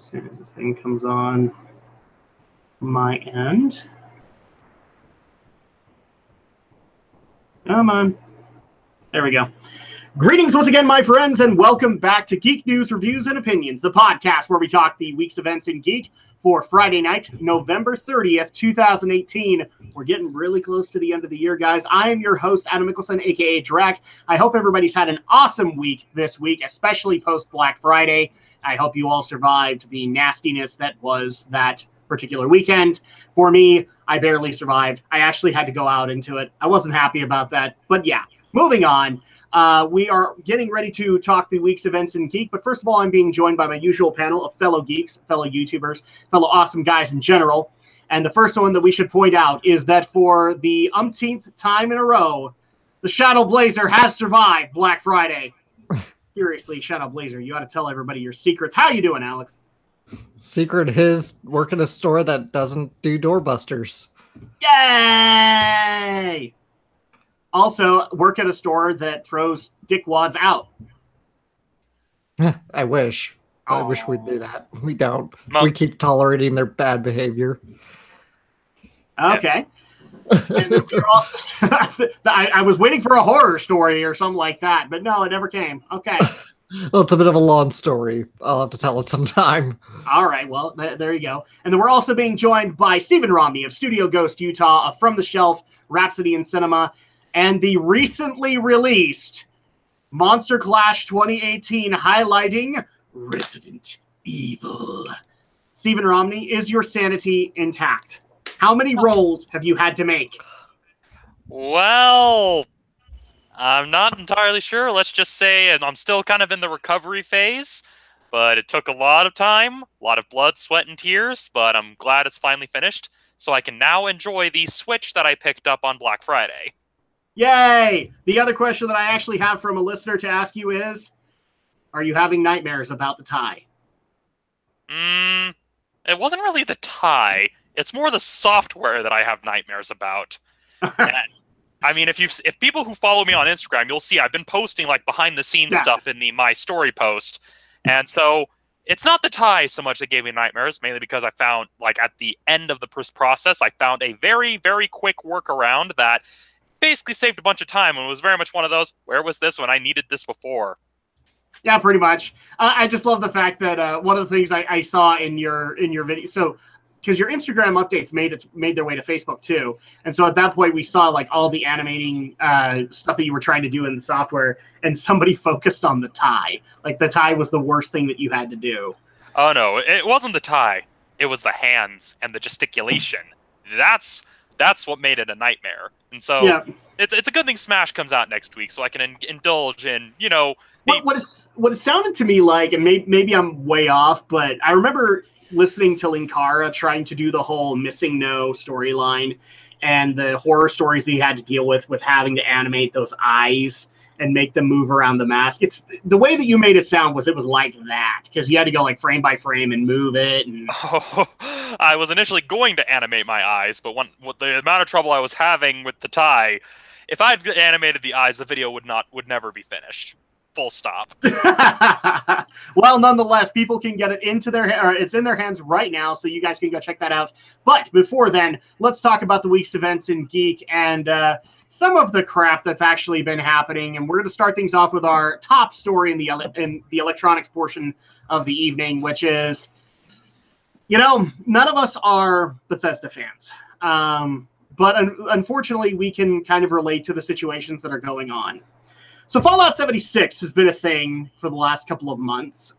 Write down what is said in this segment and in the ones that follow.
soon as this thing comes on my end. Come on. There we go. Greetings once again, my friends, and welcome back to Geek News, Reviews, and Opinions, the podcast where we talk the week's events in Geek for Friday night, November 30th, 2018. We're getting really close to the end of the year, guys. I am your host, Adam Mickelson, a.k.a. Drac. I hope everybody's had an awesome week this week, especially post-Black Friday. I hope you all survived the nastiness that was that particular weekend. For me, I barely survived. I actually had to go out into it. I wasn't happy about that. But yeah, moving on. We are getting ready to talk the week's events in Geek, but first of all, I'm being joined by my usual panel of fellow geeks, fellow YouTubers, fellow awesome guys in general. And the first one that we should point out is that for the umpteenth time in a row, the Shadow Blazer has survived Black Friday. Seriously, Shadow Blazer, you ought to tell everybody your secrets. How you doing, Alex? Secret his work in a store that doesn't do doorbusters. Yay! Also, work at a store that throws dickwads out. I wish. I wish we'd do that. We don't. We keep tolerating their bad behavior. Okay. I was waiting for a horror story or something like that, but no, it never came. Okay. Well, it's a bit of a long story. I'll have to tell it sometime. All right. Well, there you go. And then we're also being joined by Stephen Romney of Studio Ghost Utah, of From the Shelf, Rhapsody in Cinema, and the recently released Monster Clash 2018 highlighting Resident Evil. Stephen Romney, is your sanity intact? How many rolls have you had to make? Well, I'm not entirely sure. Let's just say I'm still kind of in the recovery phase, but it took a lot of time, a lot of blood, sweat, and tears, but I'm glad it's finally finished, so I can now enjoy the Switch that I picked up on Black Friday. Yay! The other question that I actually have from a listener to ask you is, are you having nightmares about the tie? It wasn't really the tie. It's more the software that I have nightmares about. And, I mean, if people who follow me on Instagram, you'll see I've been posting like behind the scenes stuff in my story post. And so it's not the tie so much that gave me nightmares, mainly because I found, like, at the end of the process, I found a very, very quick workaround that basically saved a bunch of time, and it was very much one of those, where was this when I needed this before? Yeah, pretty much. I just love the fact that one of the things I saw in your video, so because your Instagram updates made their way to Facebook too, and so at that point we saw like all the animating stuff that you were trying to do in the software, and somebody focused on the tie. Like the tie was the worst thing that you had to do. Oh no, it wasn't the tie. It was the hands and the gesticulation. That's what made it a nightmare. And so it's a good thing Smash comes out next week, so I can indulge in, you know... What it sounded to me like, and maybe I'm way off, but I remember listening to Linkara trying to do the whole Missing No storyline and the horror stories that he had to deal with having to animate those eyes and make them move around the mask. It's the way that you made it sound was like that, because you had to go like frame by frame and move it. And I was initially going to animate my eyes, but with the amount of trouble I was having with the tie, if I'd animated the eyes, the video would never be finished. Full stop. Well, nonetheless, people can get it it's in their hands right now, so you guys can go check that out. But before then, let's talk about the week's events in Geek and some of the crap that's actually been happening. And we're going to start things off with our top story in the electronics portion of the evening, which is, you know, none of us are Bethesda fans. But unfortunately, we can kind of relate to the situations that are going on. So Fallout 76 has been a thing for the last couple of months.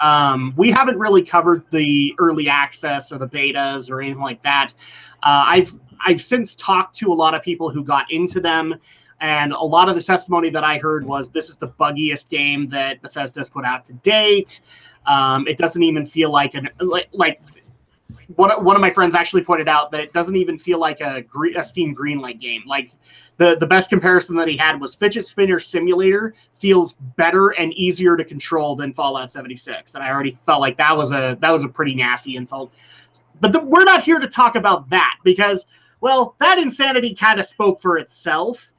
We haven't really covered the early access or the betas or anything like that. I've since talked to a lot of people who got into them, and a lot of the testimony that I heard was this is the buggiest game that Bethesda's put out to date. It doesn't even feel like one of my friends actually pointed out that it doesn't even feel like a Steam Greenlight game. Like the best comparison that he had was Fidget Spinner Simulator feels better and easier to control than Fallout 76, and I already felt like that was a pretty nasty insult. But we're not here to talk about that because, well, that insanity kind of spoke for itself.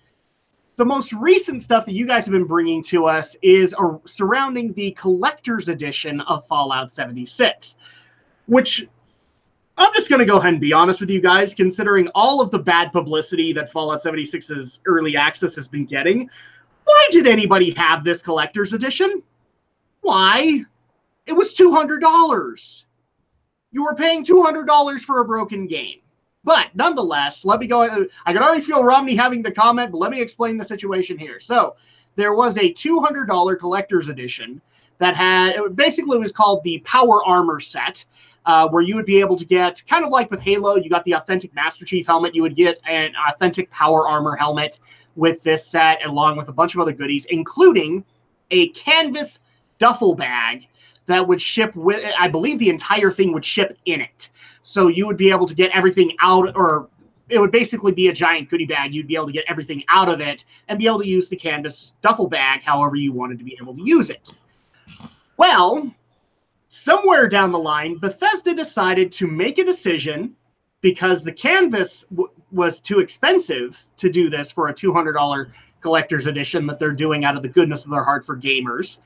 The most recent stuff that you guys have been bringing to us is surrounding the collector's edition of Fallout 76. which I'm just going to go ahead and be honest with you guys, considering all of the bad publicity that Fallout 76's early access has been getting. Why did anybody have this collector's edition? Why? It was $200. You were paying $200 for a broken game. But nonetheless, let me go. I can already feel Romney having the comment, but let me explain the situation here. So there was a $200 collector's edition that had, it basically was called the Power Armor set, where you would be able to get, kind of like with Halo, you got the authentic Master Chief helmet, you would get an authentic Power Armor helmet with this set, along with a bunch of other goodies, including a canvas duffel bag that would ship with, I believe the entire thing would ship in it. So you would be able to get everything out, or it would basically be a giant goodie bag. You'd be able to get everything out of it and be able to use the canvas duffel bag however you wanted to be able to use it. Well, somewhere down the line, Bethesda decided to make a decision, because the canvas was too expensive to do this for a $200 collector's edition that they're doing out of the goodness of their heart for gamers.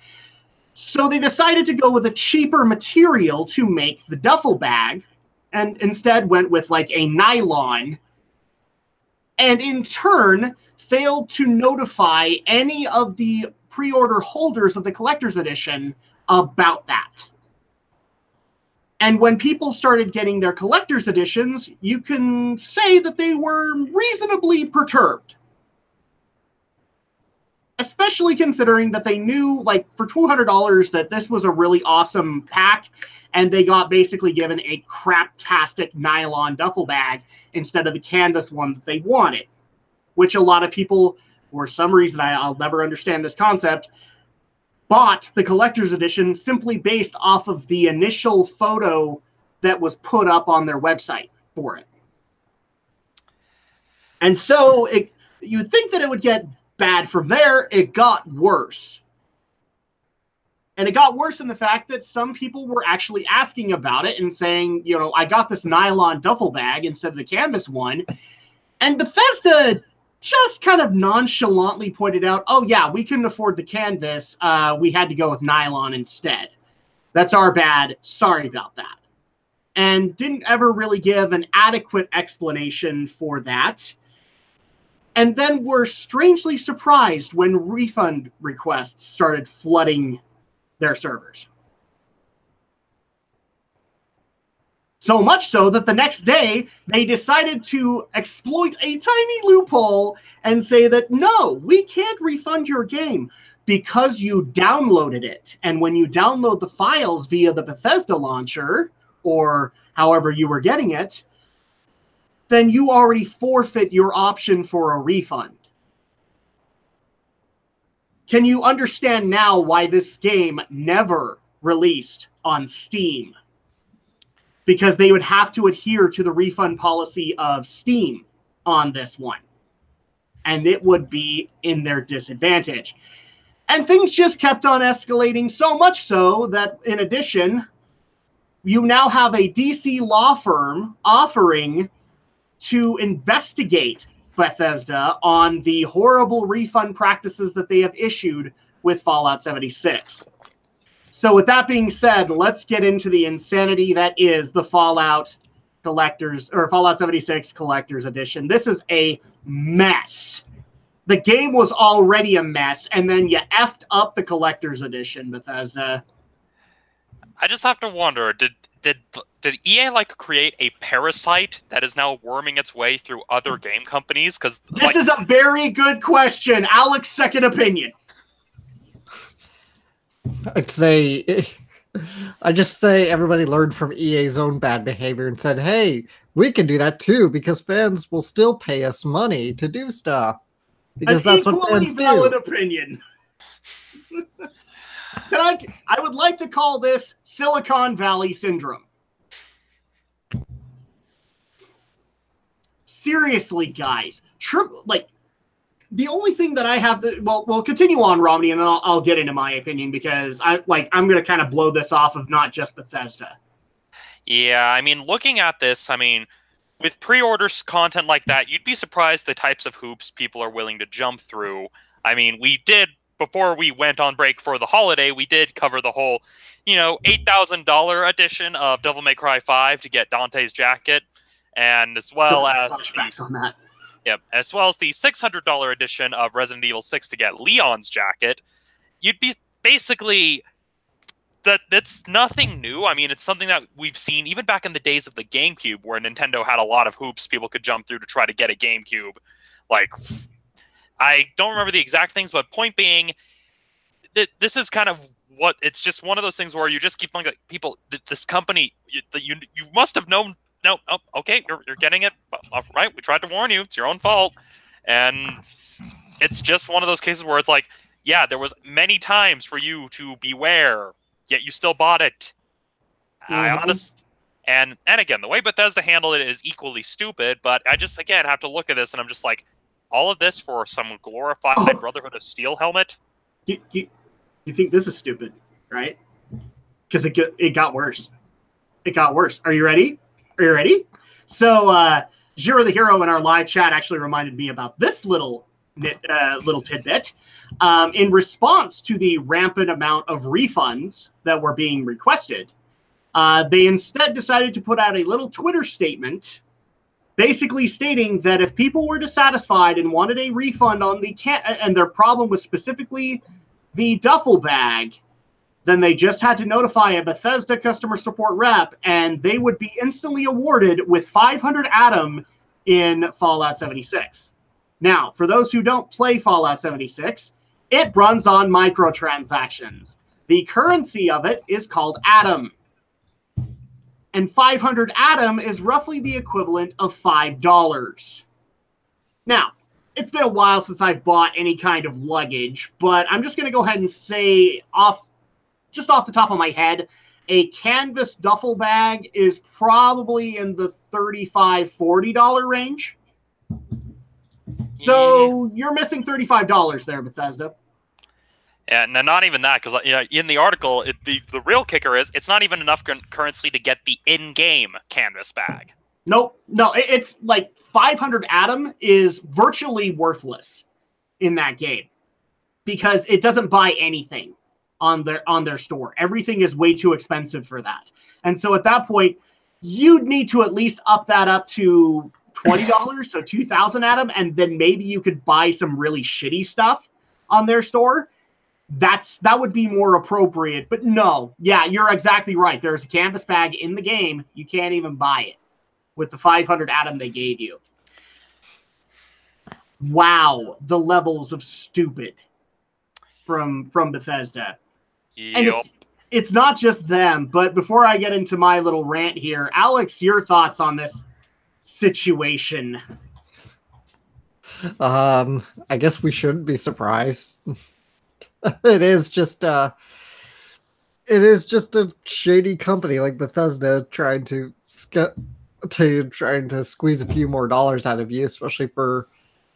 So they decided to go with a cheaper material to make the duffel bag, and instead went with like a nylon, and in turn failed to notify any of the pre-order holders of the collector's edition about that. And when people started getting their collector's editions, you can say that they were reasonably perturbed. Especially considering that they knew, like, for $200 that this was a really awesome pack, and they got basically given a craptastic nylon duffel bag instead of the canvas one that they wanted. Which a lot of people, for some reason, I'll never understand this concept, bought the collector's edition simply based off of the initial photo that was put up on their website for it. And so you'd think that it would get bad from there. It got worse. And it got worse in the fact that some people were actually asking about it and saying, you know, I got this nylon duffel bag instead of the canvas one. And Bethesda just kind of nonchalantly pointed out, oh yeah, we couldn't afford the canvas. We had to go with nylon instead. That's our bad. Sorry about that. And didn't ever really give an adequate explanation for that. And then were strangely surprised when refund requests started flooding their servers. So much so that the next day, they decided to exploit a tiny loophole and say that, no, we can't refund your game because you downloaded it. And when you download the files via the Bethesda launcher, or however you were getting it, then you already forfeit your option for a refund. Can you understand now why this game never released on Steam? Because they would have to adhere to the refund policy of Steam on this one. And it would be in their disadvantage. And things just kept on escalating, so much so that, in addition, you now have a DC law firm offering to investigate Bethesda on the horrible refund practices that they have issued with Fallout 76. So with that being said, let's get into the insanity that is the Fallout 76 Collector's Edition. This is a mess. The game was already a mess, and then you effed up the Collector's Edition, Bethesda. I just have to wonder, did EA like create a parasite that is now worming its way through other game companies? Because this is a very good question. Alex, second opinion. I just say everybody learned from EA's own bad behavior and said, hey, we can do that too, because fans will still pay us money to do stuff. Because that's what fans do. Valid opinion. I would like to call this Silicon Valley Syndrome. Seriously, guys. The only thing that I have to... Well, we'll continue on, Romney, and then I'll get into my opinion, because I'm going to kind of blow this off of not just Bethesda. Yeah, I mean, looking at this, I mean, with pre-orders content like that, you'd be surprised the types of hoops people are willing to jump through. I mean, we did before we went on break for the holiday, we did cover the whole, $8,000 edition of Devil May Cry 5 to get Dante's jacket, and as well as on that. Yep, as well as the $600 edition of Resident Evil 6 to get Leon's jacket. You'd be basically that's nothing new. I mean, it's something that we've seen even back in the days of the GameCube, where Nintendo had a lot of hoops people could jump through to try to get a GameCube. Like, I don't remember the exact things, but point being, this is kind of what it's just one of those things where you just keep looking at people. This company, you must have known. No, oh, okay, you're getting it. All right, we tried to warn you. It's your own fault. And it's just one of those cases where it's like, yeah, there was many times for you to beware, yet you still bought it. And again, the way Bethesda handled it is equally stupid, but I just, again, have to look at this and I'm just like, all of this for some glorified Brotherhood of Steel helmet? You think this is stupid, right? Because it got worse. It got worse. Are you ready? Are you ready? So, Zero the Hero in our live chat actually reminded me about this little tidbit. In response to the rampant amount of refunds that were being requested, they instead decided to put out a little Twitter statement basically stating that if people were dissatisfied and wanted a refund on the and their problem was specifically the duffel bag, then they just had to notify a Bethesda customer support rep, and they would be instantly awarded with 500 Atom in Fallout 76. Now, for those who don't play Fallout 76, it runs on microtransactions. The currency of it is called Atom. And 500 Atom is roughly the equivalent of $5. Now, it's been a while since I've bought any kind of luggage, but I'm just going to go ahead and say just off the top of my head, a canvas duffel bag is probably in the $35, $40 range. So you're missing $35 there, Bethesda. Yeah, no, not even that, because in the article, the real kicker is it's not even enough currency to get the in-game canvas bag. Nope. No, it's like 500 Atom is virtually worthless in that game because it doesn't buy anything on their store. Everything is way too expensive for that. And so at that point, you'd need to at least up that up to $20, so 2,000 Atom, and then maybe you could buy some really shitty stuff on their store. That would be more appropriate. But no, yeah, you're exactly right. There's a canvas bag in the game. You can't even buy it with the 500 Atom they gave you. Wow, the levels of stupid from Bethesda. Yep. And it's not just them, but before I get into my little rant here, Alex, your thoughts on this situation? I guess we shouldn't be surprised. It is just a shady company like Bethesda trying to squeeze a few more dollars out of you, especially for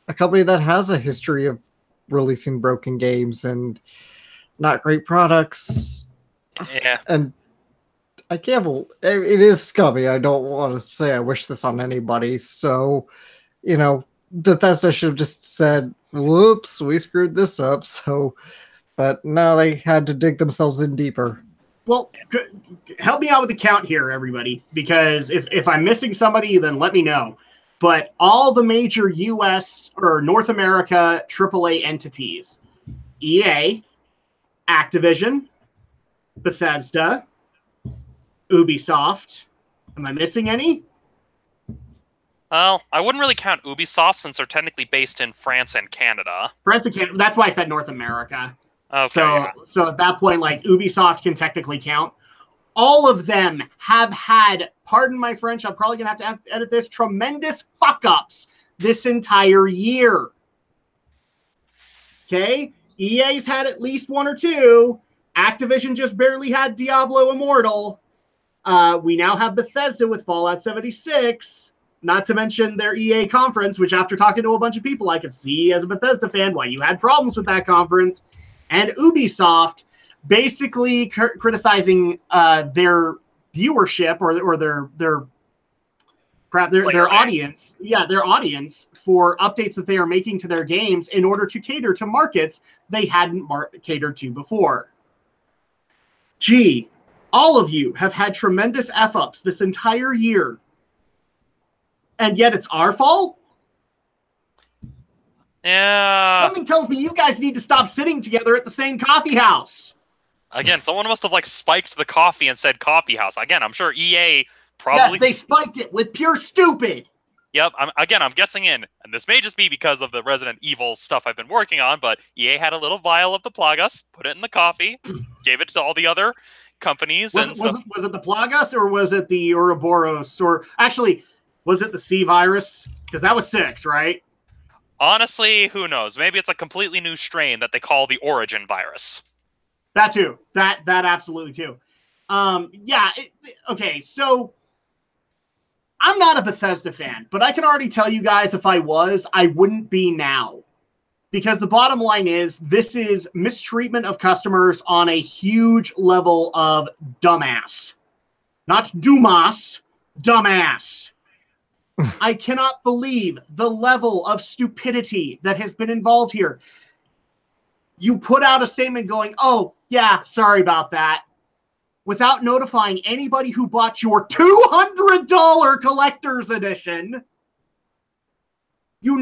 a company that has a history of releasing broken games and not great products. Yeah. And I can't believe it is scummy. I don't want to say I wish this on anybody. So, Bethesda should have just said, whoops, we screwed this up. So, but now they had to dig themselves in deeper. Well, help me out with the count here, everybody, because if I'm missing somebody, then let me know. But all the major U.S. or North America AAA entities, EA, Activision, Bethesda, Ubisoft. Am I missing any? Well, I wouldn't really count Ubisoft since they're technically based in France and Canada. France and Canada. That's why I said North America. Okay. So at that point, like, Ubisoft can technically count. All of them have had, pardon my French, I'm probably going to have to edit this, tremendous fuck-ups this entire year. Okay? EA's had at least one or two. Activision just barely had Diablo Immortal. We now have Bethesda with Fallout 76. Not to mention their EA conference, which after talking to a bunch of people, I could see as a Bethesda fan why you had problems with that conference. And Ubisoft basically criticizing their viewership or their Perhaps their audience, their audience for updates that they are making to their games in order to cater to markets they hadn't catered to before. Gee, all of you have had tremendous F-ups this entire year, and yet it's our fault? Yeah. Something tells me you guys need to stop sitting together at the same coffee house. Again, someone must have spiked the coffee and said coffee house. Again, I'm sure EA probably... Yes, they spiked it with pure stupid. Yep, I'm guessing and this may just be because of the Resident Evil stuff I've been working on, but EA had a little vial of the Plagas, put it in the coffee, gave it to all the other companies. Was it the Plagas, or was it the Ouroboros? Or actually, was it the C virus? Because that was 6, right? Honestly, who knows? Maybe it's a completely new strain that they call the Origin virus. That too. That absolutely too. Okay, so I'm not a Bethesda fan, but I can already tell you guys if I was, I wouldn't be now. Because the bottom line is, this is mistreatment of customers on a huge level of dumbass. Not Dumas, dumbass. I cannot believe the level of stupidity that has been involved here. You put out a statement going, oh, yeah, sorry about that, without notifying anybody who bought your $200 collector's edition. You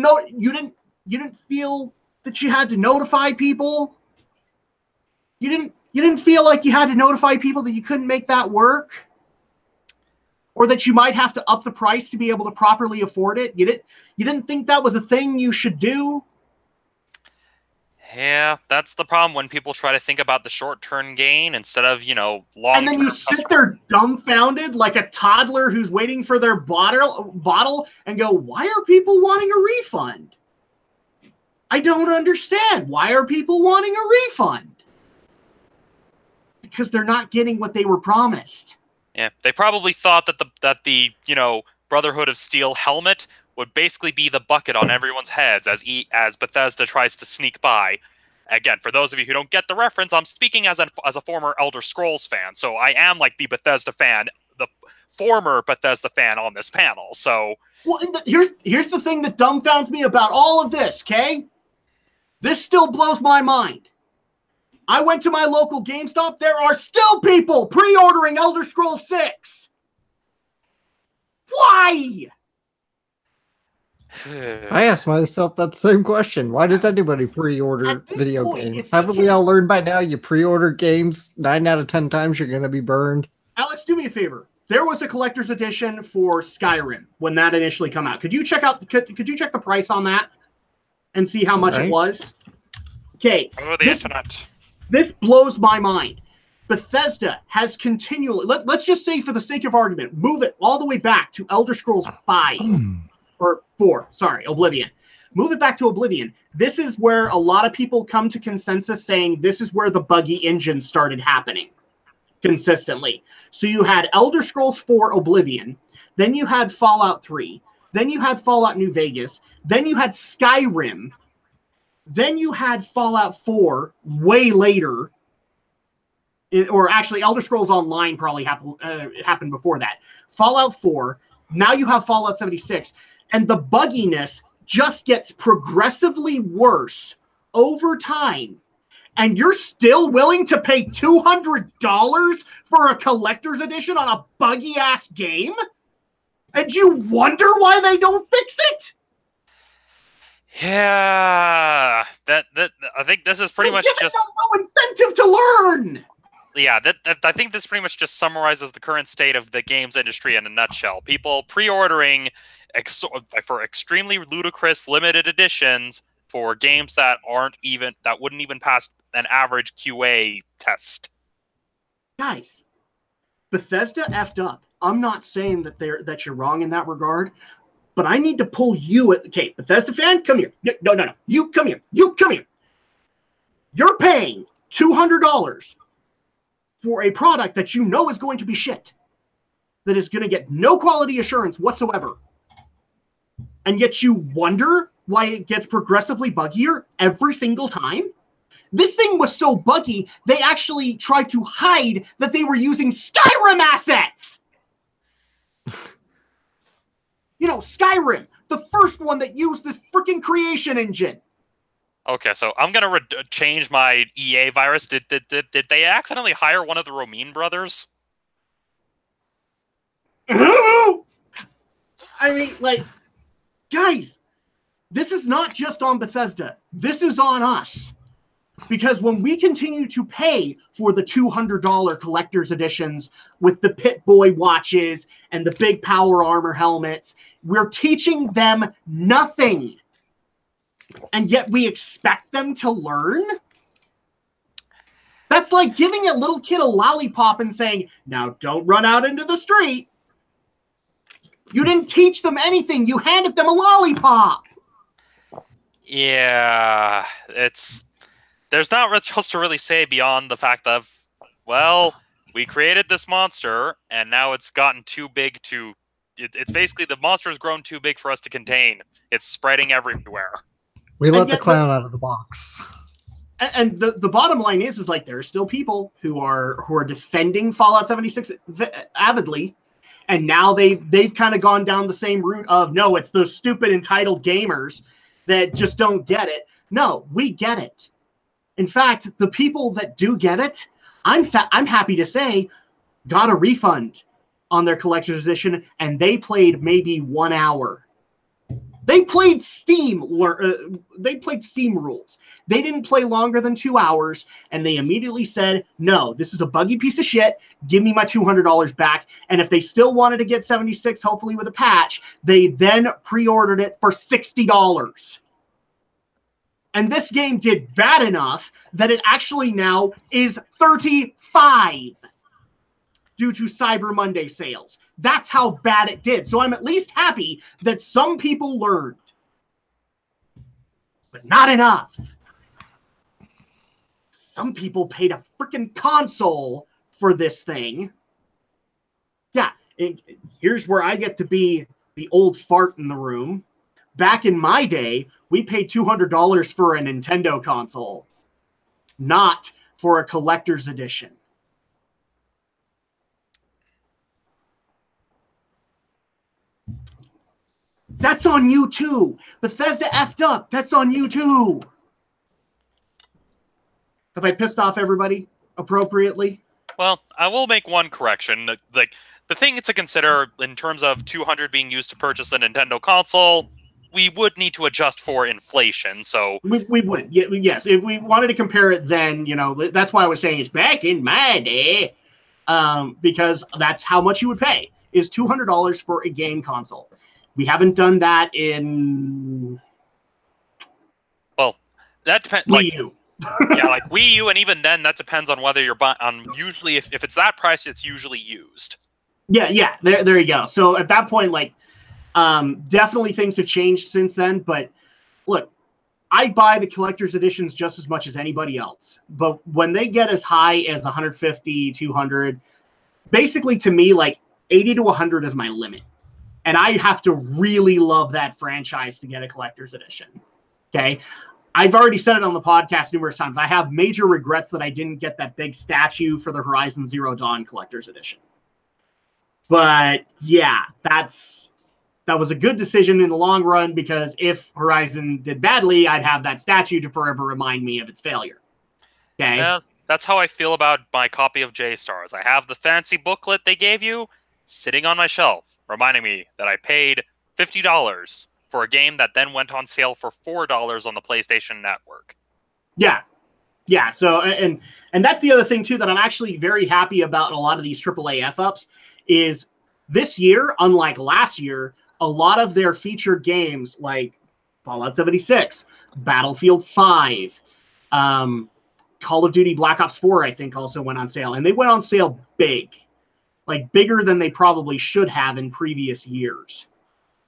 didn't feel that you had to notify people. You didn't feel like you had to notify people that you couldn't make that work, or that you might have to up the price to be able to properly afford it. You didn't think that was a thing you should do. Yeah, that's the problem when people try to think about the short-term gain instead of, long-term. And then you sit there dumbfounded like a toddler who's waiting for their bottle and go, why are people wanting a refund? I don't understand. Why are people wanting a refund? Because they're not getting what they were promised. Yeah, they probably thought that the Brotherhood of Steel helmet would basically be the bucket on everyone's heads as Bethesda tries to sneak by. Again, for those of you who don't get the reference, I'm speaking as a former Elder Scrolls fan, so I am the Bethesda fan, the former Bethesda fan on this panel. So, well, here's the thing that dumbfounds me about all of this. Okay, this still blows my mind. I went to my local GameStop. There are still people pre-ordering Elder Scrolls 6. Why? I asked myself that same question. Why does anybody pre-order video games? Haven't we all learned by now you pre-order games 9 out of 10 times you're going to be burned? Alex, do me a favor. There was a collector's edition for Skyrim when that initially came out. Could you check the price on that and see how much it was? Okay. Over the internet. This blows my mind. Bethesda has continually, let's just say for the sake of argument, move it all the way back to Elder Scrolls 5. Or 4, sorry, Oblivion. Move it back to Oblivion. This is where a lot of people come to consensus saying this is where the buggy engine started happening consistently. So you had Elder Scrolls 4 Oblivion, then you had Fallout 3, then you had Fallout New Vegas, then you had Skyrim, then you had Fallout 4 way later, or actually Elder Scrolls Online probably happened before that. Fallout 4, now you have Fallout 76. And the bugginess just gets progressively worse over time. And you're still willing to pay $200 for a collector's edition on a buggy-ass game? And you wonder why they don't fix it? Yeah, I think this is pretty much just no incentive to learn. Yeah, I think this pretty much just summarizes the current state of the games industry in a nutshell. People pre-ordering for extremely ludicrous limited editions for games that wouldn't even pass an average QA test. Guys, Bethesda effed up. I'm not saying that you're wrong in that regard, but I need to pull you. Okay, Bethesda fan, come here. No. You come here. You're paying $200 for a product that you know is going to be shit, that is going to get no quality assurance whatsoever. And yet you wonder why it gets progressively buggier every single time? This thing was so buggy, they actually tried to hide that they were using Skyrim assets! Skyrim, the first one that used this freaking creation engine. Okay, so I'm gonna change my EA virus. Did they accidentally hire one of the Romine brothers? I mean, guys, this is not just on Bethesda. This is on us. Because when we continue to pay for the $200 collector's editions with the Pit-Boy watches and the big power armor helmets, we're teaching them nothing. And yet we expect them to learn? That's like giving a little kid a lollipop and saying, now don't run out into the street. You didn't teach them anything. You handed them a lollipop. Yeah, there's not much else to really say beyond the fact of, well, we created this monster, and now it's gotten too big to... It's basically the monster has grown too big for us to contain. It's spreading everywhere. We let the clown out of the box. And the bottom line is like there are still people who are defending Fallout 76 avidly, and now they've kind of gone down the same route of, no, it's those stupid entitled gamers that just don't get it. No, we get it. In fact, the people that do get it, I'm happy to say, got a refund on their collector's edition, and they played maybe 1 hour. They played Steam rules. They didn't play longer than 2 hours, and they immediately said, no, this is a buggy piece of shit. Give me my $200 back. And if they still wanted to get 76, hopefully with a patch, they then pre-ordered it for $60. And this game did bad enough that it actually now is $35 due to Cyber Monday sales. That's how bad it did. So I'm at least happy that some people learned. But not enough. Some people paid a freaking console for this thing. Yeah, here's where I get to be the old fart in the room. Back in my day, we paid $200 for a Nintendo console, not for a collector's edition. That's on you too. Bethesda effed up. That's on you too. Have I pissed off everybody appropriately? Well, I will make one correction. Like, the thing to consider in terms of $200 being used to purchase a Nintendo console, we would need to adjust for inflation. So we would, yes. If we wanted to compare it, then that's why I was saying it's back in my day, because that's how much you would pay is $200 for a game console. We haven't done that in. Well, that depends. Wii U. Yeah, like Wii U, and even then, that depends on whether you're buying. Usually, if it's that price, it's usually used. Yeah. There you go. So at that point, definitely things have changed since then. But look, I buy the collector's editions just as much as anybody else. But when they get as high as 150, 200, basically to me, 80 to 100 is my limit. And I have to really love that franchise to get a collector's edition. Okay. I've already said it on the podcast numerous times. I have major regrets that I didn't get that big statue for the Horizon Zero Dawn collector's edition. But yeah, that was a good decision in the long run, because if Horizon did badly, I'd have that statue to forever remind me of its failure. Okay. Yeah, that's how I feel about my copy of J-Stars. I have the fancy booklet they gave you sitting on my shelf, reminding me that I paid $50 for a game that then went on sale for $4 on the PlayStation Network. Yeah. So, and that's the other thing too that I'm actually very happy about in a lot of these AAA F-ups is this year, unlike last year, a lot of their featured games like Fallout 76, Battlefield 5, Call of Duty Black Ops 4, I think also went on sale, and they went on sale big. Bigger than they probably should have in previous years.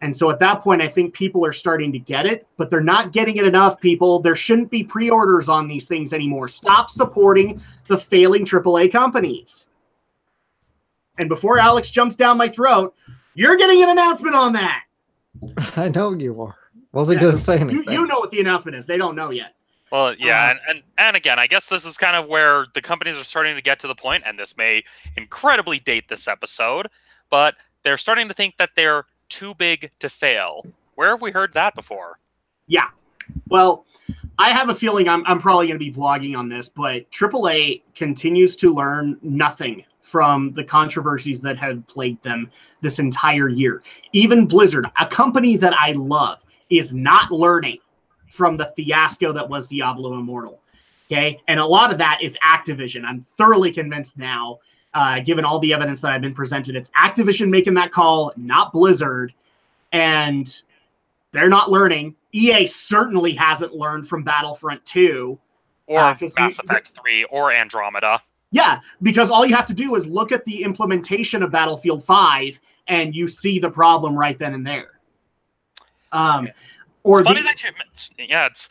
And so at that point, I think people are starting to get it, but they're not getting it enough, people. There shouldn't be pre-orders on these things anymore. Stop supporting the failing AAA companies. And before Alex jumps down my throat, you're getting an announcement on that. I know you are. Wasn't going to say anything. You know what the announcement is. They don't know yet. Well, yeah, and again, I guess this is kind of where the companies are starting to get to the point, and this may incredibly date this episode, but they're starting to think that they're too big to fail. Where have we heard that before? Yeah. Well, I have a feeling I'm probably going to be vlogging on this, but AAA continues to learn nothing from the controversies that have plagued them this entire year. Even Blizzard, a company that I love, is not learning from the fiasco that was Diablo Immortal. Okay? And a lot of that is Activision. I'm thoroughly convinced now, given all the evidence that I've been presented, it's Activision making that call, not Blizzard. And they're not learning. EA certainly hasn't learned from Battlefront 2. Or Mass Effect 3 or Andromeda. Yeah, because all you have to do is look at the implementation of Battlefield 5 and you see the problem right then and there. It's funny that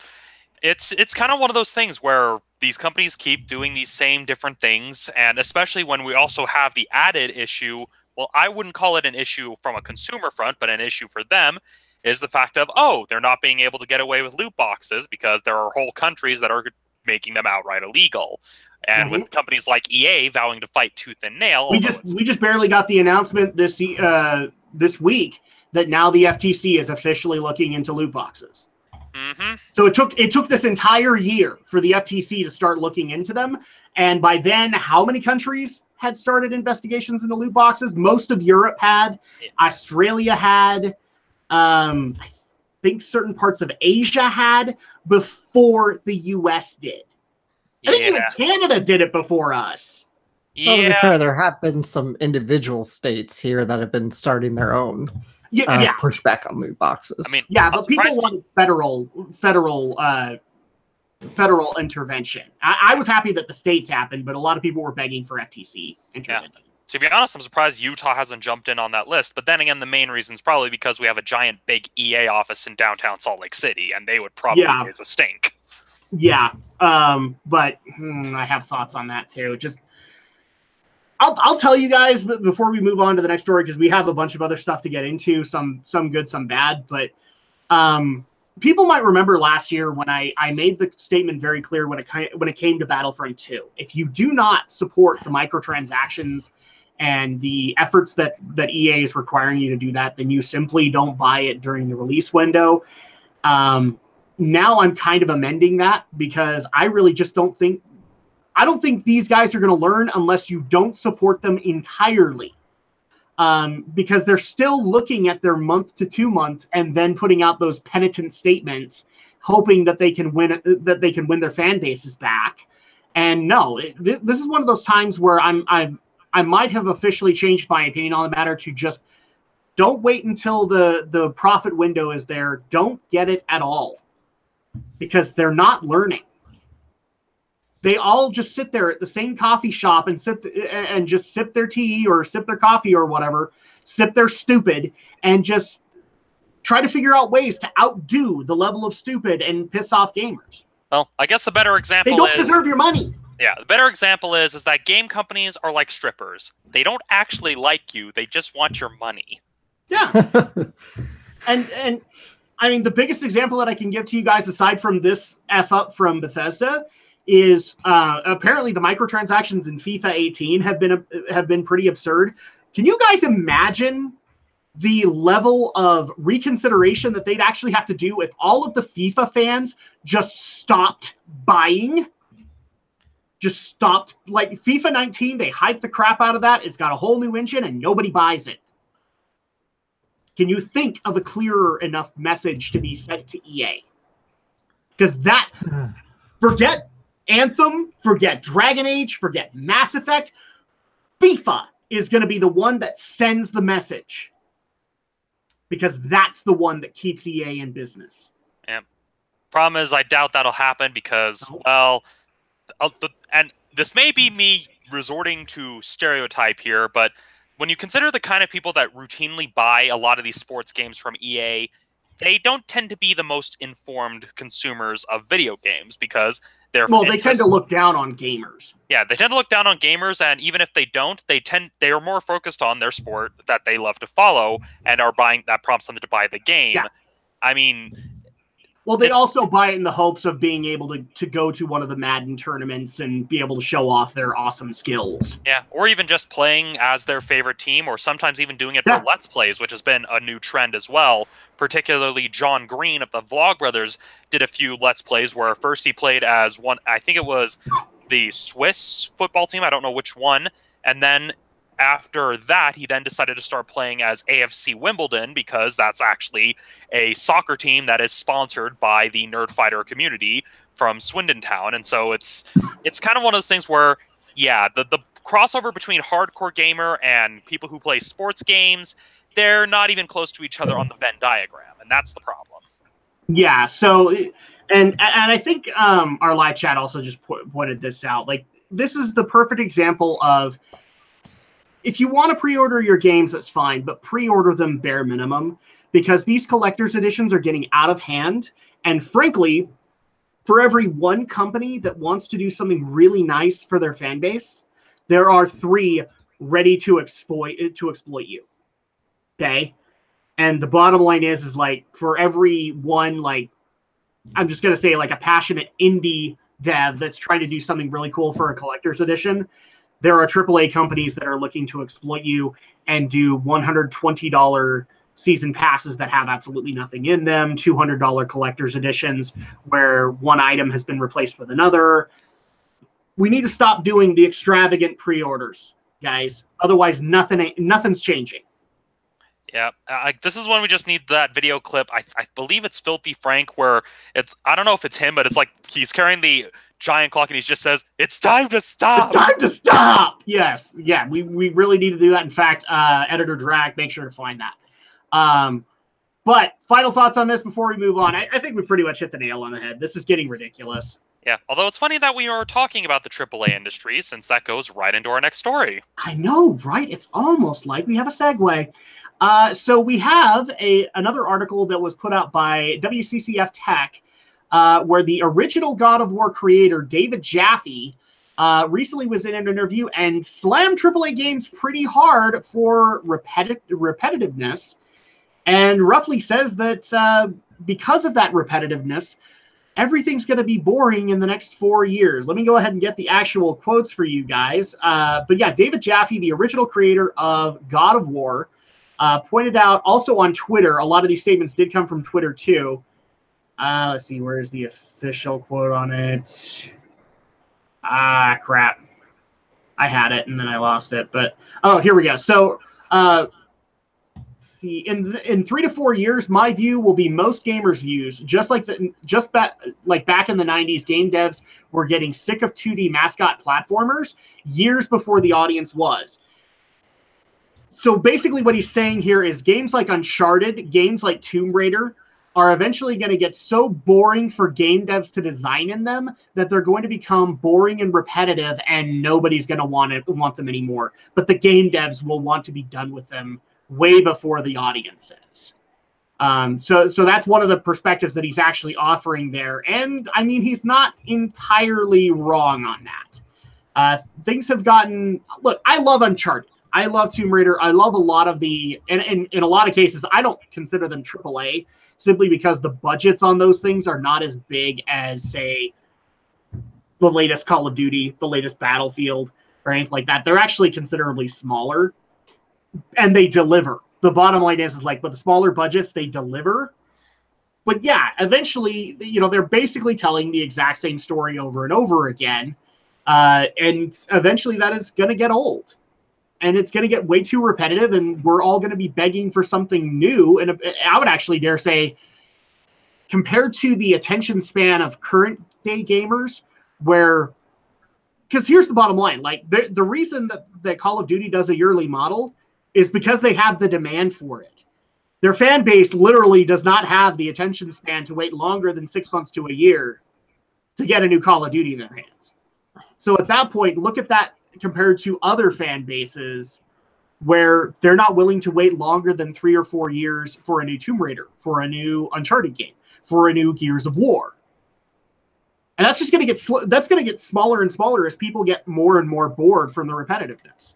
it's kind of one of those things where these companies keep doing these same different things, and especially when we also have the added issue, well, I wouldn't call it an issue from a consumer front, but an issue for them is the fact of, oh, they're not being able to get away with loot boxes because there are whole countries that are making them outright illegal. And with companies like EA vowing to fight tooth and nail, we just barely got the announcement this week that now the FTC is officially looking into loot boxes. So it took this entire year for the FTC to start looking into them, and by then, how many countries had started investigations into loot boxes? Most of Europe had, Australia had, I think certain parts of Asia had, before the US did. I think even Canada did it before us. Well, to be fair, there have been some individual states here that have been starting their own pushback on loot boxes. I mean, but people wanted federal intervention. I was happy that the states happened, but a lot of people were begging for FTC intervention. To be honest, I'm surprised Utah hasn't jumped in on that list. But then again, the main reason is probably because we have a giant big EA office in downtown Salt Lake City, and they would probably raise a stink. Yeah, but I have thoughts on that too. I'll tell you guys before we move on to the next story, because we have a bunch of other stuff to get into, some good, some bad. But people might remember last year when I made the statement very clear when it came to Battlefront 2. If you do not support the microtransactions and the efforts that EA is requiring you to do that, then you simply don't buy it during the release window. Now I'm kind of amending that, because I really just don't think these guys are going to learn unless you don't support them entirely. Because they're still looking at their month to 2 month and then putting out those penitent statements, hoping that they can win their fan bases back. And no, this is one of those times where I might have officially changed my opinion on the matter to just don't wait until the profit window is there. Don't get it at all, because they're not learning. They all just sit there at the same coffee shop and just sip their tea or sip their coffee or whatever, sip their stupid, and just try to figure out ways to outdo the level of stupid and piss off gamers. Well, I guess the better example is... They don't deserve your money. Yeah, the better example is that game companies are like strippers. They don't actually like you. They just want your money. Yeah. and I mean, the biggest example that I can give to you guys, aside from this F up from Bethesda, is apparently the microtransactions in FIFA 18 have been pretty absurd. Can you guys imagine the level of reconsideration that they'd actually have to do if all of the FIFA fans just stopped buying? Just stopped. Like FIFA 19, they hyped the crap out of that. It's got a whole new engine and nobody buys it. Can you think of a clearer enough message to be sent to EA? Because forget Anthem, forget Dragon Age, forget Mass Effect. FIFA is going to be the one that sends the message, because that's the one that keeps EA in business. Yeah. Problem is, I doubt that'll happen because, well, and this may be me resorting to stereotype here, but when you consider the kind of people that routinely buy a lot of these sports games from EA, they don't tend to be the most informed consumers of video games, because they tend to look down on gamers. Yeah, they tend to look down on gamers, and even if they don't, they are more focused on their sport that they love to follow and are buying. That prompts them to buy the game. Yeah. I mean, Well, they also buy it in the hopes of being able to go to one of the Madden tournaments and be able to show off their awesome skills. Yeah, or even just playing as their favorite team, or sometimes even doing it for Let's Plays, which has been a new trend as well. Particularly John Green of the Vlogbrothers did a few Let's Plays where first he played as one, I think it was the Swiss football team, I don't know which one, and then after that, he then decided to start playing as AFC Wimbledon because that's actually a soccer team that is sponsored by the Nerdfighter community from Swindon Town. And so it's kind of one of those things where, yeah, the crossover between hardcore gamer and people who play sports games, they're not even close to each other on the Venn diagram, and that's the problem. Yeah, so, and I think our live chat also just pointed this out. Like, this is the perfect example of, if you want to pre-order your games, that's fine, but pre-order them bare minimum, because these collector's editions are getting out of hand. And frankly, for every one company that wants to do something really nice for their fan base, there are 3 ready to exploit you. Okay? And the bottom line is like, for every one, like, I'm just going to say, like, a passionate indie dev that's trying to do something really cool for a collector's edition, there are AAA companies that are looking to exploit you and do $120 season passes that have absolutely nothing in them, $200 collector's editions where one item has been replaced with another. We need to stop doing the extravagant pre-orders, guys. Otherwise, nothing's changing. Yeah, this is when we just need that video clip. I believe it's Filthy Frank, where it's, I don't know if it's him, but it's like he's carrying the giant clock and he just says, "It's time to stop." It's time to stop. Yes. Yeah, we really need to do that. In fact, Editor Drag, make sure to find that. But final thoughts on this before we move on. I think we pretty much hit the nail on the head. This is getting ridiculous. Yeah, although it's funny that we are talking about the AAA industry, since that goes right into our next story. I know, right? It's almost like we have a segue. So we have another article that was put out by WCCF Tech, where the original God of War creator, David Jaffe, recently was in an interview and slammed AAA games pretty hard for repetitiveness, and roughly says that because of that repetitiveness, everything's going to be boring in the next 4 years. Let me go ahead and get the actual quotes for you guys. But yeah, David Jaffe, the original creator of God of War, pointed out also on Twitter, a lot of these statements did come from Twitter too. Let's see, where's the official quote on it? Crap. I had it and then I lost it, but oh, here we go. So, see, in 3 to 4 years, my view will be most gamers' views. Back in the 90s, game devs were getting sick of 2D mascot platformers years before the audience was. So basically what he's saying here is games like Uncharted, games like Tomb Raider are eventually going to get so boring for game devs to design in them that they're going to become boring and repetitive, and nobody's going to want them anymore. But the game devs will want to be done with them way before the audience is. So that's one of the perspectives that he's actually offering there. And I mean, he's not entirely wrong on that. Things have gotten, look, I love Uncharted. I love Tomb Raider. I love a lot of and in a lot of cases, I don't consider them AAA simply because the budgets on those things are not as big as, say, the latest Call of Duty, the latest Battlefield, or anything like that. They're actually considerably smaller, and they deliver. The bottom line is like, with the smaller budgets, they deliver. But yeah, eventually, they're basically telling the exact same story over and over again, and eventually that is going to get old. And it's going to get way too repetitive, and we're all going to be begging for something new. And I would actually dare say, compared to the attention span of current day gamers, because here's the bottom line, like the reason that Call of Duty does a yearly model is because they have the demand for it. Their fan base literally does not have the attention span to wait longer than 6 months to a year to get a new Call of Duty in their hands. So at that point, look at that compared to other fan bases where they're not willing to wait longer than 3 or 4 years for a new Tomb Raider, for a new Uncharted game, for a new Gears of War. And that's just going to get smaller and smaller as people get more and more bored from the repetitiveness.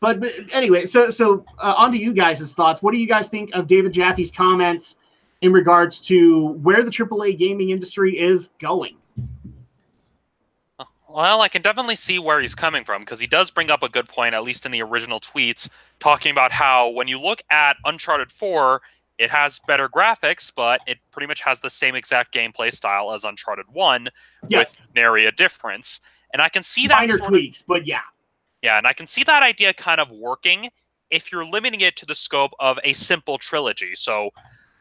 But anyway, so on to you guys' thoughts. What do you guys think of David Jaffe's comments? in regards to where the AAA gaming industry is going. Well, I can definitely see where he's coming from, because he does bring up a good point, at least in the original tweets, talking about how when you look at Uncharted 4, it has better graphics, but it pretty much has the same exact gameplay style as Uncharted 1, with nary a difference. And I can see that minor tweaks, but yeah. Yeah, and I can see that idea kind of working if you're limiting it to the scope of a simple trilogy. So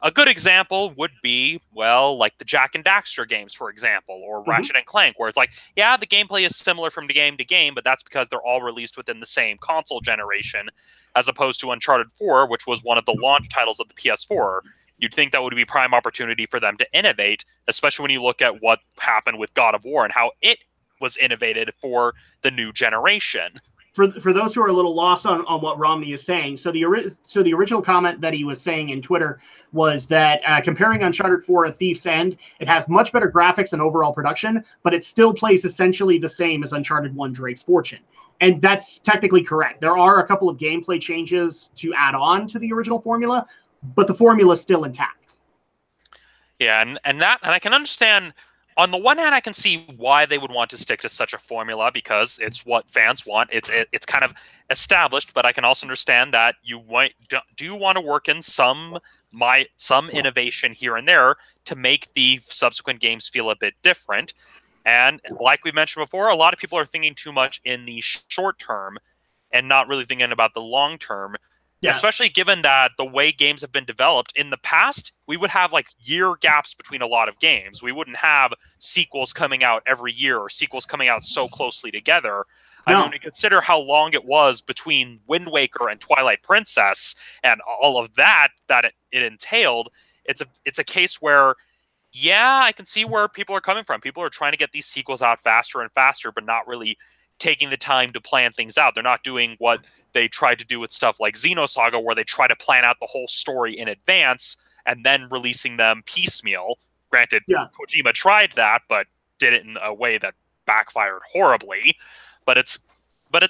a good example would be, well, like the Jak and Daxter games, for example, or Ratchet and Clank, where it's like, yeah, the gameplay is similar from game to game, but that's because they're all released within the same console generation, as opposed to Uncharted 4, which was one of the launch titles of the PS4. You'd think that would be prime opportunity for them to innovate, especially when you look at what happened with God of War and how it was innovated for the new generation. For those who are a little lost on what Romney is saying, so the original comment that he was saying in Twitter was that comparing Uncharted 4 A Thief's End, it has much better graphics and overall production, but it still plays essentially the same as Uncharted 1 Drake's Fortune. And that's technically correct. There are a couple of gameplay changes to add on to the original formula, but the formula is still intact. Yeah, and I can understand. On the one hand, I can see why they would want to stick to such a formula, because it's what fans want. It's kind of established, but I can also understand that you do want to work in some innovation here and there to make the subsequent games feel a bit different. And like we mentioned before, a lot of people are thinking too much in the short term and not really thinking about the long term. Yeah. Especially given that the way games have been developed in the past, we would have like year gaps between a lot of games. We wouldn't have sequels coming out every year or sequels coming out so closely together. No. I mean, when you consider how long it was between Wind Waker and Twilight Princess and all of that it entailed, it's a case where, yeah, I can see where people are coming from. People are trying to get these sequels out faster and faster, but not really taking the time to plan things out. They're not doing what they tried to do with stuff like Xenosaga, where they try to plan out the whole story in advance and then releasing them piecemeal. Granted, Kojima tried that, but did it in a way that backfired horribly. But it's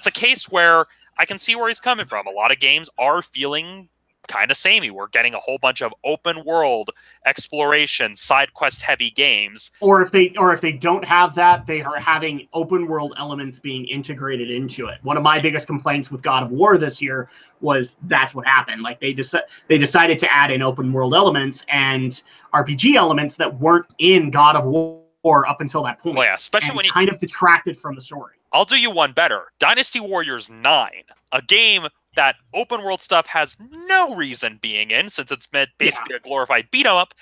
a case where I can see where he's coming from. A lot of games are feeling kind of samey. We're getting a whole bunch of open world exploration, side quest heavy games. Or if they don't have that, they are having open world elements being integrated into it. One of my biggest complaints with God of War this year was that's what happened. Like they decided to add in open world elements and RPG elements that weren't in God of War up until that point. Well, yeah, especially when you kind of detracted from the story. I'll do you one better. Dynasty Warriors 9, a game that open world stuff has no reason being in, since it's meant basically a glorified beat 'em up.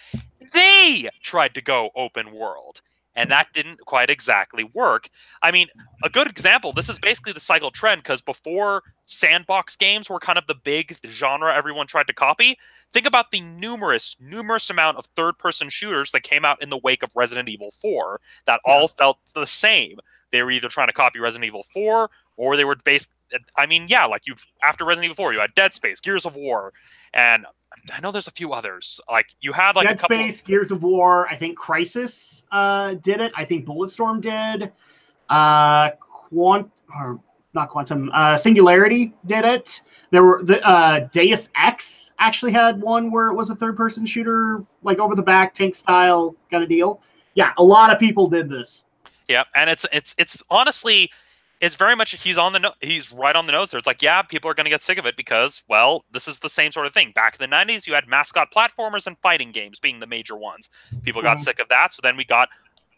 They tried to go open world, and that didn't quite exactly work. I mean, a good example, this is basically the cycle trend, because before sandbox games were kind of the big genre everyone tried to copy, think about the numerous amount of third-person shooters that came out in the wake of Resident Evil 4 that all felt the same. They were either trying to copy Resident Evil 4, or they were based. I mean, yeah, like after Resident Evil 4, you had Dead Space, Gears of War, and I know there's a few others. Like you had like Dead Space, Gears of War. I think Crysis did it. I think Bulletstorm did. Singularity did it. There were the Deus Ex actually had one where it was a third-person shooter, like over the back tank style kind of deal. Yeah, a lot of people did this. Yeah, and it's honestly, it's very much he's right on the nose there. It's like, yeah, people are going to get sick of it because, well, this is the same sort of thing. Back in the 90s, you had mascot platformers and fighting games being the major ones. People got sick of that, so then we got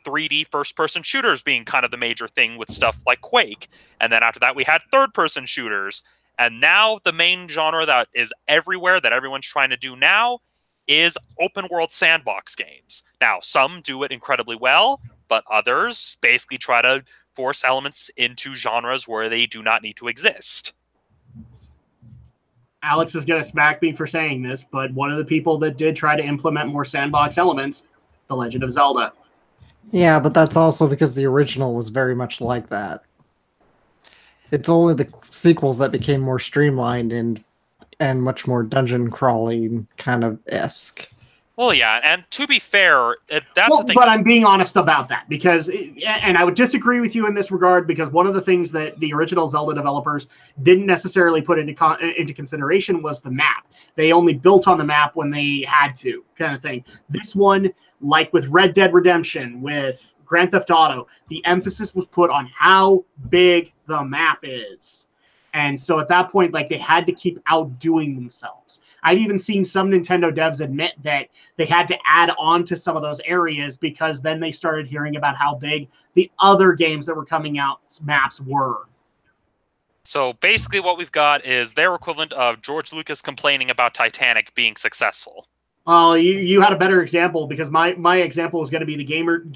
3D first-person shooters being kind of the major thing with stuff like Quake. And then after that, we had third-person shooters. And now the main genre that is everywhere, that everyone's trying to do now, is open-world sandbox games. Now, some do it incredibly well, but others basically try to force elements into genres where they do not need to exist. Alex is going to smack me for saying this, but one of the people that did try to implement more sandbox elements, The Legend of Zelda. Yeah, but that's also because the original was very much like that. It's only the sequels that became more streamlined and much more dungeon crawling kind of esque. Well, yeah, and to be fair, that's the thing. But I'm being honest about that because, and I would disagree with you in this regard because one of the things that the original Zelda developers didn't necessarily put into consideration was the map. They only built on the map when they had to, kind of thing. This one, like with Red Dead Redemption, with Grand Theft Auto, the emphasis was put on how big the map is. And so at that point, like, they had to keep outdoing themselves. I've even seen some Nintendo devs admit that they had to add on to some of those areas because then they started hearing about how big the other games that were coming out maps were. So basically what we've got is their equivalent of George Lucas complaining about Titanic being successful. Well, you had a better example because my example was going to be the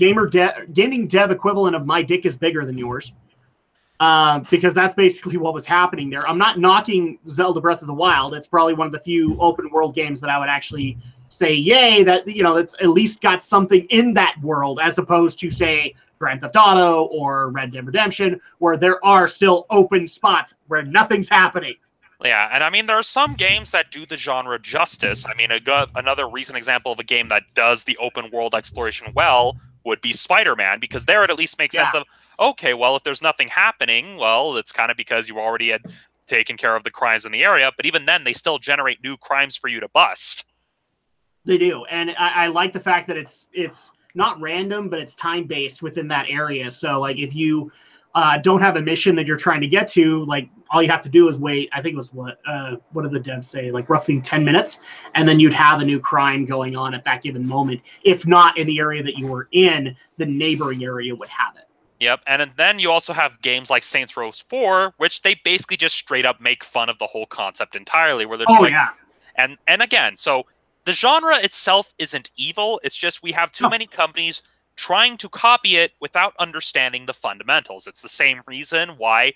gaming dev equivalent of my dick is bigger than yours. Because that's basically what was happening there. I'm not knocking Zelda Breath of the Wild. It's probably one of the few open world games that I would actually say, yay, that, you know, it's at least got something in that world, as opposed to, say, Grand Theft Auto or Red Dead Redemption, where there are still open spots where nothing's happening. Yeah, and I mean, there are some games that do the genre justice. I mean, another recent example of a game that does the open world exploration well would be Spider-Man, because there it at least makes sense of, okay, well, if there's nothing happening, well, it's kind of because you already had taken care of the crimes in the area, but even then, they still generate new crimes for you to bust. They do, and I like the fact that it's not random, but it's time-based within that area. So, like, if you don't have a mission that you're trying to get to, like, all you have to do is wait, I think it was what did the devs say, like roughly 10 minutes, and then you'd have a new crime going on at that given moment. If not in the area that you were in, the neighboring area would have it. Yep, and then you also have games like Saints Row 4, which they basically just straight up make fun of the whole concept entirely, where they're just and again, so the genre itself isn't evil, it's just we have too many companies trying to copy it without understanding the fundamentals. It's the same reason why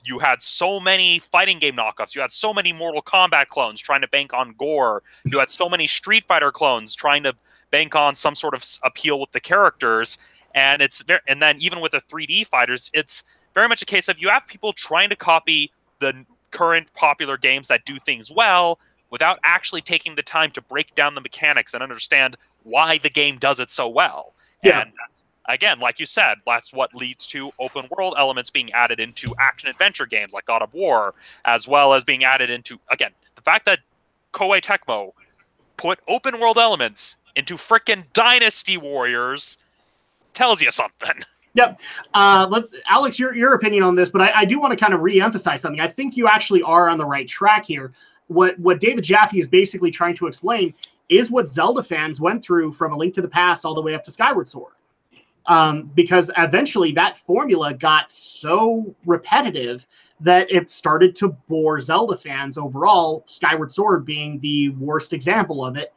you had so many fighting game knockoffs. You had so many Mortal Kombat clones trying to bank on gore. You had so many Street Fighter clones trying to bank on some sort of appeal with the characters. And and then even with the 3D fighters, it's very much a case of you have people trying to copy the current popular games that do things well without actually taking the time to break down the mechanics and understand why the game does it so well. Yeah. And that's, again, like you said, that's what leads to open world elements being added into action-adventure games like God of War, as well as being added into, again, the fact that Koei Tecmo put open world elements into frickin' Dynasty Warriors tells you something. Yep. Alex, your opinion on this, but I do want to kind of re-emphasize something. I think you actually are on the right track here. What David Jaffe is basically trying to explain is what Zelda fans went through from A Link to the Past all the way up to Skyward Sword. Because eventually that formula got so repetitive that it started to bore Zelda fans overall, Skyward Sword being the worst example of it.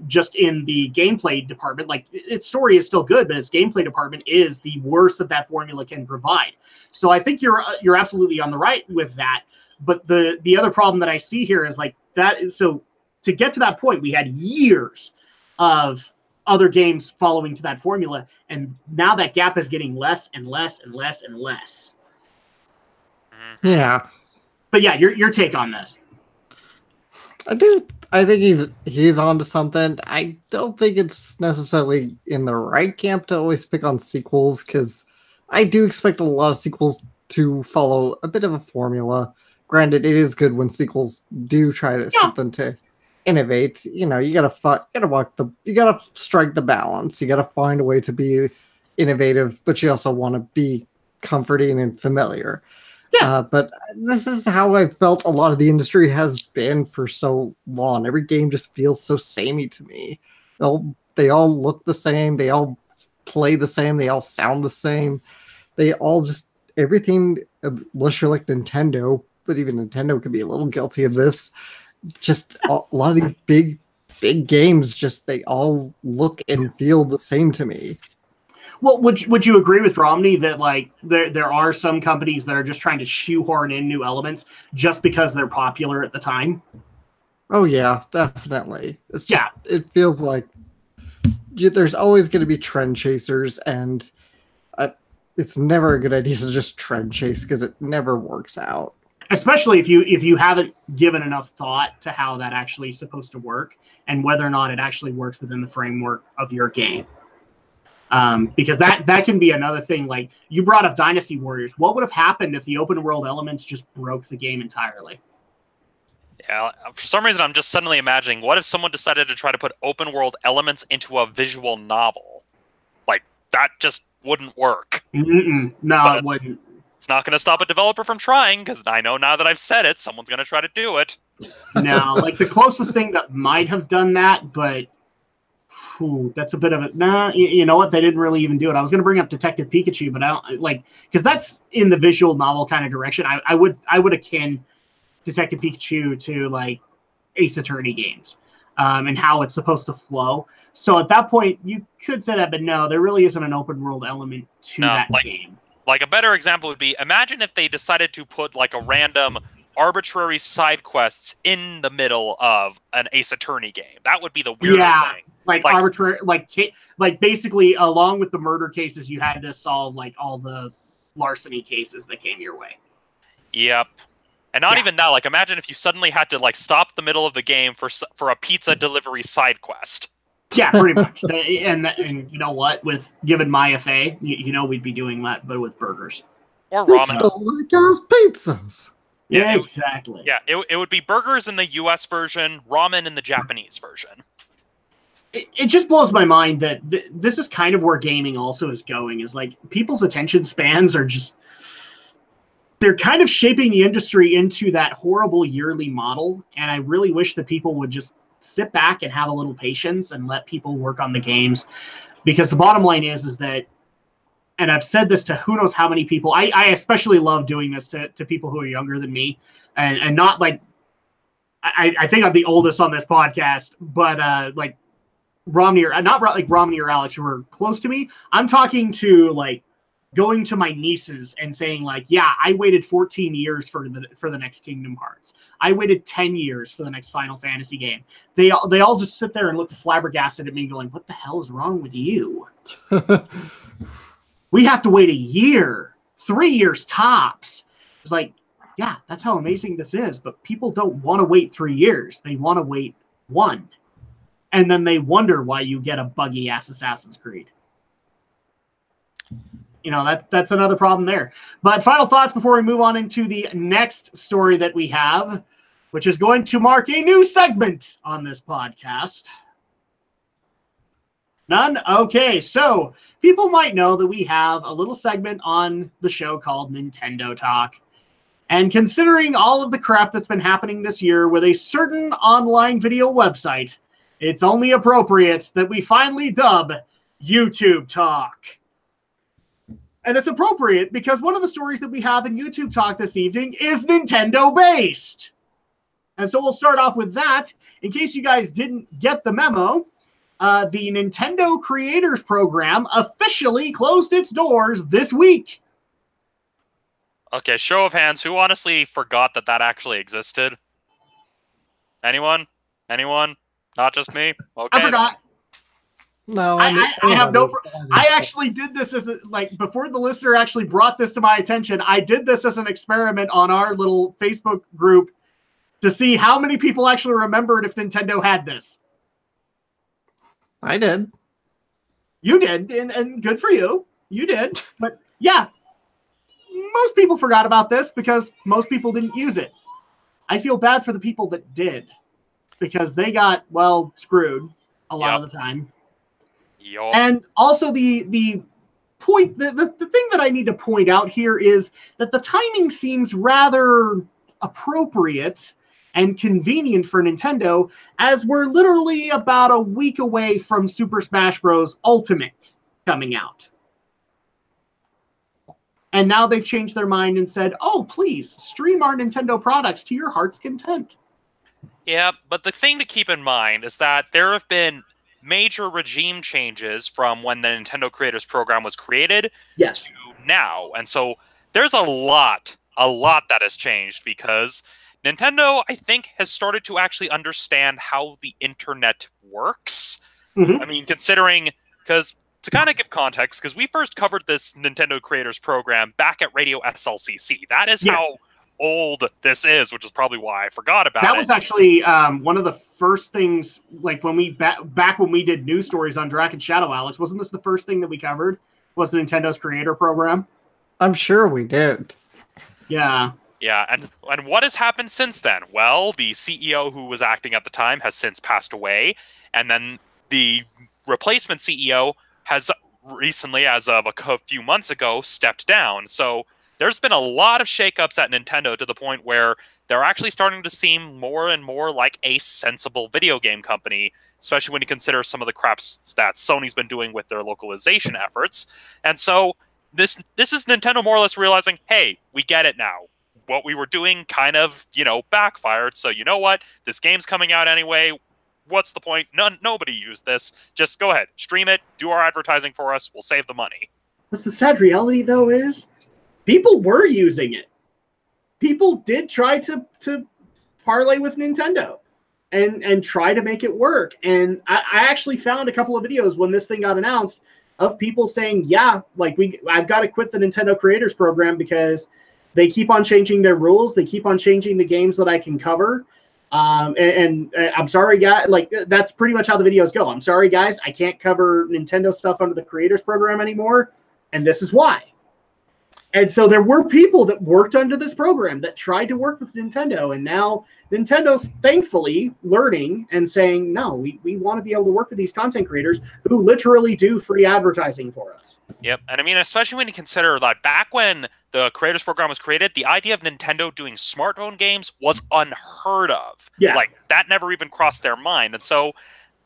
Just in the gameplay department, like, its story is still good, but its gameplay department is the worst that formula can provide. So I think you're absolutely on the right with that. But the other problem that I see here is like that is so to get to that point, we had years of other games following to that formula, and now that gap is getting less and less and less and less. Yeah. But yeah, your take on this. I think he's onto something. I don't think it's necessarily in the right camp to always pick on sequels, because I do expect a lot of sequels to follow a bit of a formula. Granted, it is good when sequels do try to something to innovate. You know, you gotta strike the balance. You gotta find a way to be innovative, but you also want to be comforting and familiar. Yeah. But this is how I felt a lot of the industry has been for so long. Every game just feels so samey to me. They all look the same. They all play the same. They all sound the same. They all just, everything, unless you're like Nintendo, but even Nintendo could be a little guilty of this. Just a lot of these big games, just they all look and feel the same to me. Well, would you agree with Romney that like there are some companies that are just trying to shoehorn in new elements just because they're popular at the time? Oh yeah, definitely. It's just it feels like there's always going to be trend chasers, and it's never a good idea to just trend chase because it never works out. especially if you haven't given enough thought to how that actually is supposed to work and whether or not it actually works within the framework of your game. Because that can be another thing. Like, you brought up Dynasty Warriors. What would have happened if the open world elements just broke the game entirely? Yeah, for some reason, I'm just suddenly imagining, what if someone decided to try to put open world elements into a visual novel? Like, that just wouldn't work. No, But it wouldn't. it's not going to stop a developer from trying, because I know now that I've said it, someone's going to try to do it. No, like the closest thing that might have done that, but that's a bit of a nah. You know what? They didn't really even do it. I was going to bring up Detective Pikachu, but I don't like, because that's in the visual novel kind of direction. I would akin Detective Pikachu to like Ace Attorney games, and how it's supposed to flow. So at that point, you could say that, but no, there really isn't an open world element to that game. Like, a better example would be, imagine if they decided to put like a random arbitrary side quests in the middle of an Ace Attorney game. That would be the weirder thing. Like arbitrary, like basically along with the murder cases, you had to solve like all the larceny cases that came your way. Yep. And not even that, like, imagine if you suddenly had to like stop the middle of the game for a pizza delivery side quest. Yeah, pretty much. And you know what? With given my FA, you know we'd be doing that, but with burgers or We ramen. stole my guy's pizzas. Yeah, exactly. Yeah, it would be burgers in the US version, ramen in the Japanese version. It just blows my mind that this is kind of where gaming also is going. Is like people's attention spans are just, they're kind of shaping the industry into that horrible yearly model. And I really wish that people would just sit back and have a little patience and let people work on the games. Because the bottom line is that, and I've said this to who knows how many people, I especially love doing this to people who are younger than me, and not like, I think I'm the oldest on this podcast, but like Romney, or not like Romney or Alex, who are close to me. I'm talking to like going to my nieces and saying like, yeah, I waited 14 years for the next Kingdom Hearts. I waited 10 years for the next Final Fantasy game. They all just sit there and look flabbergasted at me going, what the hell is wrong with you? We have to wait a year, 3 years tops. It's like, yeah, that's how amazing this is. But people don't want to wait 3 years. They want to wait one. And then they wonder why you get a buggy ass Assassin's Creed. You know, that's another problem there. But final thoughts before we move on into the next story that we have, which is going to mark a new segment on this podcast. None? Okay, so people might know that we have a little segment on the show called Nintendo Talk. And considering all of the crap that's been happening this year with a certain online video website, it's only appropriate that we finally dub YouTube Talk. And it's appropriate because one of the stories that we have in YouTube Talk this evening is Nintendo-based. And so we'll start off with that. In case you guys didn't get the memo, the Nintendo Creators Program officially closed its doors this week. Okay, show of hands. Who honestly forgot that actually existed? Anyone? Anyone? Not just me? Okay. I forgot. No, I have no. I actually did this as like before the listener actually brought this to my attention. I did this as an experiment on our little Facebook group to see how many people actually remembered if Nintendo had this. I did. You did, and good for you. You did, but yeah, most people forgot about this because most people didn't use it. I feel bad for the people that did because they got, well, screwed a lot of the time. Yep. And also the point, the thing that I need to point out here is that the timing seems rather appropriate and convenient for Nintendo, as we're literally about a week away from Super Smash Bros. Ultimate coming out. And now they've changed their mind and said, oh, please, stream our Nintendo products to your heart's content. Yeah, but the thing to keep in mind is that there have been major regime changes from when the Nintendo Creators Program was created to now. And so there's a lot that has changed because Nintendo, I think, has started to actually understand how the internet works. I mean, considering, because to kind of give context, because we first covered this Nintendo Creators Program back at Radio SLCC. That is how old this is, which is probably why I forgot about it. That was actually one of the first things, like when we back when we did news stories on Draken Shadow, Alex. Wasn't this the first thing that we covered? Was the Nintendo's creator program? I'm sure we did. Yeah. Yeah, and what has happened since then? Well, the CEO who was acting at the time has since passed away, and then the replacement CEO has recently, as of a few months ago, stepped down. So there's been a lot of shakeups at Nintendo to the point where they're actually starting to seem more and more like a sensible video game company, especially when you consider some of the crap that Sony's been doing with their localization efforts. And so this is Nintendo more or less realizing, hey, we get it now. What we were doing kind of, backfired. So you know what? This game's coming out anyway. What's the point? Nobody used this. Just go ahead, stream it, do our advertising for us. We'll save the money. What's the sad reality, though, is people were using it. People did try to parlay with Nintendo and try to make it work. And I actually found a couple of videos when this thing got announced of people saying, yeah, like I've got to quit the Nintendo Creators Program because they keep on changing their rules. They keep on changing the games that I can cover. And I'm sorry, guys. Like, that's pretty much how the videos go. I'm sorry, guys. I can't cover Nintendo stuff under the Creators Program anymore. And this is why. And so there were people that worked under this program that tried to work with Nintendo. And now Nintendo's thankfully learning and saying, no, we want to be able to work with these content creators who literally do free advertising for us. Yep. And I mean, especially when you consider that back when the Creators Program was created, the idea of Nintendo doing smartphone games was unheard of. Yeah. Like, that never even crossed their mind. And so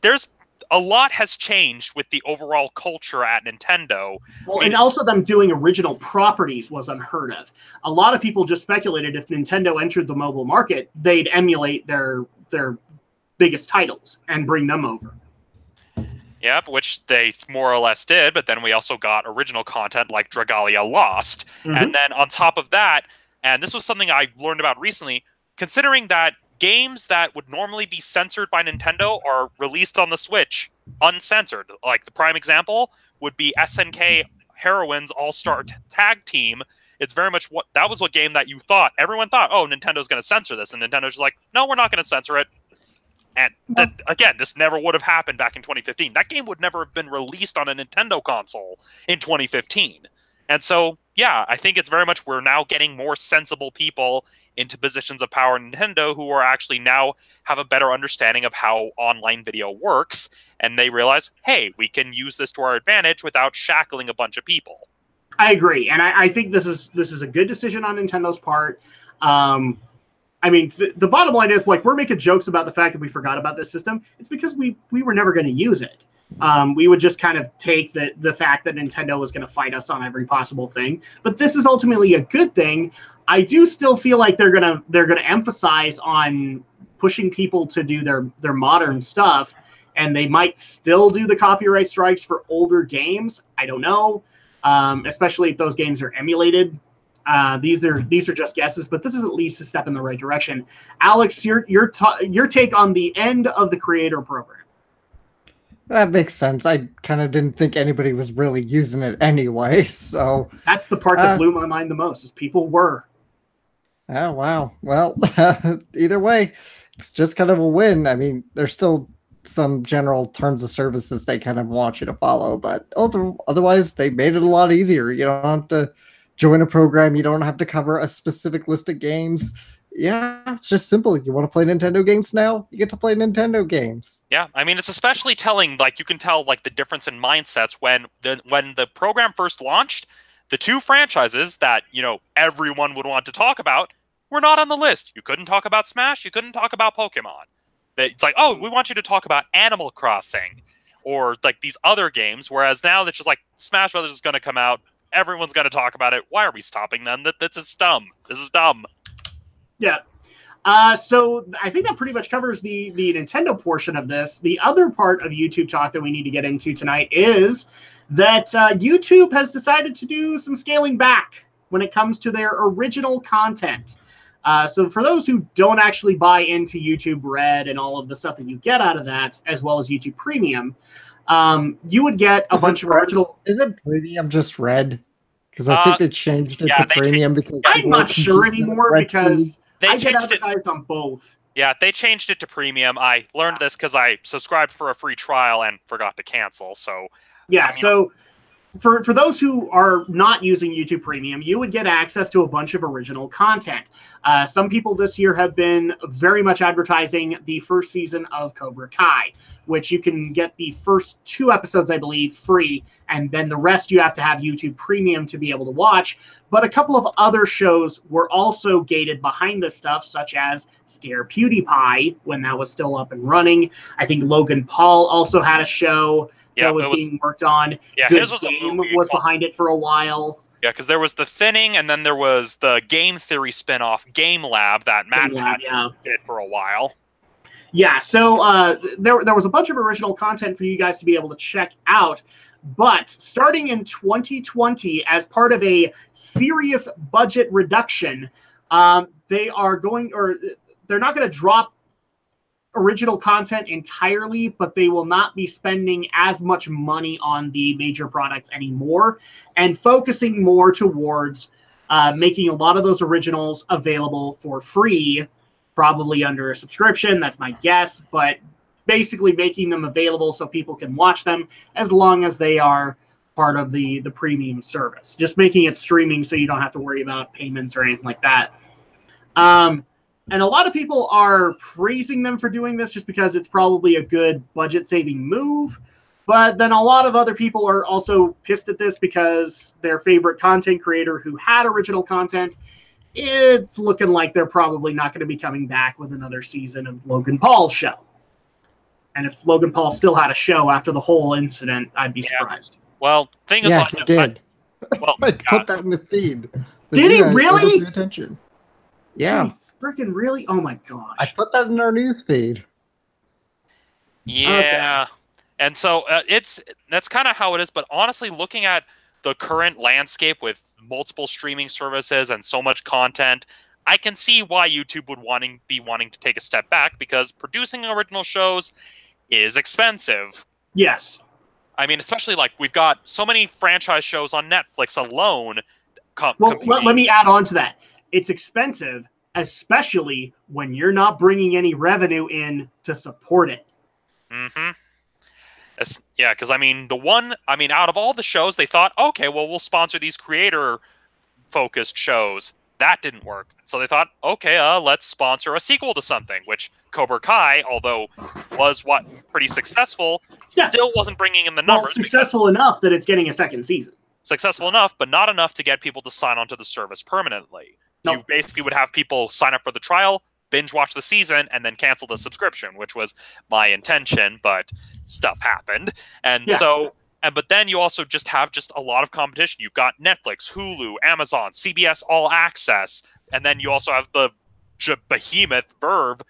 there's a lot has changed with the overall culture at Nintendo. Well, and also them doing original properties was unheard of. A lot of people just speculated if Nintendo entered the mobile market, they'd emulate their biggest titles and bring them over. Yep, which they more or less did, but then we also got original content like Dragalia Lost. Mm-hmm. And then on top of that, and this was something I learned about recently, considering that games that would normally be censored by Nintendo are released on the Switch uncensored. Like the prime example would be SNK Heroines All-Star Tag Team. It's very much that was a game that everyone thought, oh, Nintendo's going to censor this. And Nintendo's just like, no, we're not going to censor it. And again, this never would have happened back in 2015. That game would never have been released on a Nintendo console in 2015. And so, yeah, I think it's very much we're now getting more sensible people into positions of power in Nintendo who are actually now have a better understanding of how online video works. And they realize, hey, we can use this to our advantage without shackling a bunch of people. I agree. And I think this is a good decision on Nintendo's part. I mean, the bottom line is, like, we're making jokes about the fact that we forgot about this system. It's because we were never going to use it. We would just kind of take the fact that Nintendo was going to fight us on every possible thing. But this is ultimately a good thing. I do still feel like they're gonna emphasize on pushing people to do their modern stuff, and they might still do the copyright strikes for older games. I don't know, especially if those games are emulated. These are just guesses, but this is at least a step in the right direction. Alex, your take on the end of the creator program. That makes sense. I kind of didn't think anybody was really using it anyway, so... That's the part that blew my mind the most, is people were. Oh, wow. Well, either way, it's just kind of a win. I mean, there's still some general terms of services they kind of want you to follow, but otherwise, they made it a lot easier. You don't have to join a program. You don't have to cover a specific list of games. Yeah, it's just simple. You want to play Nintendo games now? You get to play Nintendo games. Yeah, I mean, it's especially telling, like, you can tell, like, the difference in mindsets when the program first launched, the two franchises that, everyone would want to talk about were not on the list. You couldn't talk about Smash, you couldn't talk about Pokemon. It's like, oh, we want you to talk about Animal Crossing or, like, these other games, whereas now it's just like, Smash Brothers is going to come out, everyone's going to talk about it. Why are we stopping them? This is dumb. This is dumb. Yeah. So I think that pretty much covers the Nintendo portion of this. The other part of YouTube talk that we need to get into tonight is that YouTube has decided to do some scaling back when it comes to their original content. So for those who don't actually buy into YouTube Red and all of the stuff that you get out of that, as well as YouTube Premium, you would get a bunch of original... Is it Premium just Red? Because I think they changed it to premium because I'm not sure anymore because I get advertised on both. Yeah, they changed it to premium. I learned this because I subscribed for a free trial and forgot to cancel. So yeah, so for those who are not using YouTube Premium, you would get access to a bunch of original content. Some people this year have been very much advertising the first season of Cobra Kai, which you can get the first 2 episodes, I believe, free, and then the rest you have to have YouTube Premium to be able to watch. But a couple of other shows were also gated behind this stuff, such as Scare PewDiePie, when that was still up and running. I think Logan Paul also had a show that was being worked on. Yeah, Good his was Game a movie was behind it for a while. Yeah, because there was The Thinning, and then there was the game theory spinoff, Game Lab, that Matt did for a while. Yeah, so there was a bunch of original content for you guys to be able to check out. But starting in 2020, as part of a serious budget reduction, they're not going to drop original content entirely, but they will not be spending as much money on the major products anymore and focusing more towards making a lot of those originals available for free, probably under a subscription. That's my guess, but basically making them available so people can watch them as long as they are part of the premium service. Just making it streaming so you don't have to worry about payments or anything like that. And a lot of people are praising them for doing this just because it's probably a good budget-saving move. But then a lot of other people are also pissed at this because their favorite content creator who had original content, it's looking like they're probably not going to be coming back with another season of Logan Paul's show. And if Logan Paul still had a show after the whole incident, I'd be surprised. Well, thing is, he did. Well, I put that in the feed. Did he really? Pay attention. Yeah. Freaking really? Oh my gosh. I put that in our news feed. Yeah. Okay. And so that's kind of how it is. But honestly, looking at the current landscape with multiple streaming services and so much content, I can see why YouTube would be wanting to take a step back, because producing original shows is expensive. Yes. I mean, especially like we've got so many franchise shows on Netflix alone. Let me add on to that. It's expensive, especially when you're not bringing any revenue in to support it. Mm-hmm. Yeah, because I mean, out of all the shows, they thought, okay, well, we'll sponsor these creator-focused shows. That didn't work. So they thought, okay, let's sponsor a sequel to something, which Cobra Kai, although was pretty successful, still wasn't bringing in the numbers. Successful enough that it's getting a second season. Successful enough, but not enough to get people to sign on to the service permanently. Nope. You basically would have people sign up for the trial, binge watch the season, and then cancel the subscription, which was my intention, but stuff happened. And but then you also have a lot of competition. You've got Netflix, Hulu, Amazon, CBS All Access, and then you also have the behemoth Verve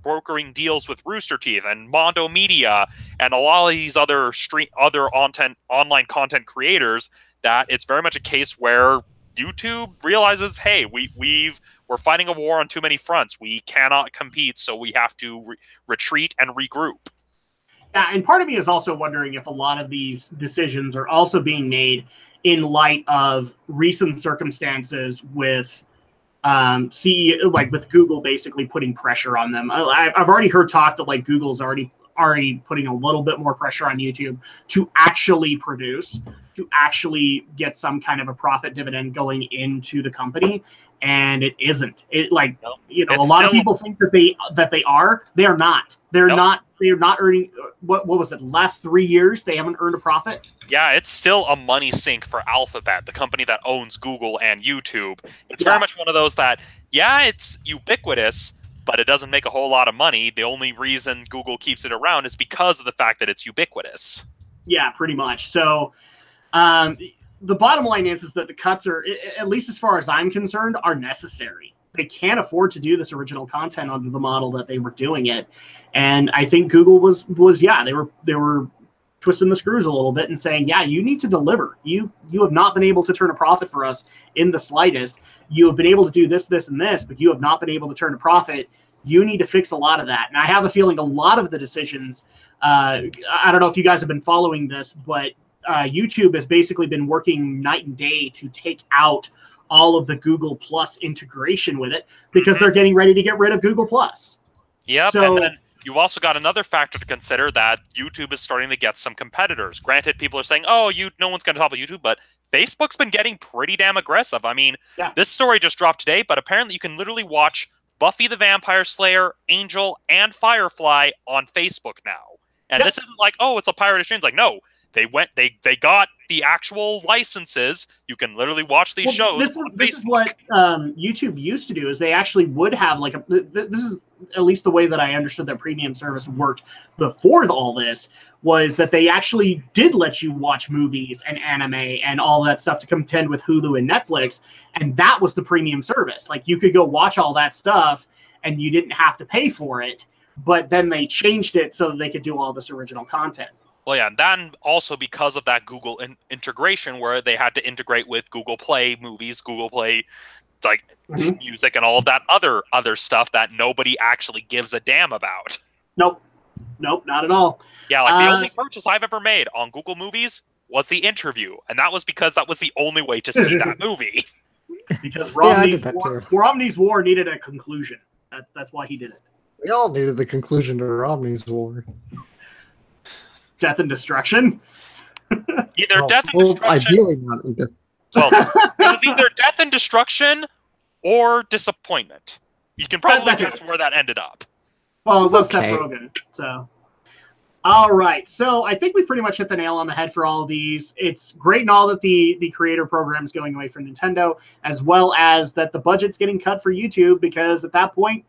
brokering deals with Rooster Teeth and Mondo Media and a lot of these other online content creators, that it's very much a case where YouTube realizes, hey, we're fighting a war on too many fronts. We cannot compete, so we have to retreat and regroup. Yeah, and part of me is also wondering if a lot of these decisions are also being made in light of recent circumstances with with Google basically putting pressure on them. I've already heard talk that like Google's already putting a little bit more pressure on YouTube to actually produce, to actually get some kind of a profit dividend going into the company, and it isn't. A lot of people think that they are. They are not. They're not. They're not earning. What was it? Last 3 years they haven't earned a profit. Yeah, it's still a money sink for Alphabet, the company that owns Google and YouTube. It's very much one of those that, it's ubiquitous, but it doesn't make a whole lot of money. The only reason Google keeps it around is because of the fact that it's ubiquitous. Yeah, pretty much. So the bottom line is that the cuts are, at least as far as I'm concerned, are necessary. They can't afford to do this original content under the model that they were doing it. And I think Google was they were twisting the screws a little bit and saying, you need to deliver. You have not been able to turn a profit for us in the slightest. You have been able to do this, this, and this, but you have not been able to turn a profit. You need to fix a lot of that. And I have a feeling a lot of the decisions, I don't know if you guys have been following this, but YouTube has basically been working night and day to take out all of the Google Plus integration with it because they're getting ready to get rid of Google Plus. Yep, So, and then you've also got another factor to consider that YouTube is starting to get some competitors. Granted, people are saying, oh, no one's going to topple YouTube, but Facebook's been getting pretty damn aggressive. I mean, this story just dropped today, but apparently you can literally watch Buffy the Vampire Slayer, Angel, and Firefly on Facebook now. And this isn't like, oh, it's a pirate exchange. Like, no, they got the actual licenses. You can literally watch these shows. This is what YouTube used to do. Is they actually would have like this is at least the way that I understood their premium service worked before all this, was that they actually did let you watch movies and anime and all that stuff to contend with Hulu and Netflix, and that was the premium service. Like, you could go watch all that stuff and you didn't have to pay for it, but then they changed it so that they could do all this original content. Well, yeah, and then also because of that Google integration, where they had to integrate with Google Play Movies, Google Play music, and all of that other stuff that nobody actually gives a damn about. Nope, not at all. Yeah, like the only purchase I've ever made on Google Movies was the interview, and that was because that was the only way to see that movie. Because Romney's War needed a conclusion. That's why he did it. We all needed the conclusion to Romney's War. Death and destruction. Either death and destruction. Ideally not in death. Well, it was either death and destruction or disappointment. You can probably guess where that ended up. Well, it was Seth Rogen. So, all right. So I think we pretty much hit the nail on the head for all of these. It's great and all that the creator program is going away from Nintendo, as well as that the budget's getting cut for YouTube, because at that point,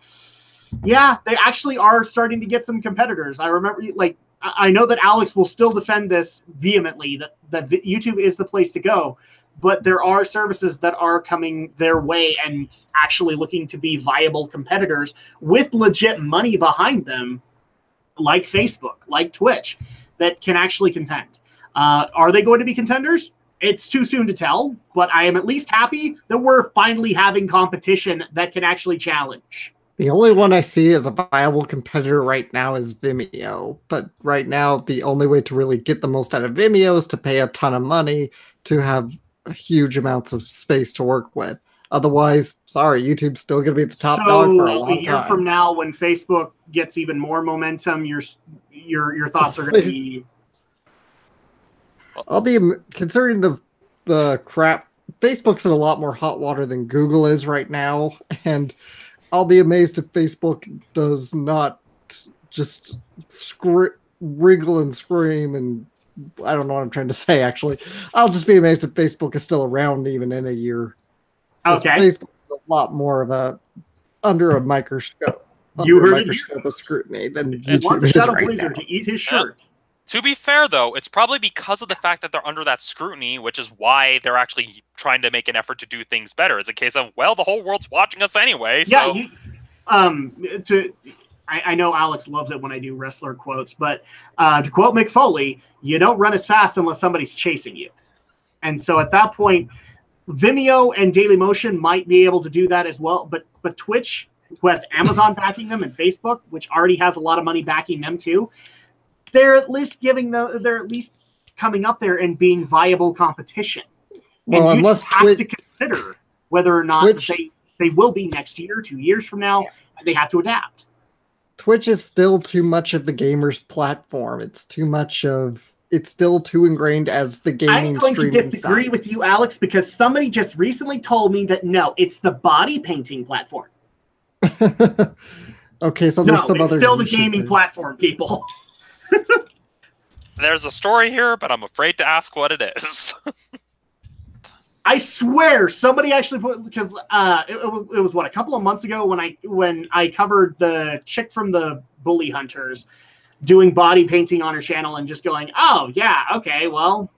yeah, they actually are starting to get some competitors. I remember, like, I know that Alex will still defend this vehemently, that YouTube is the place to go, but there are services that are coming their way and actually looking to be viable competitors with legit money behind them, like Facebook, like Twitch, that can actually contend. Are they going to be contenders? It's too soon to tell, but I am at least happy that we're finally having competition that can actually challenge. The only one I see as a viable competitor right now is Vimeo. But right now, the only way to really get the most out of Vimeo is to pay a ton of money to have huge amounts of space to work with. Otherwise, sorry, YouTube's still going to be the top dog for a long time. A year from now, when Facebook gets even more momentum, your thoughts are going to be... I'll be considering the crap. Facebook's in a lot more hot water than Google is right now, and I'll be amazed if Facebook does not just wriggle and scream, and I don't know what I'm trying to say, actually. I'll just be amazed if Facebook is still around even in a year. Okay. Facebook is a lot more of under a microscope. You heard of scrutiny than YouTube is right now. To eat his shirt. To be fair, though, it's probably because of the fact that they're under that scrutiny, which is why they're actually trying to make an effort to do things better. It's a case of, well, the whole world's watching us anyway. So. Yeah, I know Alex loves it when I do wrestler quotes, but to quote Mick Foley, you don't run as fast unless somebody's chasing you. And so at that point, Vimeo and Dailymotion might be able to do that as well, but Twitch, who has Amazon backing them, and Facebook, which already has a lot of money backing them too, they're at least coming up there and being viable competition. Well, and you unless just have to consider whether or not they will be next year, 2 years from now, and they have to adapt. Twitch is still too much of the gamer's platform. It's still too ingrained as the gaming streaming. I'm going to disagree with you, Alex, because somebody just recently told me that no, it's the body painting platform. Okay, so there's some other. It's still the gaming platform, people. There's a story here, but I'm afraid to ask what it is. I swear somebody actually put, because it was what, a couple of months ago when I covered the chick from the Bully Hunters doing body painting on her channel and just going, oh yeah, okay, well,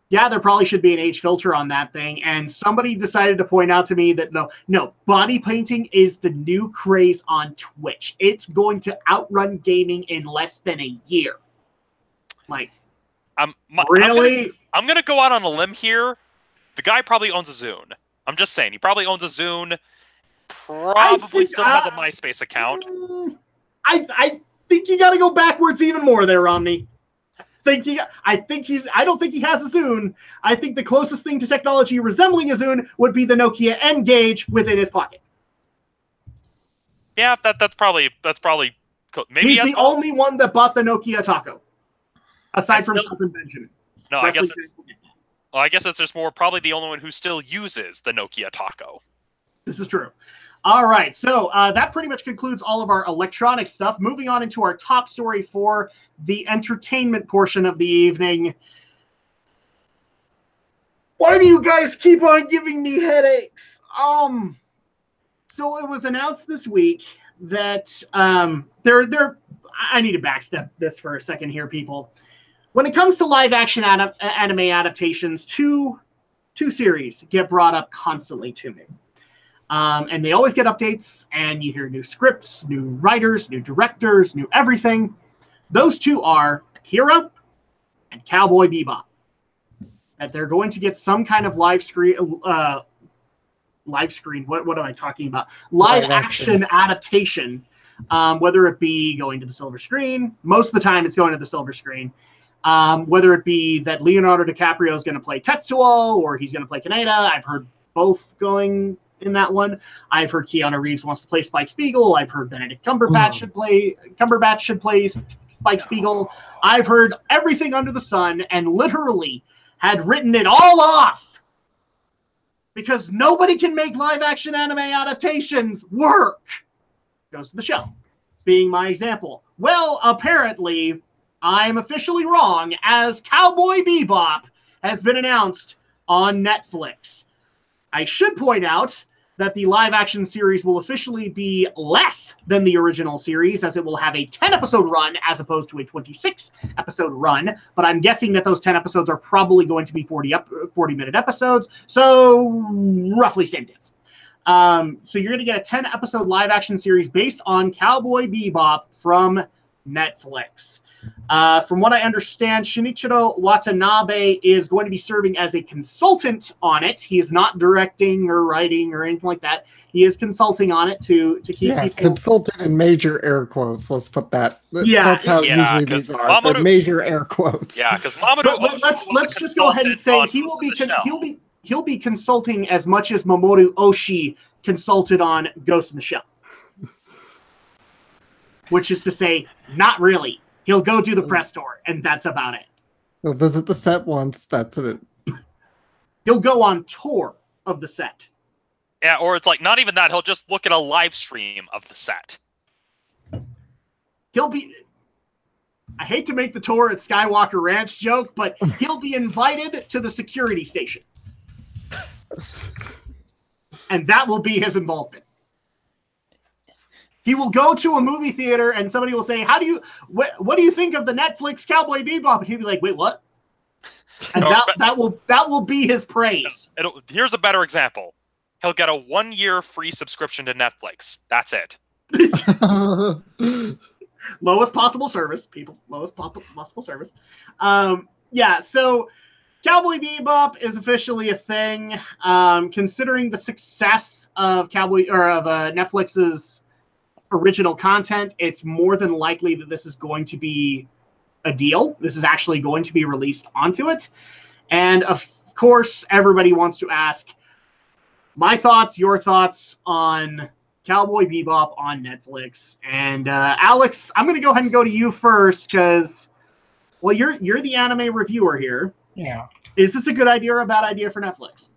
yeah, there probably should be an age filter on that thing. And somebody decided to point out to me that no, body painting is the new craze on Twitch. It's going to outrun gaming in less than a year. Like, really? I'm going to go out on a limb here. The guy probably owns a Zune. I'm just saying, he probably owns a Zune. Probably still has a MySpace account. I think you got to go backwards even more there, Romney. I don't think he has a Zune. I think the closest thing to technology resembling a Zune would be the Nokia N-Gage within his pocket. Yeah, that's probably maybe he's the only one that bought the Nokia Taco, aside from Shelton Benjamin. No, I guess it's just more probably the only one who still uses the Nokia Taco. This is true. All right, so that pretty much concludes all of our electronic stuff. Moving on into our top story for the entertainment portion of the evening. Why do you guys keep on giving me headaches? So it was announced this week that I need to backstep this for a second here, people. When it comes to live-action anime adaptations, two series get brought up constantly to me. And they always get updates, and you hear new scripts, new writers, new directors, new everything. Those two are Akira and Cowboy Bebop. That they're going to get some kind of live screen. What am I talking about? Live action adaptation, whether it be going to the silver screen. Most of the time, it's going to the silver screen. Whether it be that Leonardo DiCaprio is going to play Tetsuo or he's going to play Kaneda. I've heard both going in that one. I've heard Keanu Reeves wants to play Spike Spiegel. I've heard Benedict Cumberbatch should play Spike Spiegel. I've heard everything under the sun and literally had written it all off because nobody can make live action anime adaptations work. Goes to the show, being my example. Well, apparently I'm officially wrong, as Cowboy Bebop has been announced on Netflix. I should point out that the live-action series will officially be less than the original series, as it will have a 10-episode run as opposed to a 26-episode run. But I'm guessing that those 10 episodes are probably going to be 40-minute episodes, so roughly same diff. So you're going to get a 10-episode live-action series based on Cowboy Bebop from Netflix. From what I understand, Shinichiro Watanabe is going to be serving as a consultant on it. He is not directing or writing or anything like that. He is consulting on it to keep people... consultant in major air quotes. Let's put that. That's how usually these are. The major air quotes. Yeah, because Mamoru... Let's just go ahead and say he'll be consulting as much as Mamoru Oshii consulted on Ghost in the Shell. Which is to say, not really. He'll go do the press tour, and that's about it. He'll visit the set once, that's it. He'll go on tour of the set. Yeah, or it's like, not even that, he'll just look at a live stream of the set. He'll be... I hate to make the tour at Skywalker Ranch joke, but he'll be invited to the security station. And that will be his involvement. He will go to a movie theater and somebody will say, what do you think of the Netflix Cowboy Bebop? And he'll be like, wait, what? And that will be his praise. Here's a better example. He'll get a 1-year free subscription to Netflix. That's it. Lowest possible service, people. Lowest possible service. Yeah, so Cowboy Bebop is officially a thing. Considering the success of Netflix's original content, it's more than likely that this is going to be a deal. This is actually going to be released onto it. And of course, everybody wants to ask my thoughts, your thoughts on Cowboy Bebop on Netflix. And Alex, I'm going to go ahead and go to you first because, well, you're the anime reviewer here. Yeah. Is this a good idea or a bad idea for Netflix?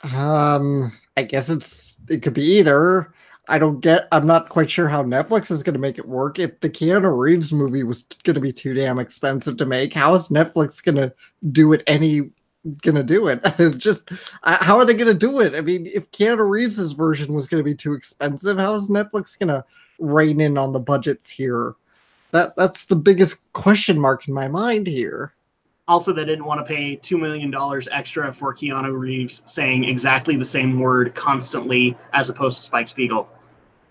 I guess it could be either. I'm not quite sure how Netflix is going to make it work. If the Keanu Reeves movie was going to be too damn expensive to make, how is Netflix going to do it It's just, how are they going to do it? I mean, if Keanu Reeves' version was going to be too expensive, how is Netflix going to rein in on the budgets here? That's the biggest question mark in my mind here. Also, they didn't want to pay $2 million extra for Keanu Reeves saying exactly the same word constantly as opposed to Spike Spiegel.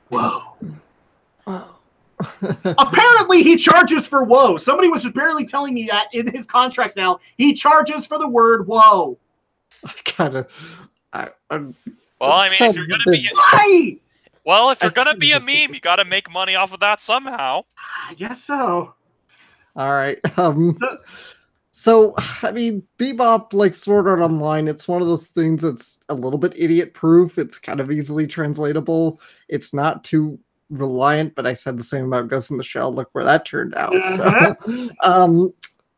Whoa. Apparently, he charges for whoa. Somebody was just barely telling me that in his contracts now. He charges for the word whoa. Well, I mean, if you're going to be a meme, you got to make money off of that somehow. I guess so. All right. So, I mean, Bebop, like Sword Art Online, it's one of those things that's a little bit idiot-proof. It's kind of easily translatable. It's not too reliant, but I said the same about Ghost in the Shell. Look where that turned out. Uh-huh.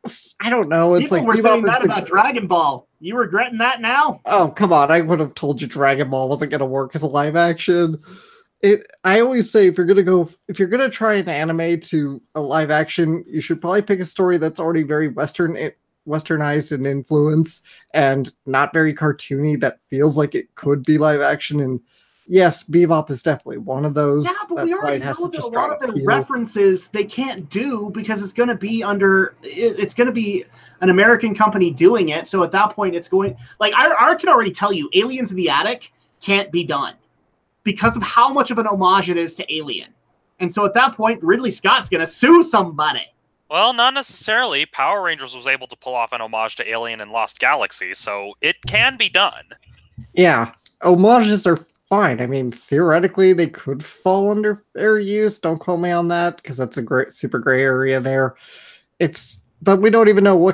So, I don't know. It's People like were saying Bebop is that the... about Dragon Ball. You regretting that now? Oh, come on. I would have told you Dragon Ball wasn't going to work as a live action. I always say if you're gonna try an anime to a live action, you should probably pick a story that's already very westernized in influence and not very cartoony that feels like it could be live action. And yes, Bebop is definitely one of those. Yeah, but That's we why already it has know such that a a lot strong of their appeal. references they can't do because it's going to be it's going to be an American company doing it. So at that point, it's going like I can already tell you, Aliens in the Attic can't be done because of how much of an homage it is to Alien. And so at that point, Ridley Scott's going to sue somebody. Well, not necessarily. Power Rangers was able to pull off an homage to Alien and Lost Galaxy, so it can be done. Yeah, homages are fine. I mean, theoretically, they could fall under fair use. Don't quote me on that because that's a great, super gray area there. But we don't even know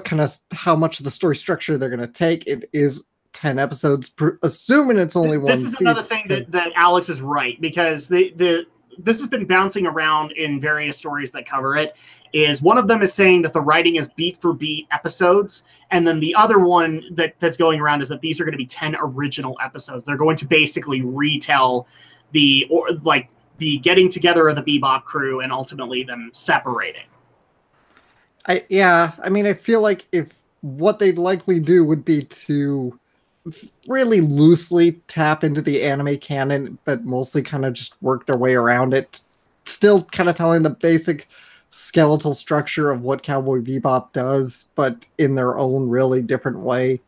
how much of the story structure they're going to take. It is 10 episodes, assuming it's only one season. This is another thing that Alex is right, because this has been bouncing around in various stories that cover it. Is one of them is saying that the writing is beat for beat episodes, and then the other one that's going around is that these are going to be 10 original episodes. They're going to basically retell the getting together of the Bebop crew and ultimately them separating. I mean, I feel like if what they'd likely do would be to really loosely tap into the anime canon, but mostly kind of just work their way around it, still kind of telling the basic skeletal structure of what Cowboy Bebop does, but in their own really different way.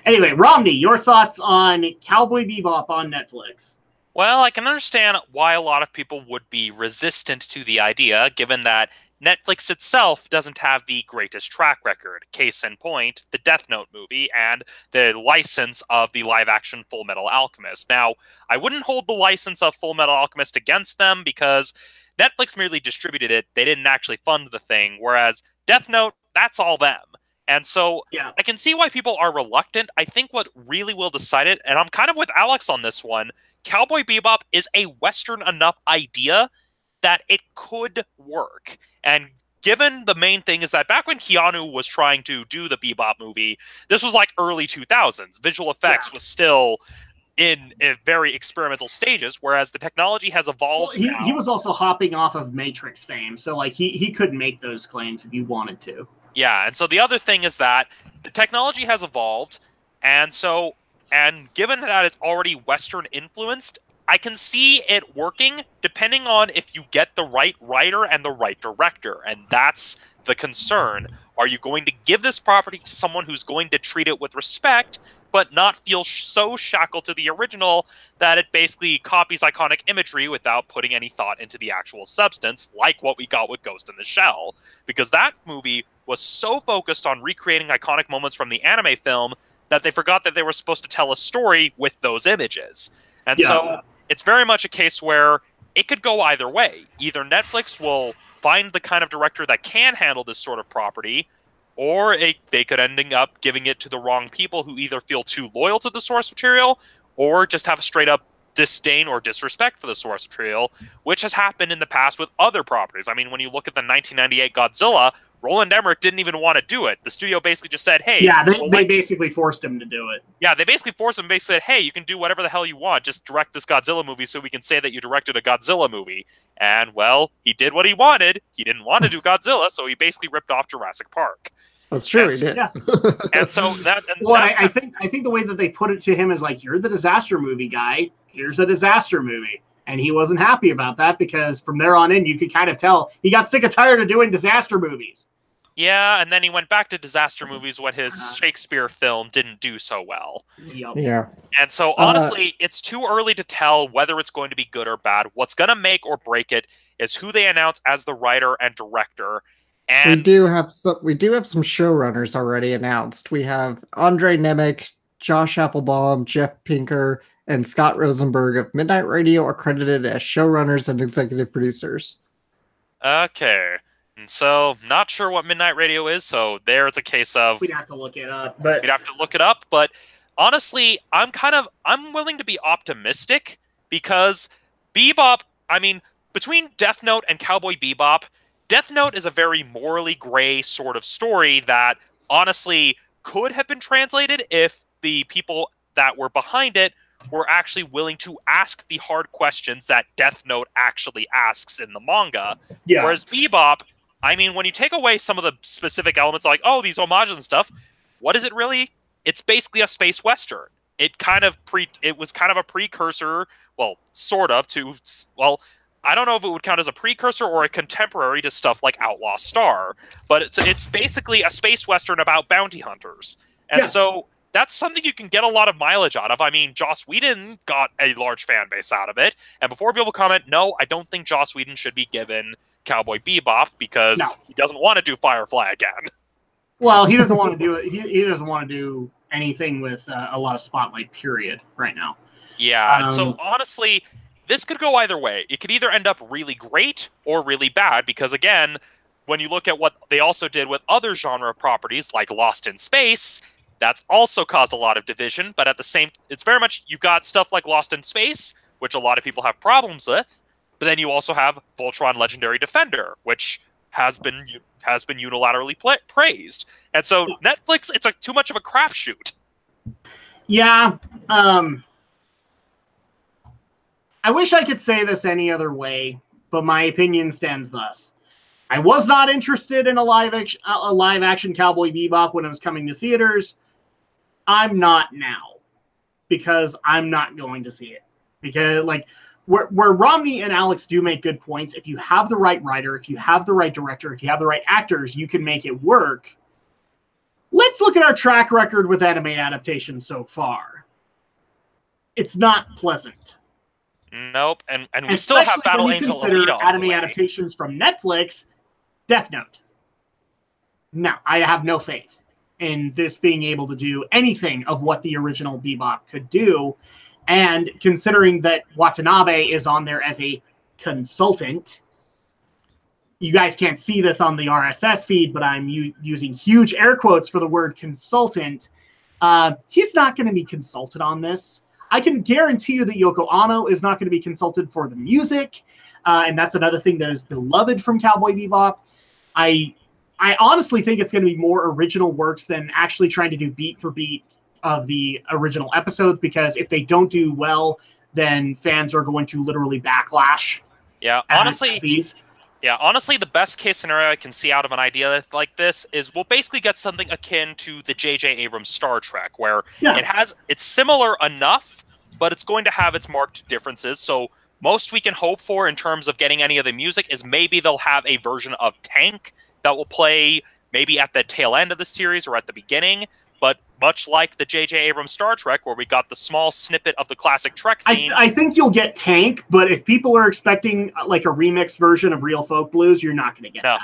Anyway, Romney, your thoughts on Cowboy Bebop on Netflix? Well, I can understand why a lot of people would be resistant to the idea, given that Netflix itself doesn't have the greatest track record. Case in point, the Death Note movie and the license of the live-action Full Metal Alchemist. Now, I wouldn't hold the license of Full Metal Alchemist against them because Netflix merely distributed it. They didn't actually fund the thing, whereas Death Note, that's all them. And so yeah. I can see why people are reluctant. I think what really will decide it, and I'm kind of with Alex on this one, Cowboy Bebop is a Western enough idea that it could work. And given the main thing is that back when Keanu was trying to do the Bebop movie, this was like early 2000s. Visual effects was still in very experimental stages, whereas the technology has evolved. Well, he was also hopping off of Matrix fame, so like he could make those claims if he wanted to. Yeah, and so the other thing is that the technology has evolved, and given that it's already Western influenced, I can see it working depending on if you get the right writer and the right director, and that's the concern. Are you going to give this property to someone who's going to treat it with respect, but not feel so shackled to the original that it basically copies iconic imagery without putting any thought into the actual substance, like what we got with Ghost in the Shell? Because that movie was so focused on recreating iconic moments from the anime film that they forgot that they were supposed to tell a story with those images. And so it's very much a case where it could go either way. Either Netflix will find the kind of director that can handle this sort of property, or they could end up giving it to the wrong people who either feel too loyal to the source material or just have a straight-up disdain or disrespect for the source material, which has happened in the past with other properties. I mean, when you look at the 1998 Godzilla, Roland Emmerich didn't even want to do it. The studio basically just said, hey... Yeah, they basically forced him to do it. Yeah, they basically forced him, basically said, hey, you can do whatever the hell you want. Just direct this Godzilla movie so we can say that you directed a Godzilla movie. And, well, he did what he wanted. He didn't want to do Godzilla, so he basically ripped off Jurassic Park. That's true, he did. Yeah. And so that... And well, I think the way that they put it to him is like, you're the disaster movie guy. Here's a disaster movie. And he wasn't happy about that because from there on in, you could kind of tell he got sick and tired of doing disaster movies. Yeah, and then he went back to disaster movies when his Shakespeare film didn't do so well. Yep. Yeah. And so, honestly, it's too early to tell whether it's going to be good or bad. What's going to make or break it is who they announce as the writer and director. And we do have some showrunners already announced. We have Andre Nemec, Josh Applebaum, Jeff Pinker, and Scott Rosenberg of Midnight Radio are credited as showrunners and executive producers. Okay. And so, not sure what Midnight Radio is, so there it's a case of... We'd have to look it up, but... We'd have to look it up, but honestly, I'm willing to be optimistic, because Bebop, I mean, between Death Note and Cowboy Bebop, Death Note is a very morally gray sort of story that, honestly, could have been translated if the people that were behind it were actually willing to ask the hard questions that Death Note actually asks in the manga. Yeah. Whereas Bebop, I mean, when you take away some of the specific elements, like, oh, these homages and stuff, what is it really? It's basically a space western. It was kind of a precursor, well, sort of, to, well, I don't know if it would count as a precursor or a contemporary to stuff like Outlaw Star, but it's basically a space western about bounty hunters. And so that's something you can get a lot of mileage out of. I mean, Joss Whedon got a large fan base out of it. And before people comment, no, I don't think Joss Whedon should be given Cowboy Bebop, because he doesn't want to do Firefly again. Well, he doesn't want to do it. He doesn't want to do anything with a lot of spotlight, period, right now. Yeah, and so honestly, this could go either way. It could either end up really great or really bad, because again, when you look at what they also did with other genre properties like Lost in Space, that's also caused a lot of division, but at the same, it's very much, you've got stuff like Lost in Space, which a lot of people have problems with, but then you also have Voltron Legendary Defender, which has been unilaterally praised. And so Netflix, it's too much of a crapshoot. Yeah. I wish I could say this any other way, but my opinion stands thus. I was not interested in a live action Cowboy Bebop when it was coming to theaters. I'm not now, because I'm not going to see it. Because, like, where Romney and Alex do make good points, if you have the right writer, if you have the right director, if you have the right actors, you can make it work. Let's look at our track record with anime adaptations so far. It's not pleasant. Nope, and we still have Battle Angel Alita anime adaptations from Netflix, Death Note. No, I have no faith in this being able to do anything of what the original Bebop could do. And considering that Watanabe is on there as a consultant, you guys can't see this on the RSS feed, but I'm using huge air quotes for the word consultant. He's not going to be consulted on this. I can guarantee you that Yoko Ono is not going to be consulted for the music, and that's another thing that is beloved from Cowboy Bebop. I honestly think it's going to be more original works than actually trying to do beat for beat of the original episodes, because if they don't do well, then fans are going to literally backlash. Yeah, honestly, the best case scenario I can see out of an idea like this is we'll basically get something akin to the J.J. Abrams Star Trek, where it's similar enough, but it's going to have its marked differences. So most we can hope for in terms of getting any of the music is maybe they'll have a version of Tank that will play maybe at the tail end of the series or at the beginning. But much like the J.J. Abrams Star Trek, where we got the small snippet of the classic Trek theme. I think you'll get Tank, but if people are expecting like a remixed version of Real Folk Blues, you're not going to get that.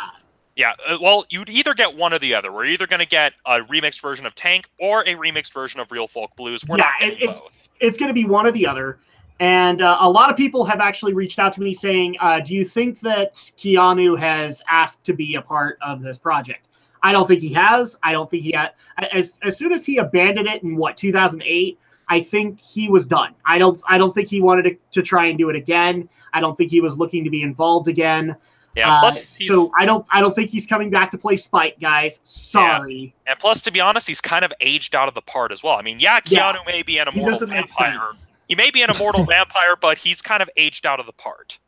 Yeah, well, you'd either get one or the other. We're either going to get a remixed version of Tank or a remixed version of Real Folk Blues. We're not getting both. It's going to be one or the other. And a lot of people have actually reached out to me saying, do you think that Keanu has asked to be a part of this project? I don't think he has. I don't think he had. As soon as he abandoned it in 2008, I think he was done. I don't think he wanted to try and do it again. I don't think he was looking to be involved again. Yeah. So I don't think he's coming back to play Spike, guys. Sorry. Yeah. And plus, to be honest, he's kind of aged out of the part as well. I mean, Keanu may be an immortal vampire. He may be an immortal vampire, but he's kind of aged out of the part.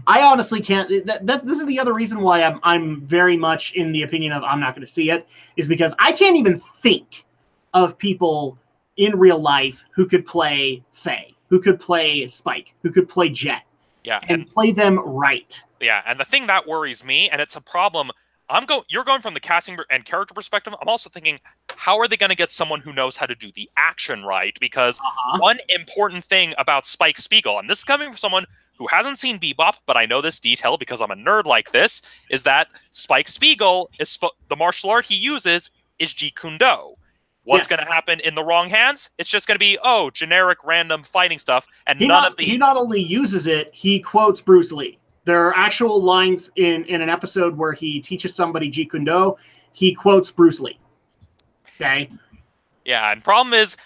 I honestly can't. This is the other reason why I'm very much in the opinion of I'm not going to see it, is because I can't even think of people in real life who could play Faye, who could play Spike, who could play Jet, and play them right. Yeah, and the thing that worries me, and it's a problem, you're going from the casting and character perspective. I'm also thinking, how are they going to get someone who knows how to do the action right? Because one important thing about Spike Spiegel, and this is coming from someone who hasn't seen Bebop, but I know this detail because I'm a nerd like this, is that Spike Spiegel, the martial art he uses is Jeet Kune Do. What's going to happen in the wrong hands? It's just going to be, generic random fighting stuff, and he not only uses it, he quotes Bruce Lee. There are actual lines in an episode where he teaches somebody Jeet Kune Do. He quotes Bruce Lee. Okay. Yeah, and problem is,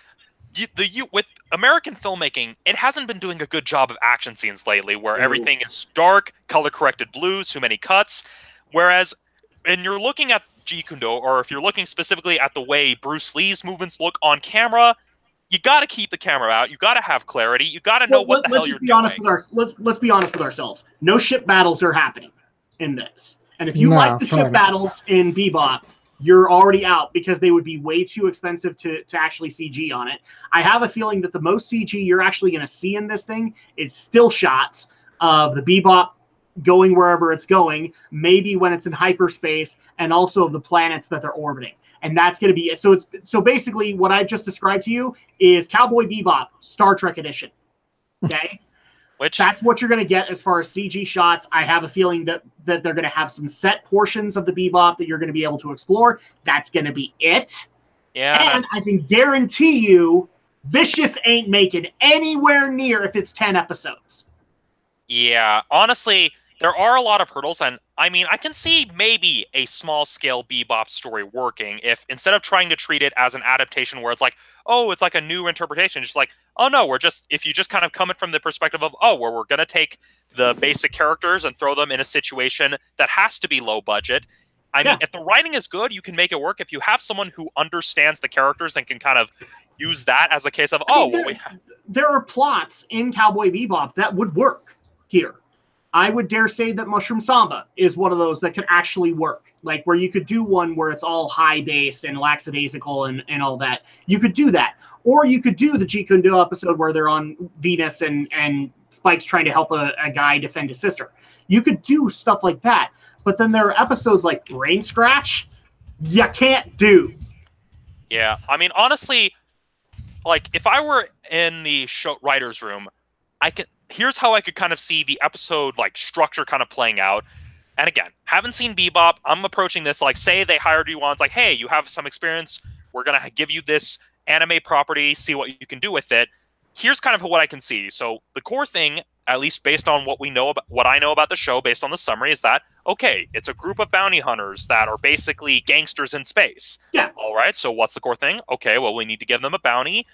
with American filmmaking, it hasn't been doing a good job of action scenes lately, where everything is dark, color-corrected blues, too many cuts. Whereas, when you're looking at Jeet Kune Do, or if you're looking specifically at the way Bruce Lee's movements look on camera, you got to keep the camera out. You got to have clarity. You got to know what the hell you're doing. Let's be honest with ourselves. No ship battles are happening in this. And if you like the ship battles in Bebop, you're already out because they would be way too expensive to actually CG on it. I have a feeling that the most CG you're actually going to see in this thing is still shots of the Bebop going wherever it's going, maybe when it's in hyperspace, and also of the planets that they're orbiting. And that's going to be it. So basically what I just described to you is Cowboy Bebop Star Trek edition. Okay? That's what you're going to get as far as CG shots. I have a feeling that they're going to have some set portions of the Bebop that you're going to be able to explore. That's going to be it. Yeah. And I can guarantee you Vicious ain't making anywhere near if it's 10 episodes. Yeah. Honestly, there are a lot of hurdles, and I mean, I can see maybe a small-scale Bebop story working if, instead of trying to treat it as an adaptation where it's like, oh, it's like a new interpretation, just like, oh no, if you just kind of come it from the perspective of, oh, we're going to take the basic characters and throw them in a situation that has to be low budget. I mean, if the writing is good, you can make it work. If you have someone who understands the characters and can kind of use that as a case of, there are plots in Cowboy Bebop that would work here. I would dare say that Mushroom Samba is one of those that could actually work. Like where you could do one where it's all high-based and lackadaisical and all that. You could do that. Or you could do the Jeet Kune Do episode where they're on Venus and Spike's trying to help a guy defend his sister. You could do stuff like that. But then there are episodes like Brain Scratch you can't do. Yeah, I mean, honestly, like, if I were in the show writer's room, here's how I could kind of see the episode, like, structure kind of playing out. And again, haven't seen Bebop. I'm approaching this like, say they hired you on, it's like, hey, you have some experience. We're going to give you this anime property, see what you can do with it. Here's kind of what I can see. So the core thing, at least based on what I know about the show, based on the summary, is that, okay, it's a group of bounty hunters that are basically gangsters in space. Yeah. All right, so what's the core thing? Okay, well, we need to give them a bounty.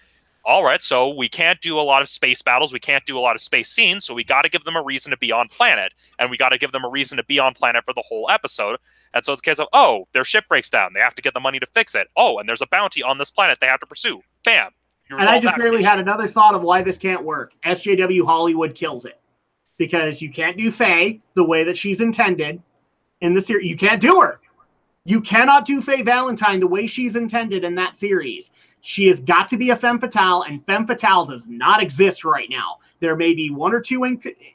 All right, so we can't do a lot of space battles. We can't do a lot of space scenes, so we got to give them a reason to be on planet. And we got to give them a reason to be on planet for the whole episode. And so it's a case of, oh, their ship breaks down. They have to get the money to fix it. Oh, and there's a bounty on this planet they have to pursue. Bam. And I just barely had another thought of why this can't work. SJW Hollywood kills it. Because you can't do Faye the way that she's intended in the series. You can't do her. You cannot do Faye Valentine the way she's intended in that series. She has got to be a femme fatale, and femme fatale does not exist right now. There may be one or two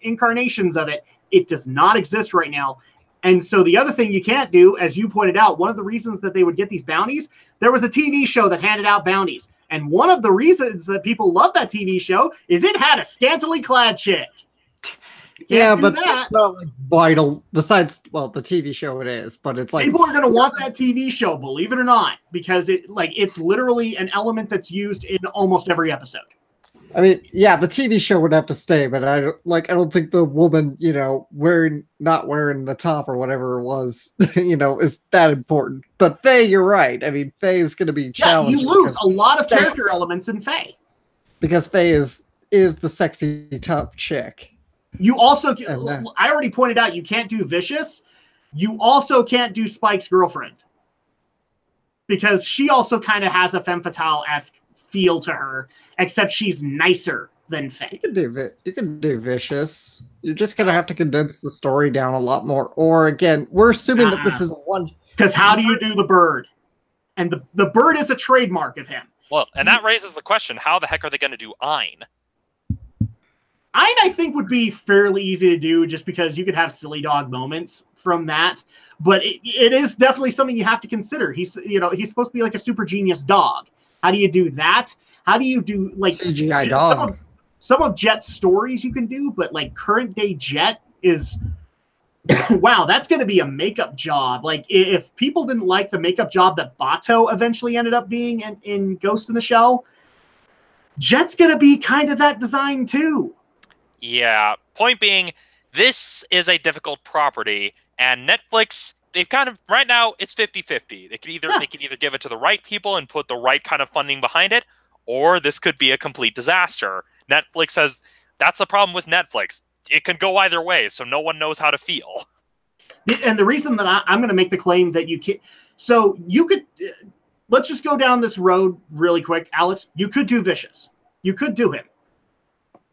incarnations of it. It does not exist right now. And so the other thing you can't do, as you pointed out, one of the reasons that they would get these bounties, there was a TV show that handed out bounties. And one of the reasons that people love that TV show is it had a scantily clad chick. Yeah, but that's not like vital. Besides, well, the TV show it is, but it's like people are going to want that TV show, believe it or not, because it's literally an element that's used in almost every episode. I mean, yeah, the TV show would have to stay, but I don't think the woman, not wearing the top or whatever it was, is that important. But Faye, you're right. I mean, Faye is going to be challenging. You lose a lot of character elements in Faye. Because Faye is the sexy, tough chick. You also, I already pointed out, you can't do Vicious. You also can't do Spike's girlfriend. Because she also kind of has a femme fatale-esque feel to her, except she's nicer than Faye. You can do Vicious. You're just going to have to condense the story down a lot more. Or, again, we're assuming that this is one... Because how do you do the bird? And the bird is a trademark of him. Well, and that raises the question, how the heck are they going to do Ein? Ein, I think, would be fairly easy to do just because you could have silly dog moments from that. But it is definitely something you have to consider. He's supposed to be like a super genius dog. How do you do that? How do you do like CGI dog? Some of Jet's stories you can do, but like current day Jet is wow, that's going to be a makeup job. Like if people didn't like the makeup job that Bato eventually ended up being in Ghost in the Shell, Jet's going to be kind of that design too. Yeah. Point being, this is a difficult property, and Netflix, they've kind of, right now, it's 50-50. They can either give it to the right people and put the right kind of funding behind it, or this could be a complete disaster. Netflix has, that's the problem with Netflix. It can go either way, so no one knows how to feel. And the reason that I'm going to make the claim that you can't, so you could, let's just go down this road really quick, Alex. You could do Vicious. You could do him.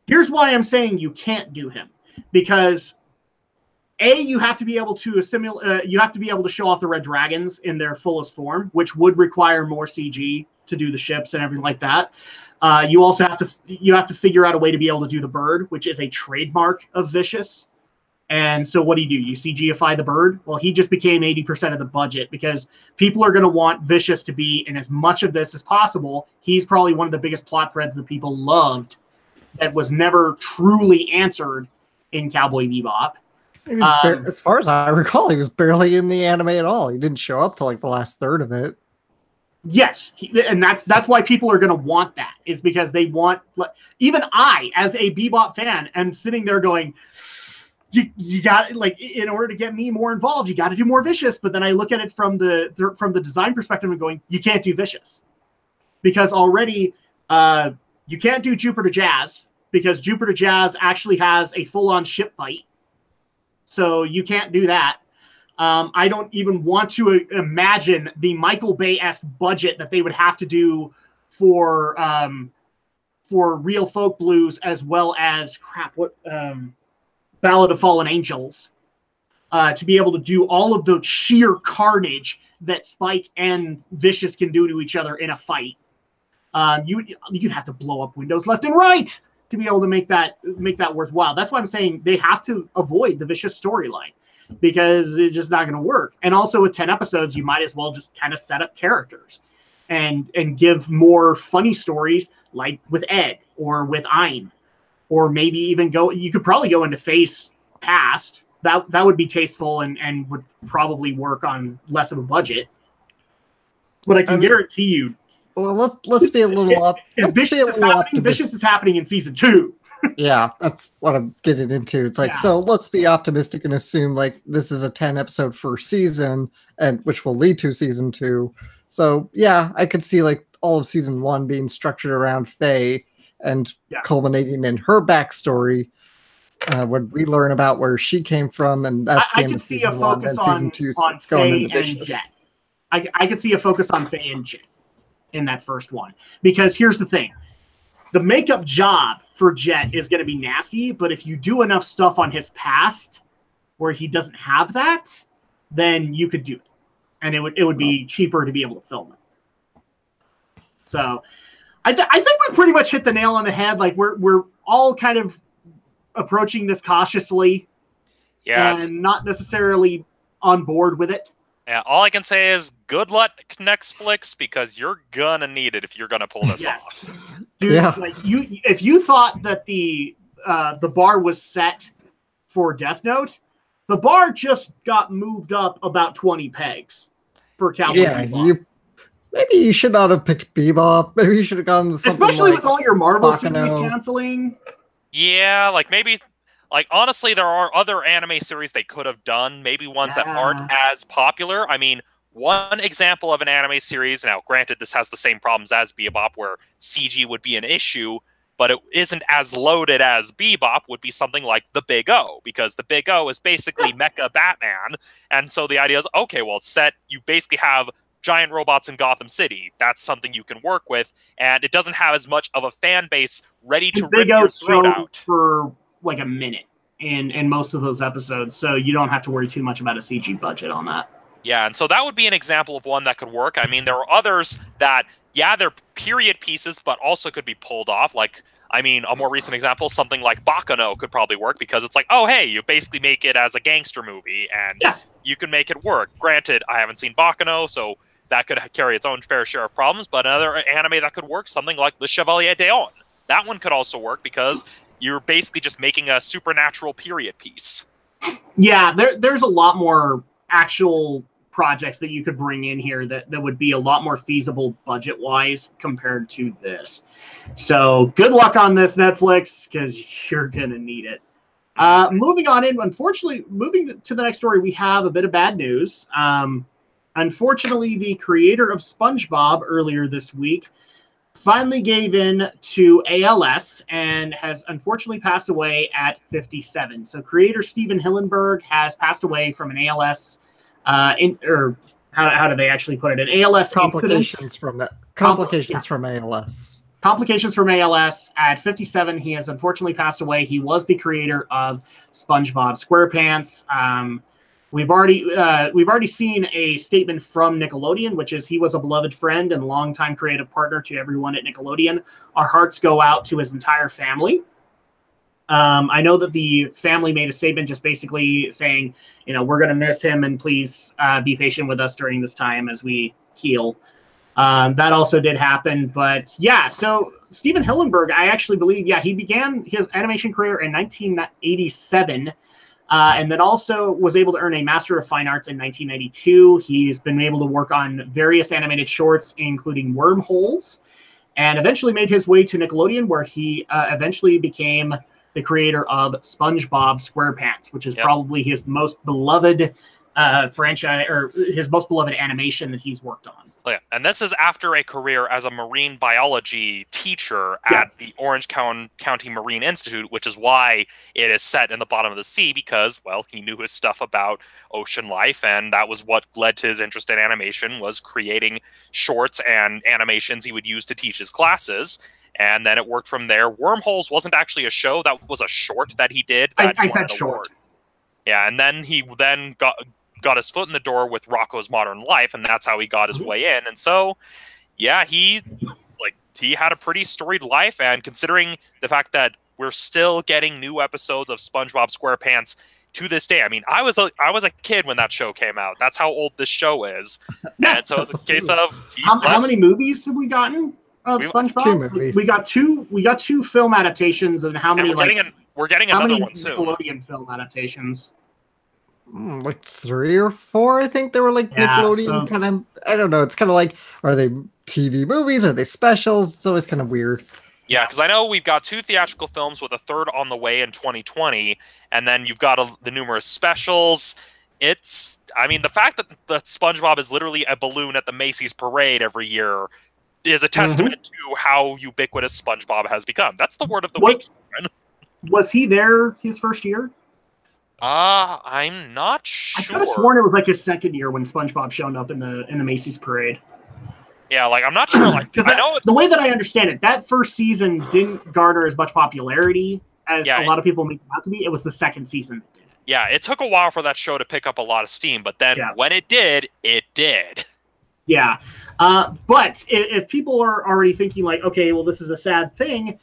Here's why I'm saying you can't do him. Because you have to be able to assimilate, you have to be able to show off the red dragons in their fullest form, which would require more CG to do the ships and everything like that. You also have to figure out a way to be able to do the bird, which is a trademark of Vicious. And so what do? You CGify the bird? Well, he just became 80% of the budget because people are going to want Vicious to be in as much of this as possible. He's probably one of the biggest plot threads that people loved that was never truly answered in Cowboy Bebop. As far as I recall, he was barely in the anime at all. He didn't show up till like the last third of it. Yes, and that's why people are going to want that, is because they want, even I, as a Bebop fan, am sitting there going, you got, like, in order to get me more involved, you got to do more Vicious. But then I look at it from the design perspective and going, you can't do Vicious because already you can't do Jupiter Jazz because Jupiter Jazz actually has a full-on ship fight, so you can't do that. I don't even want to imagine the Michael Bay-esque budget that they would have to do for Real Folk Blues as well as Ballad of Fallen Angels, to be able to do all of the sheer carnage that Spike and Vicious can do to each other in a fight. You'd have to blow up windows left and right to be able to make that worthwhile. That's why I'm saying they have to avoid the Vicious storyline because it's just not going to work. And also with 10 episodes, you might as well just kind of set up characters and give more funny stories like with Ed or with Aim. Or maybe even you could probably go into Face Past. That would be tasteful and would probably work on less of a budget. But I can guarantee you. Well, let's be a little up. Vicious is happening in season 2. Yeah, that's what I'm getting into. It's like, so let's be optimistic and assume like this is a 10 episode first season, and which will lead to season 2. So yeah, I could see like all of season 1 being structured around Faye and culminating in her backstory when we learn about where she came from, and that's the end of season 1. Then season 2 starts going into Vicious. I could see a focus on Faye and Jet in that first one, because here's the thing: the makeup job for Jet is going to be nasty, but if you do enough stuff on his past where he doesn't have that, then you could do it, and it would be cheaper to be able to film it. So I think we pretty much hit the nail on the head. Like we're all kind of approaching this cautiously, and not necessarily on board with it. Yeah, all I can say is good luck, Netflix, because you're gonna need it if you're gonna pull this off. Dude, like if you thought that the bar was set for Death Note, the bar just got moved up about 20 pegs for Cowboy Bebop. Maybe you should not have picked Bebop. Maybe you should have gone to something especially like with all your Marvel Bakano. series canceling. Yeah, like maybe. Like, honestly, there are other anime series they could have done, maybe ones that aren't as popular. I mean, one example of an anime series, now granted this has the same problems as Bebop, where CG would be an issue, but it isn't as loaded as Bebop, would be something like The Big O, because The Big O is basically Mecha Batman, and so the idea is, okay, well, it's set, you basically have giant robots in Gotham City. That's something you can work with, and it doesn't have as much of a fan base ready to rip your throat out. For like a minute in most of those episodes, so you don't have to worry too much about a CG budget on that. Yeah, and so that would be an example of one that could work. I mean, there are others that, yeah, they're period pieces, but also could be pulled off. Like, I mean, a more recent example, something like Bakano could probably work, because it's like, oh, hey, you basically make it as a gangster movie, and you can make it work. Granted, I haven't seen Bakano, so that could carry its own fair share of problems, but another anime that could work, something like Le Chevalier d'Eon. That one could also work, because you're basically just making a supernatural period piece. Yeah, there's a lot more actual projects that you could bring in here that would be a lot more feasible budget-wise compared to this. So good luck on this, Netflix, because you're going to need it. Moving on in, unfortunately, moving to the next story, we have a bit of bad news. Unfortunately, the creator of SpongeBob earlier this week finally gave in to ALS and has unfortunately passed away at 57. So creator Steven Hillenburg has passed away from an ALS, how do they actually put it? An ALS complications from ALS. Complications from ALS at 57. He has unfortunately passed away. He was the creator of SpongeBob SquarePants. We've already seen a statement from Nickelodeon, which is he was a beloved friend and longtime creative partner to everyone at Nickelodeon. Our hearts go out to his entire family. I know that the family made a statement just basically saying, we're going to miss him and please be patient with us during this time as we heal. That also did happen. But yeah, so Steven Hillenburg, I actually believe, he began his animation career in 1987. And then also was able to earn a Master of Fine Arts in 1992. He's been able to work on various animated shorts, including Wormholes, and eventually made his way to Nickelodeon, where he eventually became the creator of SpongeBob SquarePants, which is probably his most beloved franchise, or his most beloved animation that he's worked on. Yeah, and this is after a career as a marine biology teacher at the Orange County Marine Institute, which is why it is set in the bottom of the sea, because, well, he knew his stuff about ocean life, and that was what led to his interest in animation, was creating shorts and animations he would use to teach his classes. And then it worked from there. Wormholes wasn't actually a show. That was a short that he did. That I said short. Yeah, and then he got his foot in the door with Rocko's Modern Life, and that's how he got his way in. And so, yeah, he had a pretty storied life, and considering the fact that we're still getting new episodes of SpongeBob SquarePants to this day. I mean, I was a kid when that show came out. That's how old this show is. And so it's a case of how many movies have we gotten of SpongeBob? 2 movies. We got two film adaptations, and how many we're getting another one soon. Nickelodeon film adaptations? Like 3 or 4, I think. They were like Nickelodeon kind of, I don't know, it's kind of like, are they TV movies, are they specials? It's always kind of weird. Yeah, because I know we've got 2 theatrical films with a 3rd on the way in 2020, and then you've got the numerous specials. The fact that SpongeBob is literally a balloon at the Macy's parade every year is a testament to how ubiquitous SpongeBob has become. That's the word of the week. Was he there his first year? I'm not sure. I could have sworn it was like his second year when SpongeBob showed up in the Macy's parade. Yeah, I'm not sure. I know the way that I understand it, that first season didn't garner as much popularity as a lot of people make it out to be. It was the second season that did it. Yeah, it took a while for that show to pick up a lot of steam, but then when it did, it did. Yeah, but if people are already thinking okay, well, this is a sad thing,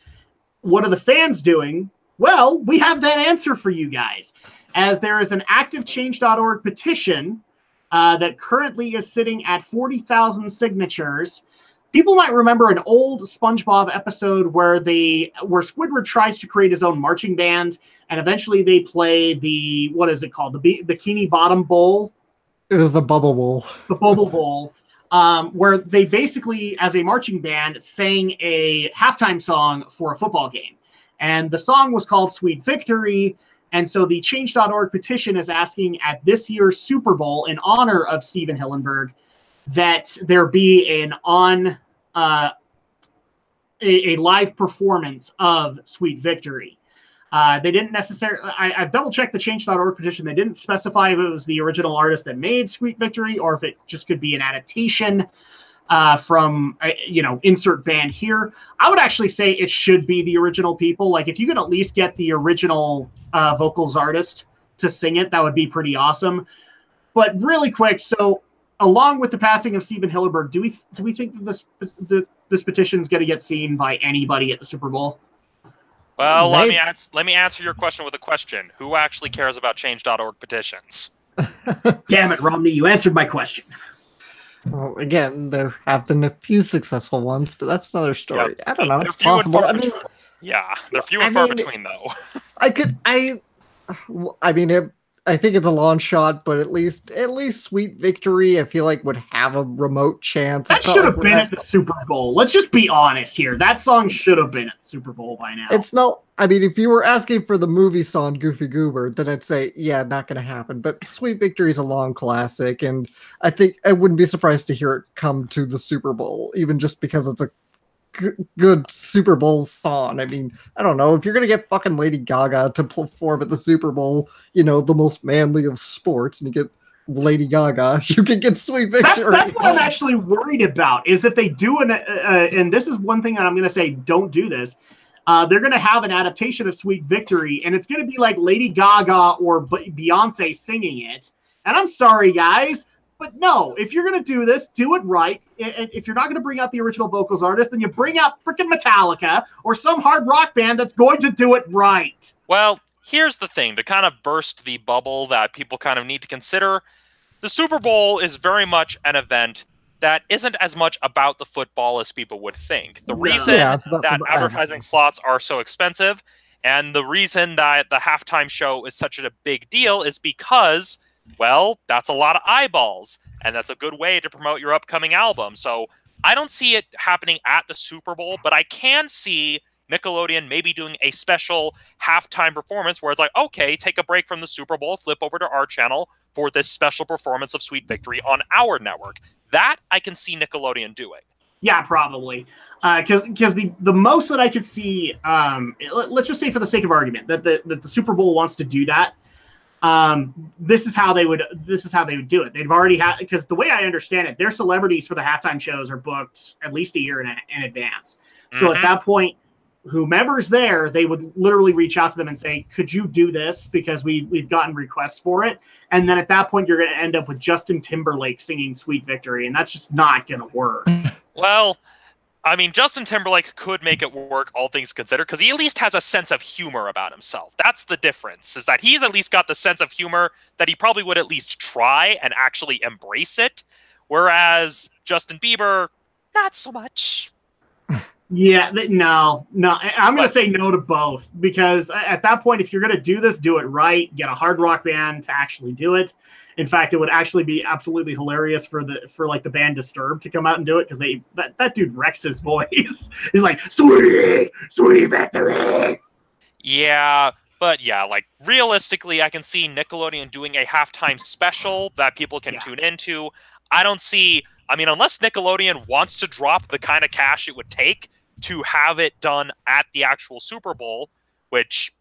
what are the fans doing? Well, we have that answer for you guys, as there is an active change.org petition that currently is sitting at 40,000 signatures. People might remember an old SpongeBob episode where Squidward tries to create his own marching band, and eventually they play what is it called? The Bikini Bottom Bowl? It was the Bubble Bowl. The Bubble Bowl, where they basically, as a marching band, sang a halftime song for a football game. And the song was called Sweet Victory. And so the Change.org petition is asking at this year's Super Bowl, in honor of Steven Hillenburg, that there be a live performance of Sweet Victory. They didn't necessarily, I've double-checked the Change.org petition. They didn't specify if it was the original artist that made Sweet Victory or if it just could be an adaptation from, insert band here. I would actually say it should be the original people. If you could at least get the original vocals artist to sing it, that would be pretty awesome. But really quick, so along with the passing of Steven Hillenburg, do we think that this petition is going to get seen by anybody at the Super Bowl? Well, let me answer your question with a question. Who actually cares about Change.org petitions? Damn it, Romney, you answered my question. Well, again, there have been a few successful ones, but that's another story. Yeah, I don't know. It's possible. They're few and far between, though. I think it's a long shot, but at least Sweet Victory, I feel like would have a remote chance. That should have been at the Super Bowl. Let's just be honest here. That song should have been at the Super Bowl by now. It's not. I mean, if you were asking for the movie song Goofy Goober, then I'd say, yeah, not going to happen. But Sweet Victory is a long classic, and I think I wouldn't be surprised to hear it come to the Super Bowl, even just because it's a good Super Bowl song. I mean, I don't know, if you're gonna get fucking Lady Gaga to perform at the Super Bowl, the most manly of sports, and you get Lady Gaga, you can get Sweet Victory. That's what I'm actually worried about, is if they do and this is one thing that I'm gonna say, don't do this. They're gonna have an adaptation of Sweet Victory, and it's gonna be like Lady Gaga or Beyonce singing it. And I'm sorry, guys, but no, if you're going to do this, do it right. And if you're not going to bring out the original vocals artist, then you bring out freaking Metallica or some hard rock band that's going to do it right. Well, here's the thing. To kind of burst the bubble that people kind of need to consider, the Super Bowl is very much an event that isn't as much about the football as people would think. The reason that advertising slots are so expensive and the reason that the halftime show is such a big deal is because, well, that's a lot of eyeballs, and that's a good way to promote your upcoming album. So I don't see it happening at the Super Bowl, but I can see Nickelodeon maybe doing a special halftime performance where it's like, okay, take a break from the Super Bowl, flip over to our channel for this special performance of Sweet Victory on our network. That I can see Nickelodeon doing. Yeah, probably. Because the most that I could see, let's just say for the sake of argument, that the Super Bowl wants to do that. This is how they would do it. They've already had, because the way I understand it, their celebrities for the halftime shows are booked at least a year in advance. So at that point, whomever's there, they would literally reach out to them and say, could you do this? Because we've gotten requests for it. And then at that point, you're going to end up with Justin Timberlake singing Sweet Victory. And that's just not going to work. Well, I mean, Justin Timberlake could make it work, all things considered, because he at least has a sense of humor about himself. That's the difference, is that he's at least got the sense of humor that he probably would at least try and actually embrace it, whereas Justin Bieber, not so much. Yeah, no. I'm going to say no to both, because at that point, if you're going to do this, do it right. Get a hard rock band to actually do it. In fact, it would actually be absolutely hilarious for the band Disturbed to come out and do it, because that dude wrecks his voice. He's like, sweet victory. Yeah, but yeah, like realistically, I can see Nickelodeon doing a halftime special that people can tune into. I don't see, I mean, unless Nickelodeon wants to drop the kind of cash it would take to have it done at the actual Super Bowl, which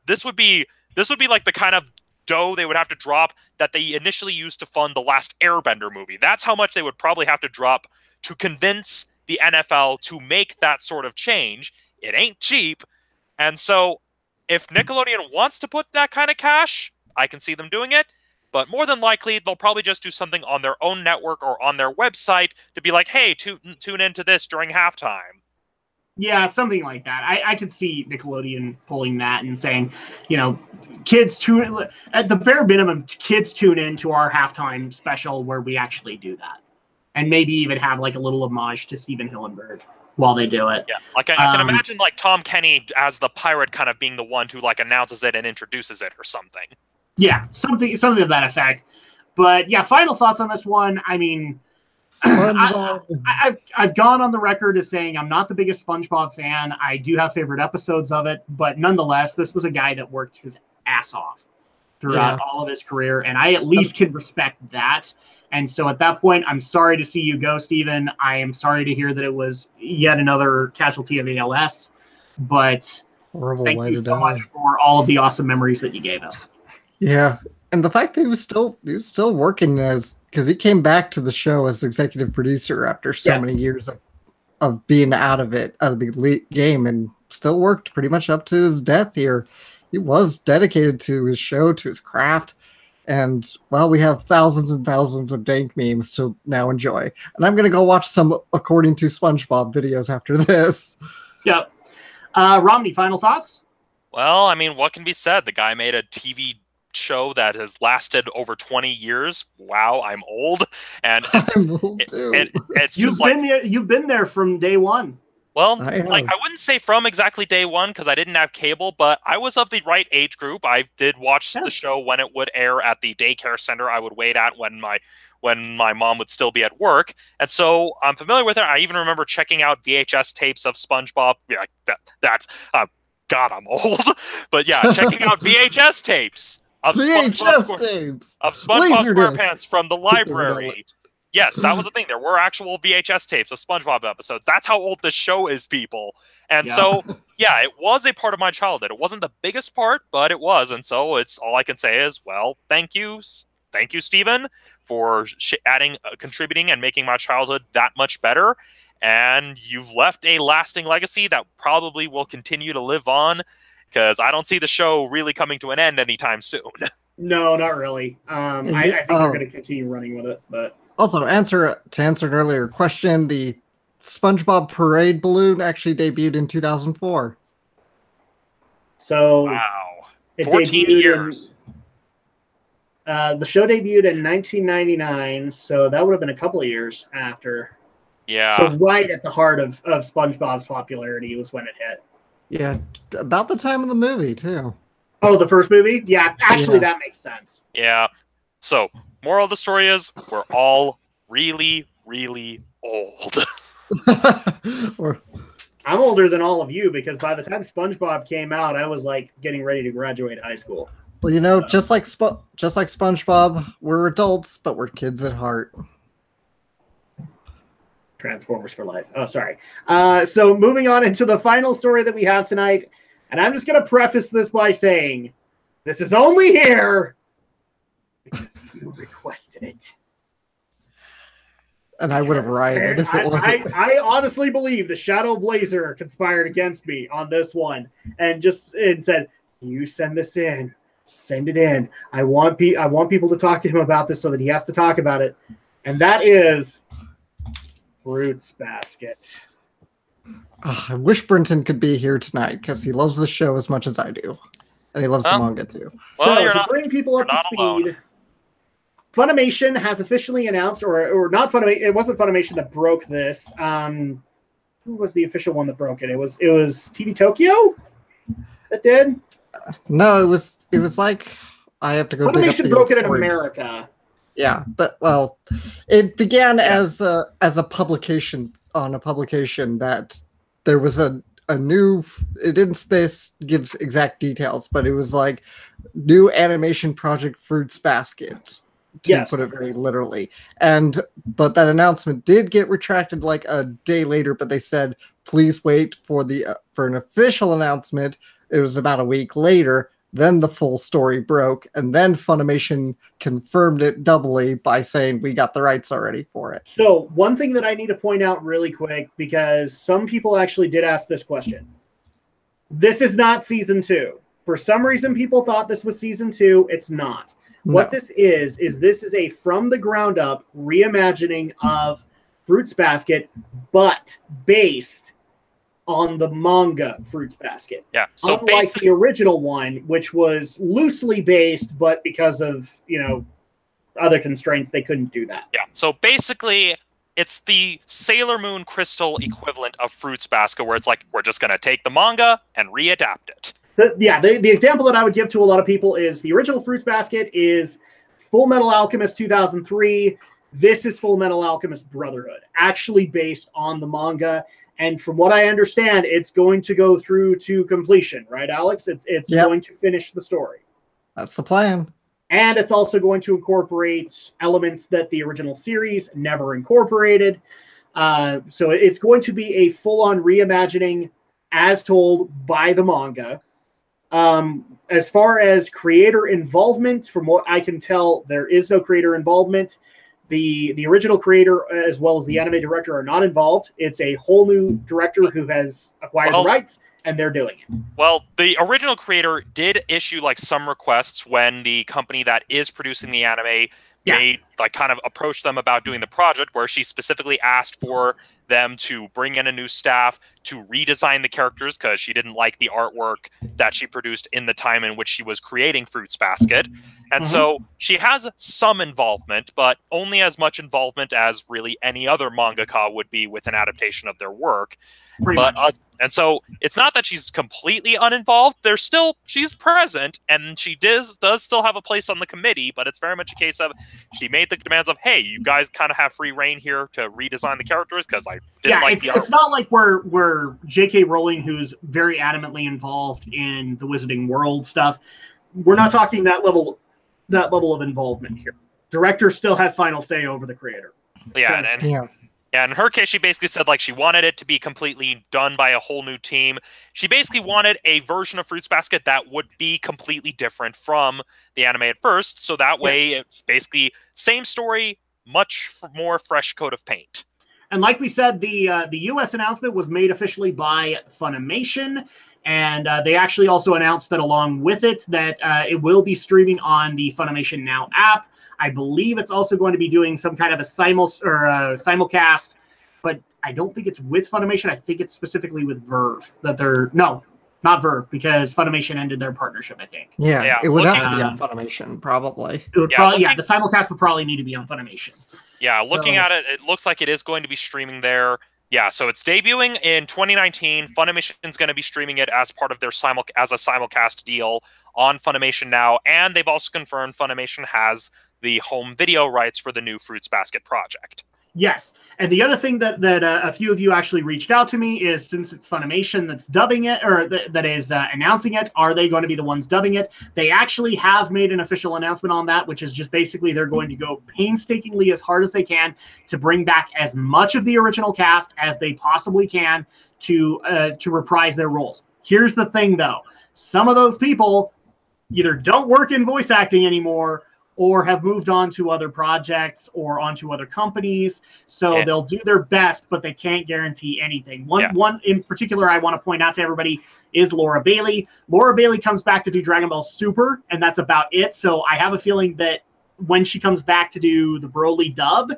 this would be like the kind of dough they would have to drop that they initially used to fund the last Airbender movie. That's how much they would probably have to drop to convince the NFL to make that sort of change. It ain't cheap. And so if Nickelodeon wants to put that kind of cash, I can see them doing it. But more than likely, they'll probably just do something on their own network or on their website to be like, hey, tune into this during halftime. Yeah, something like that. I could see Nickelodeon pulling that and saying, kids tune, at the bare minimum, kids tune in to our halftime special where we actually do that. And maybe even have like a little homage to Steven Hillenburg while they do it. Yeah, like I can imagine like Tom Kenny as the pirate kind of being the one who like announces it and introduces it or something. Yeah, something of that effect. But yeah, final thoughts on this one. I mean, I've gone on the record as saying I'm not the biggest SpongeBob fan. I do have favorite episodes of it, but nonetheless, this was a guy that worked his ass off throughout all of his career, and I at least can respect that. And so at that point, I'm sorry to see you go, Steven. I am sorry to hear that it was yet another casualty of ALS, but thank you so much for all of the awesome memories that you gave us. Yeah. And the fact that he was still working because he came back to the show as executive producer after so many years of being out of the game, and still worked pretty much up to his death here. He was dedicated to his show, to his craft. And, well, we have thousands and thousands of dank memes to now enjoy. And I'm going to go watch some According to SpongeBob videos after this. Yep. Romney, final thoughts? Well, I mean, what can be said? The guy made a TV show that has lasted over 20 years. Wow, I'm old. And I'm old too. It's just you've been there from day one. Well, like, I wouldn't say from exactly day one because I didn't have cable, but I was of the right age group. I did watch the show when it would air at the daycare center I would wait at when my mom would still be at work. And so I'm familiar with it. I even remember checking out VHS tapes of SpongeBob. Yeah, that's God, I'm old. But yeah, checking out VHS tapes of SpongeBob SquarePants from the library. Yes, that was the thing. There were actual VHS tapes of SpongeBob episodes. That's how old this show is, people. And so, yeah, it was a part of my childhood. It wasn't the biggest part, but it was. And so it's all I can say is, well, thank you, Stephen, for contributing and making my childhood that much better. And you've left a lasting legacy that probably will continue to live on, because I don't see the show really coming to an end anytime soon. No, not really. I think they're going to continue running with it, but. Also, to answer an earlier question, the SpongeBob Parade balloon actually debuted in 2004. So, wow, 14 years. The show debuted in 1999, so that would have been a couple of years after. Yeah. So right at the heart of SpongeBob's popularity was when it hit. Yeah, about the time of the movie, too. Oh, the first movie? Yeah, actually, that makes sense. Yeah. So, moral of the story is, we're all really, really old. I'm older than all of you, because by the time SpongeBob came out, I was like getting ready to graduate high school. Well, you know, just like SpongeBob, we're adults, but we're kids at heart. Transformers for life. Oh, sorry. So moving on into the final story that we have tonight, and I'm just going to preface this by saying, this is only here because you requested it. And I would have rioted if it wasn't. I honestly believe the Shadow Blazer conspired against me on this one and said, you send this in. Send it in. I want people to talk to him about this so that he has to talk about it. And that is Fruits Basket. Oh, I wish Brenton could be here tonight because he loves the show as much as I do. And he loves the manga too. So to bring people up to speed, alone. Funimation has officially announced, or not Funimation, it wasn't Funimation that broke this. Who was the official one that broke it? It was TV Tokyo that did? No, it was like, I have to go dig up the Funimation broke it in story. America. Yeah, but well, it began as a publication that there was a new, it didn't give exact details, but it was like new animation project Fruits Basket, to put it very literally. But that announcement did get retracted like a day later, but they said, please wait for an official announcement. It was about a week later. Then the full story broke, and then Funimation confirmed it doubly by saying we got the rights already for it. So one thing that I need to point out really quick, because some people actually did ask this question. This is not season 2. For some reason, people thought this was season 2. It's not. No. What this is this is a from the ground up reimagining of Fruits Basket, but based on the manga Fruits Basket. Yeah. So unlike the original one, which was loosely based, but because of, other constraints, they couldn't do that. Yeah. So basically, it's the Sailor Moon Crystal equivalent of Fruits Basket, where it's like, we're just going to take the manga and readapt it. The example that I would give to a lot of people is the original Fruits Basket is Full Metal Alchemist 2003. This is Full Metal Alchemist Brotherhood, actually based on the manga. And from what I understand, it's going to go through to completion, right, Alex? It's going to finish the story. That's the plan. And it's also going to incorporate elements that the original series never incorporated. So it's going to be a full-on reimagining as told by the manga. As far as creator involvement, from what I can tell, there is no creator involvement. The original creator as well as the anime director are not involved. It's a whole new director who has acquired the rights, and they're doing it. Well, the original creator did issue some requests when the company that is producing the anime made like kind of approached them about doing the project, where she specifically asked for them to bring in a new staff to redesign the characters because she didn't like the artwork that she produced in the time in which she was creating Fruits Basket. And so she has some involvement, but only as much involvement as really any other mangaka would be with an adaptation of their work. And so it's not that she's completely uninvolved. She's present, and she does still have a place on the committee, but it's very much a case of she made the demands of, hey, you guys kind of have free reign here to redesign the characters because I didn't like the art. It's not like we're J.K. Rowling, who's very adamantly involved in the Wizarding World stuff. We're not talking that level of involvement here. Director still has final say over the creator. Yeah, in her case, she basically said like she wanted it to be completely done by a whole new team. She basically wanted a version of Fruits Basket that would be completely different from the anime at first, so that way it's basically same story, much more fresh coat of paint. And like we said, the U.S. announcement was made officially by Funimation, and they actually also announced that along with it that it will be streaming on the Funimation Now app. I believe it's also going to be doing some kind of a simulcast, but I don't think it's with Funimation. I think it's specifically with Verve. Not Verve, because Funimation ended their partnership, I think. Yeah, it would have to be on Funimation, probably. It would the simulcast would probably need to be on Funimation. Yeah, looking at it, it looks like it is going to be streaming there. Yeah, so it's debuting in 2019. Funimation's going to be streaming it as part of their simulcast deal on Funimation Now, and they've also confirmed Funimation has the home video rights for the new Fruits Basket project. Yes, and the other thing that a few of you actually reached out to me is, since it's Funimation that's dubbing it, or that is announcing it, are they going to be the ones dubbing it? They actually have made an official announcement on that, which is just basically they're going to go painstakingly as hard as they can to bring back as much of the original cast as they possibly can to reprise their roles. Here's the thing, though. Some of those people either don't work in voice acting anymore or have moved on to other projects or onto other companies. So they'll do their best, but they can't guarantee anything. One in particular I want to point out to everybody is Laura Bailey. Laura Bailey comes back to do Dragon Ball Super, and that's about it. So I have a feeling that when she comes back to do the Broly dub,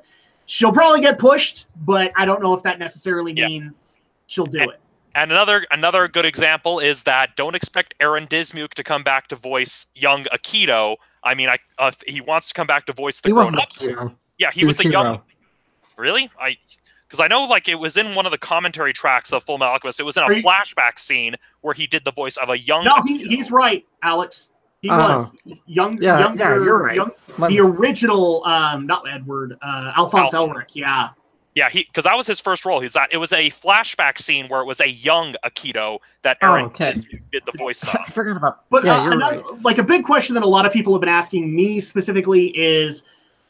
she'll probably get pushed, but I don't know if that necessarily means she'll do it. And another good example is that don't expect Aaron Dismuke to come back to voice young Akito. I mean, he wants to come back to voice the grown-up. Yeah, he was the young. Really? Because I know, like, it was in one of the commentary tracks of Full Metal Alchemist. It was in a flashback scene where he did the voice of a young. No, he's right, Alex. He was young. Yeah, you're right. The original, not Edward, Alphonse Elric. Yeah. Yeah, because that was his first role. It was a flashback scene where it was a young Akito that Aaron did the voice of. I forgot about. But like a big question that a lot of people have been asking me specifically is,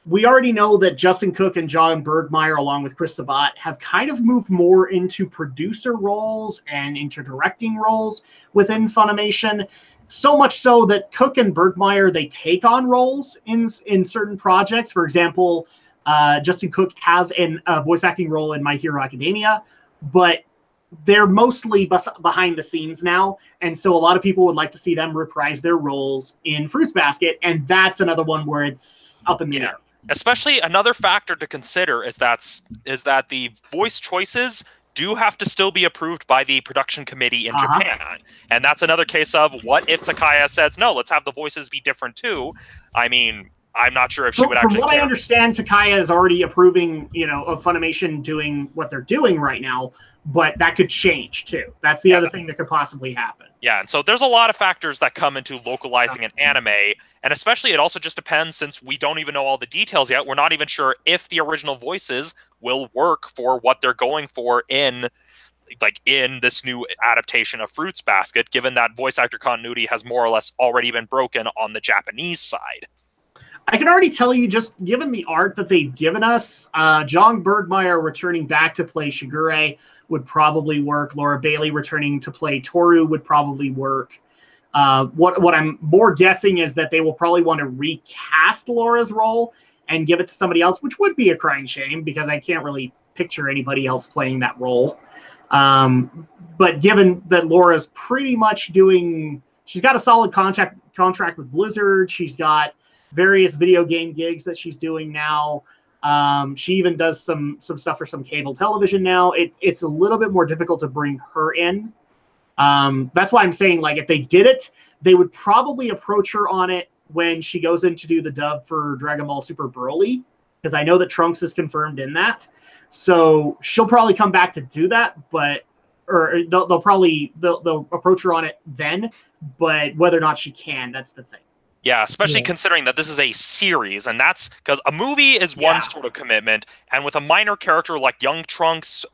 we already know that Justin Cook and John Bergmeyer, along with Chris Sabat, have kind of moved more into producer roles and into directing roles within Funimation. So much so that Cook and Bergmeyer, they take on roles in certain projects. For example, Justin Cook has a voice acting role in My Hero Academia, but they're mostly behind the scenes now, and so a lot of people would like to see them reprise their roles in Fruits Basket, and that's another one where it's up in the air. Especially another factor to consider is that the voice choices do have to still be approved by the production committee in Japan, and that's another case of what if Takaya says no, let's have the voices be different too. I mean, I'm not sure if she would actually care. From what I understand, Takaya is already approving, of Funimation doing what they're doing right now, but that could change too. That's the other thing that could possibly happen. Yeah, and so there's a lot of factors that come into localizing an anime, and especially it also just depends, since we don't even know all the details yet. We're not even sure if the original voices will work for what they're going for in this new adaptation of Fruits Basket, given that voice actor continuity has more or less already been broken on the Japanese side. I can already tell you, just given the art that they've given us, John Bergmeyer returning back to play Shigure would probably work. Laura Bailey returning to play Toru would probably work. What I'm more guessing is that they will probably want to recast Laura's role and give it to somebody else, which would be a crying shame because I can't really picture anybody else playing that role. But given that Laura's pretty much she's got a solid contract with Blizzard. She's got various video game gigs that she's doing now. She even does some stuff for some cable television now. It's a little bit more difficult to bring her in. That's why I'm saying, like, if they did it, they would probably approach her on it when she goes in to do the dub for Dragon Ball Super Broly, because I know that Trunks is confirmed in that. So she'll probably come back to do that, or they'll approach her on it then. But whether or not she can, that's the thing. Yeah, especially considering that this is a series, and that's because a movie is one sort of commitment, and with a minor character like young Trunks,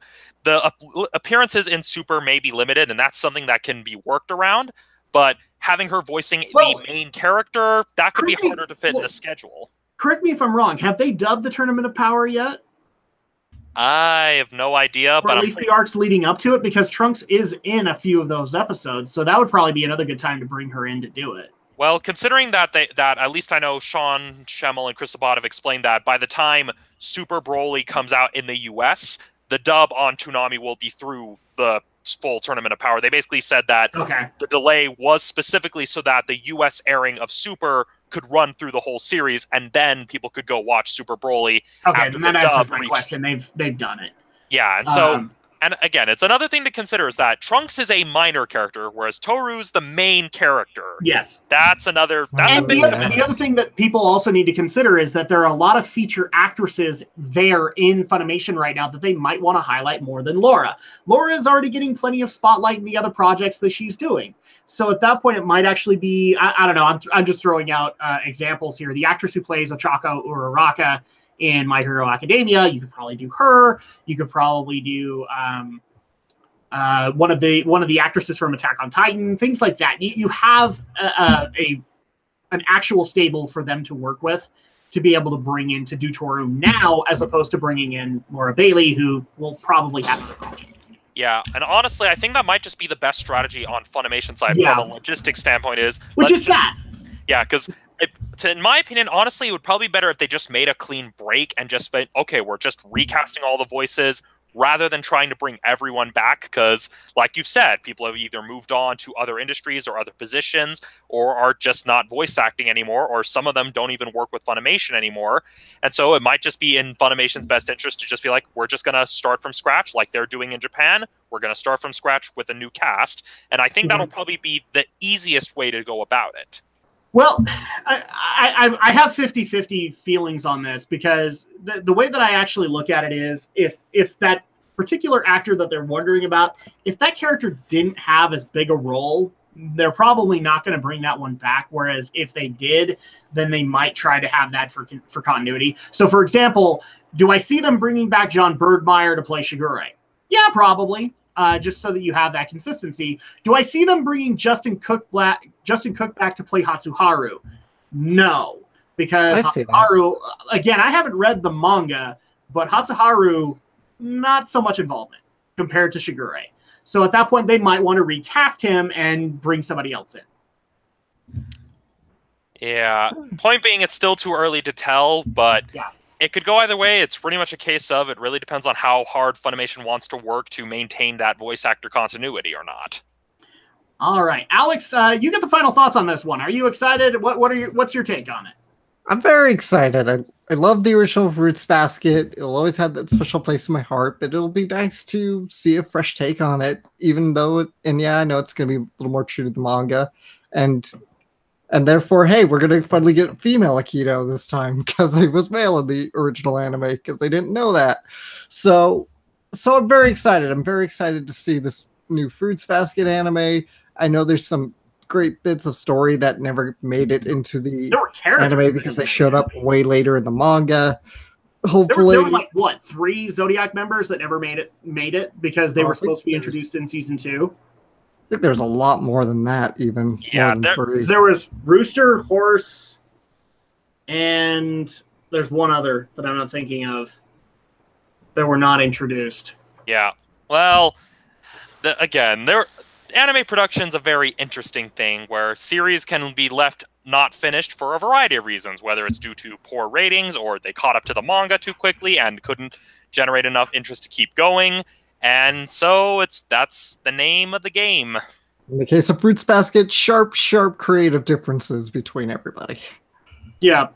the appearances in Super may be limited, and that's something that can be worked around. But having her voicing the main character, that could be harder to fit in the schedule. Correct me if I'm wrong. Have they dubbed the Tournament of Power yet? I have no idea, but at least the arcs leading up to it, because Trunks is in a few of those episodes, so that would probably be another good time to bring her in to do it. Well, considering that that at least I know Sean Schemmel and Chris Sabat have explained that by the time Super Broly comes out in the US, the dub on Toonami will be through the full Tournament of Power. They basically said that the delay was specifically so that the US airing of Super could run through the whole series, and then people could go watch Super Broly. Okay, then that answers my question. They've done it. Yeah, and so... And again, it's another thing to consider is that Trunks is a minor character, whereas Toru's the main character. Yes. That's another... That's and the other thing that people also need to consider is that there are a lot of feature actresses there in Funimation right now that they might want to highlight more than Laura. Laura is already getting plenty of spotlight in the other projects that she's doing. So at that point, it might actually be... I don't know. I'm just throwing out examples here. The actress who plays Ochako Uraraka in My Hero Academia, you could probably do her. You could probably do one of the actresses from Attack on Titan, things like that. You have an actual stable for them to work with to be able to bring in to do Toru now, as opposed to bringing in Laura Bailey, who will probably have other projects. Yeah, and honestly, I think that might just be the best strategy on Funimation side from a logistics standpoint. Yeah, because in my opinion, honestly, it would probably be better if they just made a clean break and just went, okay, we're just recasting all the voices rather than trying to bring everyone back. Because, like you've said, people have either moved on to other industries or other positions, or are just not voice acting anymore, or some of them don't even work with Funimation anymore. And so it might just be in Funimation's best interest to just be like, we're just going to start from scratch like they're doing in Japan. We're going to start from scratch with a new cast. And I think that'll probably be the easiest way to go about it. Well, I have 50-50 feelings on this, because the way that I actually look at it is, if that particular actor that they're wondering about, if that character didn't have as big a role, they're probably not going to bring that one back. Whereas if they did, then they might try to have that for continuity. So, for example, do I see them bringing back John Bergmeyer to play Shigure? Yeah, probably. Just so that you have that consistency. Do I see them bringing Justin Cook back to play Hatsuharu? No, because Hatsuharu, again, I haven't read the manga, but Hatsuharu, not so much involvement compared to Shigure. So at that point, they might want to recast him and bring somebody else in. Yeah, point being, it's still too early to tell, but it could go either way. It's pretty much a case of it really depends on how hard Funimation wants to work to maintain that voice actor continuity or not. All right, Alex, you get the final thoughts on this one. Are you excited? What's your take on it? I'm very excited. I love the original Fruits Basket. It'll always have that special place in my heart, but it'll be nice to see a fresh take on it, even though I know it's going to be a little more true to the manga. And therefore, hey, we're going to finally get female Akito this time, because it was male in the original anime, because they didn't know that. So I'm very excited. I'm very excited to see this new Fruits Basket anime. I know there's some great bits of story that never made it into the anime because they showed up way later in the manga. Hopefully, there were like, what, 3 Zodiac members that never made it because they were supposed to be introduced in season 2. I think there's a lot more than that, even. Yeah, there was Rooster, Horse, and there's one other that I'm not thinking of that were not introduced. Yeah. Well, anime production's a very interesting thing, where series can be left not finished for a variety of reasons, whether it's due to poor ratings or they caught up to the manga too quickly and couldn't generate enough interest to keep going. And so that's the name of the game. In the case of Fruits Basket, sharp creative differences between everybody. Yeah.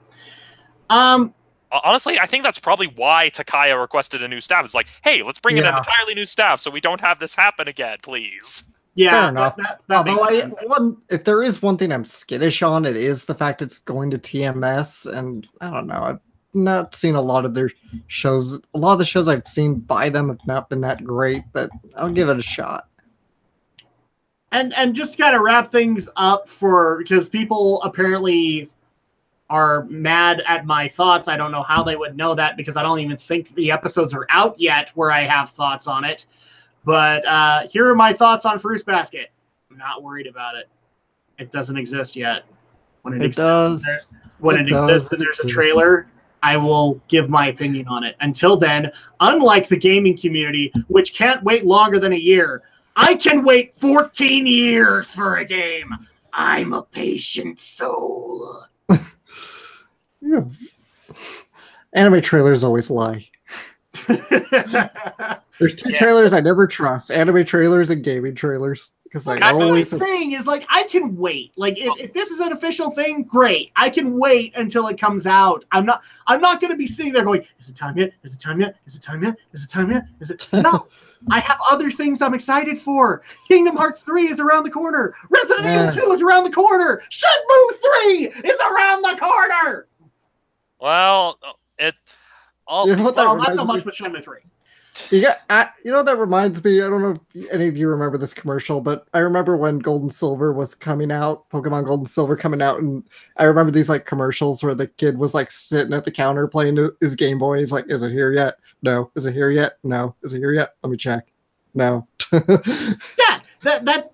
Honestly, I think that's probably why Takaya requested a new staff. It's like, hey, let's bring in an entirely new staff so we don't have this happen again, please. Yeah, fair enough. That makes sense. If there is one thing I'm skittish on, it is the fact it's going to TMS, and I don't know. I've not seen a lot of their shows. A lot of the shows I've seen by them have not been that great, but I'll give it a shot. And just to kind of wrap things up because people apparently are mad at my thoughts. I don't know how they would know that because I don't even think the episodes are out yet where I have thoughts on it. But here are my thoughts on Fruits Basket. I'm not worried about it. It doesn't exist yet. When it exists and there's a trailer, I will give my opinion on it. Until then, unlike the gaming community, which can't wait longer than a year, I can wait 14 years for a game. I'm a patient soul. Yeah. Anime trailers always lie. There's two trailers I never trust: anime trailers and gaming trailers. Because that's what I'm saying is like I can wait. Like if this is an official thing, great. I can wait until it comes out. I'm not going to be sitting there going, "Is it time yet? Is it time yet? Is it time yet? Is it time yet? Is it?" No. I have other things I'm excited for. Kingdom Hearts 3 is around the corner. Resident Evil 2 is around the corner. Shenmue 3 is around the corner. Well, not so much with Shenmue 3. You know that reminds me. I don't know if any of you remember this commercial, but I remember when Gold and Silver was coming out, Pokemon Gold and Silver coming out, and I remember these like commercials where the kid was like sitting at the counter playing his Game Boy. He's like, "Is it here yet? No. Is it here yet? No. Is it here yet? Let me check. No." Yeah, that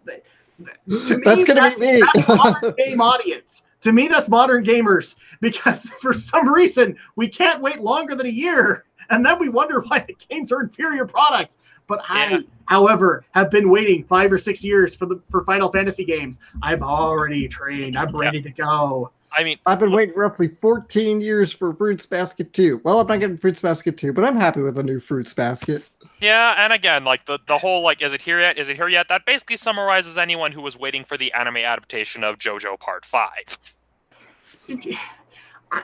to me, that's gonna be me. That's modern game audience. To me, that's modern gamers because for some reason we can't wait longer than a year. And then we wonder why the games are inferior products. But I, however, have been waiting 5 or 6 years for Final Fantasy games. I'm already trained. I'm ready to go. I mean, I've been waiting roughly 14 years for Fruits Basket 2. Well, I'm not getting Fruits Basket 2, but I'm happy with a new Fruits Basket. Yeah, and again, like the whole like, is it here yet? Is it here yet? That basically summarizes anyone who was waiting for the anime adaptation of JoJo Part 5.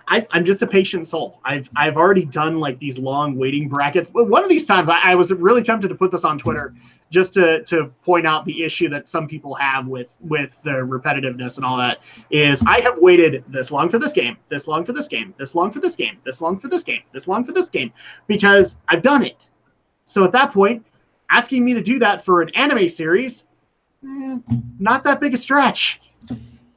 I'm just a patient soul. I've already done like these long waiting brackets. One of these times I was really tempted to put this on Twitter just to point out the issue that some people have with the repetitiveness and all that is I have waited this long for this game, this long for this game, this long for this game, this long for this game, this long for this game, because I've done it. So at that point, asking me to do that for an anime series, not that big a stretch.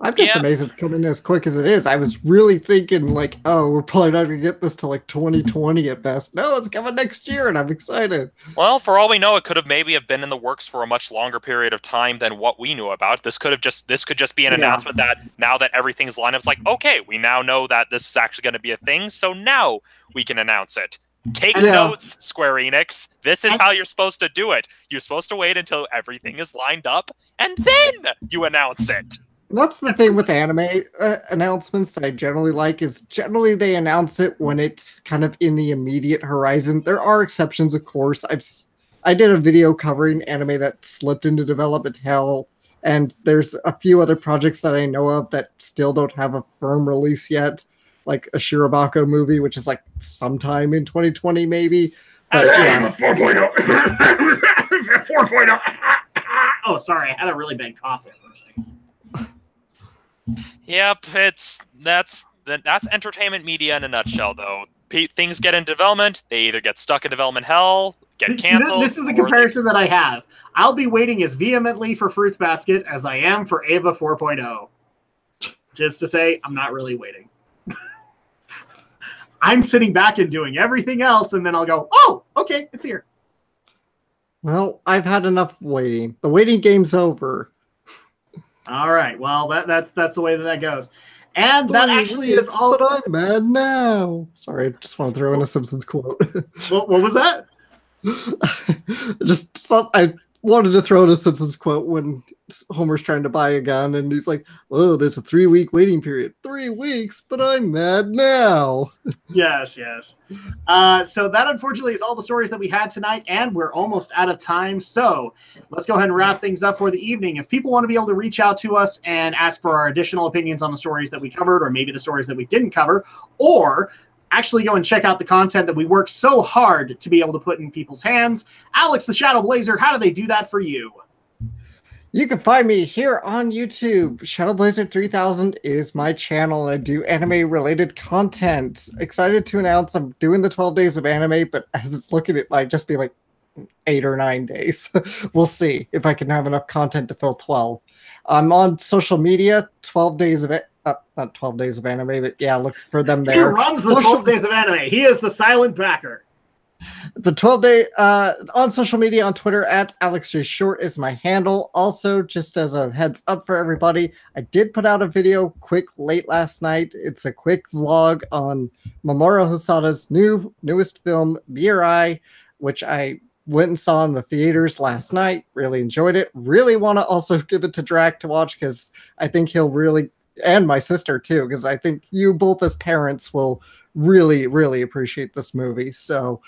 I'm just amazed it's coming as quick as it is. I was really thinking like, oh, we're probably not going to get this till like 2020 at best. No, it's coming next year, and I'm excited. Well, for all we know, it could have maybe have been in the works for a much longer period of time than what we knew about. This could just be an announcement that now that everything's lined up, it's like, okay, we now know that this is actually going to be a thing, so now we can announce it. Take notes, Square Enix. This is how you're supposed to do it. You're supposed to wait until everything is lined up, and then you announce it. That's the thing with anime announcements that I generally like is generally they announce it when it's kind of in the immediate horizon. There are exceptions, of course. I did a video covering anime that slipped into development hell, and there's a few other projects that I know of that still don't have a firm release yet, like a Shirobako movie, which is like sometime in 2020 maybe. But, 4.0. 4.0. Oh, sorry, I had a really bad cough there for a second. Yep, that's entertainment media in a nutshell, though. Things get in development, they either get stuck in development hell, get canceled. This is the comparison that I have. I'll be waiting as vehemently for Fruits Basket as I am for Eva 4.0. Just to say, I'm not really waiting. I'm sitting back and doing everything else, and then I'll go, oh, okay, it's here. Well, I've had enough waiting. The waiting game's over. All right. Well, that's the way that goes. And that actually is all. But I'm mad now. Sorry, I just want to throw in a Simpsons quote. What was that? wanted to throw in a Simpsons quote when Homer's trying to buy a gun, and he's like, "Oh, there's a 3-week waiting period. 3 weeks, but I'm mad now." Yes, yes. So that unfortunately is all the stories that we had tonight, and we're almost out of time. So let's go ahead and wrap things up for the evening. If people want to be able to reach out to us and ask for our additional opinions on the stories that we covered, or maybe the stories that we didn't cover, or actually go and check out the content that we worked so hard to be able to put in people's hands, Alex the Shadow Blazer, how do they do that for you? You can find me here on YouTube. Shadowblazer 3000 is my channel, and I do anime-related content. Excited to announce I'm doing the 12 days of anime, but as it's looking, it might just be like 8 or 9 days. We'll see if I can have enough content to fill 12. I'm on social media, 12 days of it. Not 12 days of anime, but yeah, look for them there. He runs the 12 days of anime. He is the silent backer. The 12-day on social media, on Twitter, at AlexJShort is my handle. Also, just as a heads up for everybody, I did put out a video late last night. It's a quick vlog on Mamoru Hosada's newest film, Mirai, which I went and saw in the theaters last night. Really enjoyed it. Really want to also give it to Drac to watch, because I think he'll really, and my sister too, because I think you both as parents will really, really appreciate this movie. So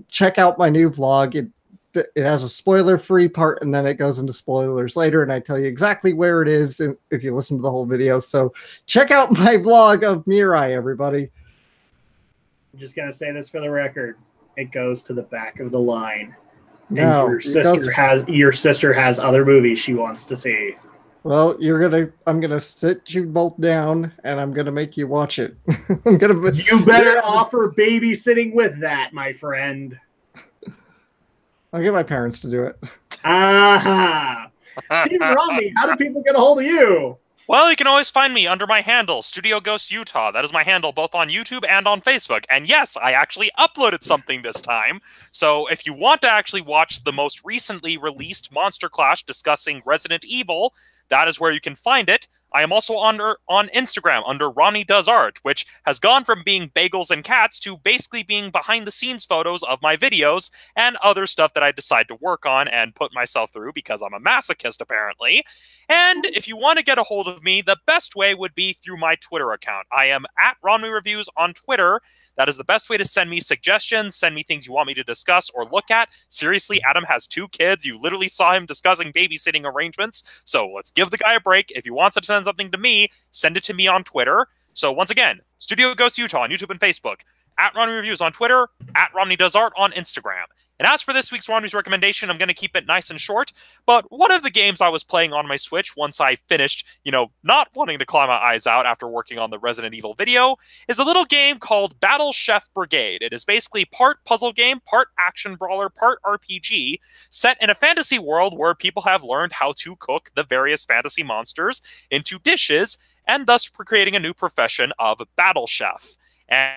check out my new vlog. It has a spoiler-free part, and then it goes into spoilers later, and I tell you exactly where it is if you listen to the whole video. So check out my vlog of Mirai, everybody. I'm just going to say this for the record. It goes to the back of the line. No, and your sister has other movies she wants to see. Well, I'm gonna sit you both down, and I'm gonna make you watch it. You better offer babysitting with that, my friend. I'll get my parents to do it. Aha! Steve Romney, how do people get a hold of you? Well, you can always find me under my handle, Studio Ghost Utah. That is my handle both on YouTube and on Facebook. And yes, I actually uploaded something this time. So if you want to actually watch the most recently released Monster Clash discussing Resident Evil, that is where you can find it. I am also on Instagram under Ronnie Does Art, which has gone from being bagels and cats to basically being behind-the-scenes photos of my videos and other stuff that I decide to work on and put myself through because I'm a masochist, apparently. And if you want to get a hold of me, the best way would be through my Twitter account. I am at Ronnie Reviews on Twitter. That is the best way to send me suggestions, send me things you want me to discuss or look at. Seriously, Adam has 2 kids. You literally saw him discussing babysitting arrangements. So let's give the guy a break. If he wants to send something to me, send it to me on Twitter. So once again, Studio Ghost Utah on YouTube and Facebook, at Ronnie Reviews on Twitter, at Romney Does Art on Instagram. And as for this week's Romney's recommendation, I'm going to keep it nice and short, but one of the games I was playing on my Switch once I finished, not wanting to cry my eyes out after working on the Resident Evil video, is a little game called Battle Chef Brigade. It is basically part puzzle game, part action brawler, part RPG, set in a fantasy world where people have learned how to cook the various fantasy monsters into dishes, and thus creating a new profession of battle chef. And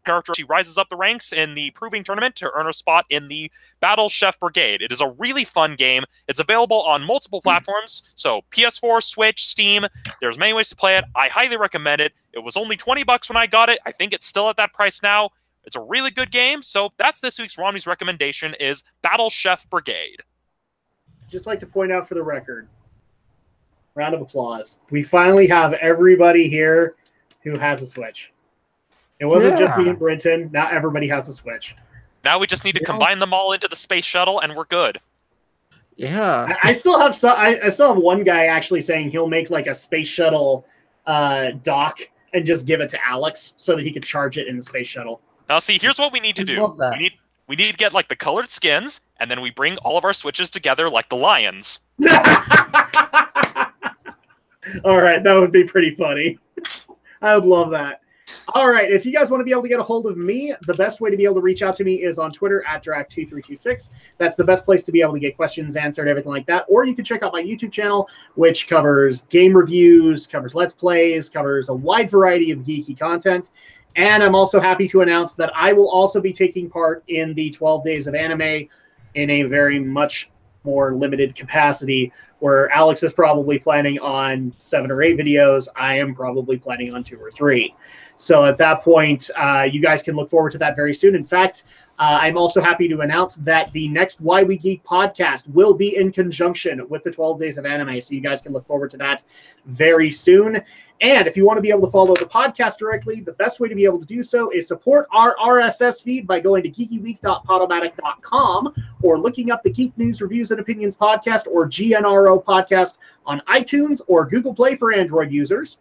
character, she rises up the ranks in the proving tournament to earn a spot in the Battle Chef Brigade. It is a really fun game. It's available on multiple platforms, so PS4, Switch, Steam. There's many ways to play it. I highly recommend it. It was only $20 when I got it. I think it's still at that price now. It's a really good game, so that's this week's Romney's recommendation is Battle Chef Brigade. Just like to point out for the record, round of applause. We finally have everybody here who has a Switch. It wasn't just me and Brenton. Now everybody has a Switch. Now we just need to combine them all into the space shuttle, and we're good. Yeah. I still have I still have one guy actually saying he'll make like a space shuttle dock and just give it to Alex so that he could charge it in the space shuttle. Now, see, here's what we need to do. We need to get like the colored skins, and then we bring all of our Switches together like the lions. All right, that would be pretty funny. I would love that. All right, if you guys want to be able to get a hold of me, the best way to be able to reach out to me is on Twitter at Drac2326. That's the best place to be able to get questions answered, everything like that. Or you can check out my YouTube channel, which covers game reviews, covers Let's Plays, covers a wide variety of geeky content. And I'm also happy to announce that I will also be taking part in the 12 Days of Anime in a very much more limited capacity, where Alex is probably planning on 7 or 8 videos. I am probably planning on 2 or 3. So at that point, you guys can look forward to that very soon. In fact, I'm also happy to announce that the next Why We Geek podcast will be in conjunction with the 12 Days of Anime, so you guys can look forward to that very soon. And if you want to be able to follow the podcast directly, the best way to be able to do so is support our RSS feed by going to geekyweek.podomatic.com or looking up the Geek News, Reviews, and Opinions podcast, or GNRO podcast, on iTunes or Google Play for Android users.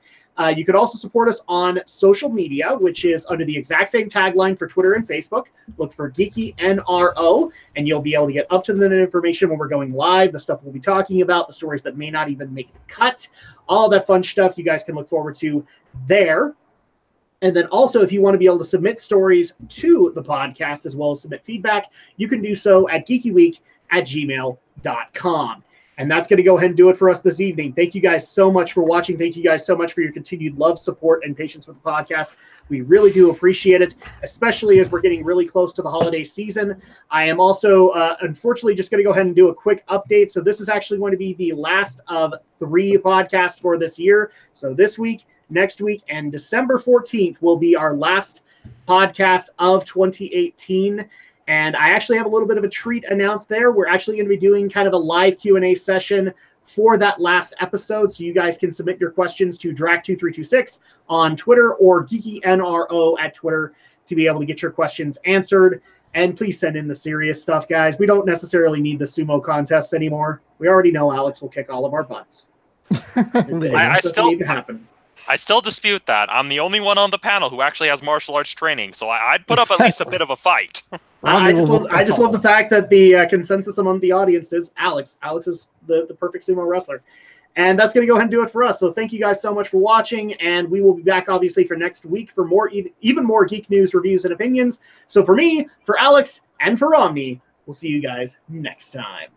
You could also support us on social media, which is under the exact same tagline for Twitter and Facebook. Look for Geeky NRO, and you'll be able to get up-to-the-minute information when we're going live, the stuff we'll be talking about, the stories that may not even make the cut, all that fun stuff you guys can look forward to there. And then also, if you want to be able to submit stories to the podcast as well as submit feedback, you can do so at geekyweek@gmail.com. And that's going to go ahead and do it for us this evening. Thank you guys so much for watching. Thank you guys so much for your continued love, support, and patience with the podcast. We really do appreciate it, especially as we're getting really close to the holiday season. I am also, unfortunately, just going to go ahead and do a quick update. So this is actually going to be the last of 3 podcasts for this year. So this week, next week, and December 14th will be our last podcast of 2018. And I actually have a little bit of a treat announced there. We're actually going to be doing kind of a live Q&A session for that last episode. So you guys can submit your questions to Drac2326 on Twitter or GeekyNRO at Twitter to be able to get your questions answered. And please send in the serious stuff, guys. We don't necessarily need the sumo contests anymore. We already know Alex will kick all of our butts. I still need to happen. I still dispute that. I'm the only one on the panel who actually has martial arts training, so I'd put up at least a bit of a fight. I just love the fact that the consensus among the audience is Alex. Alex is the perfect sumo wrestler. And that's going to go ahead and do it for us. So thank you guys so much for watching, and we will be back, obviously, for next week for more, even more Geek News, Reviews, and Opinions. So for me, for Alex, and for Omni, we'll see you guys next time.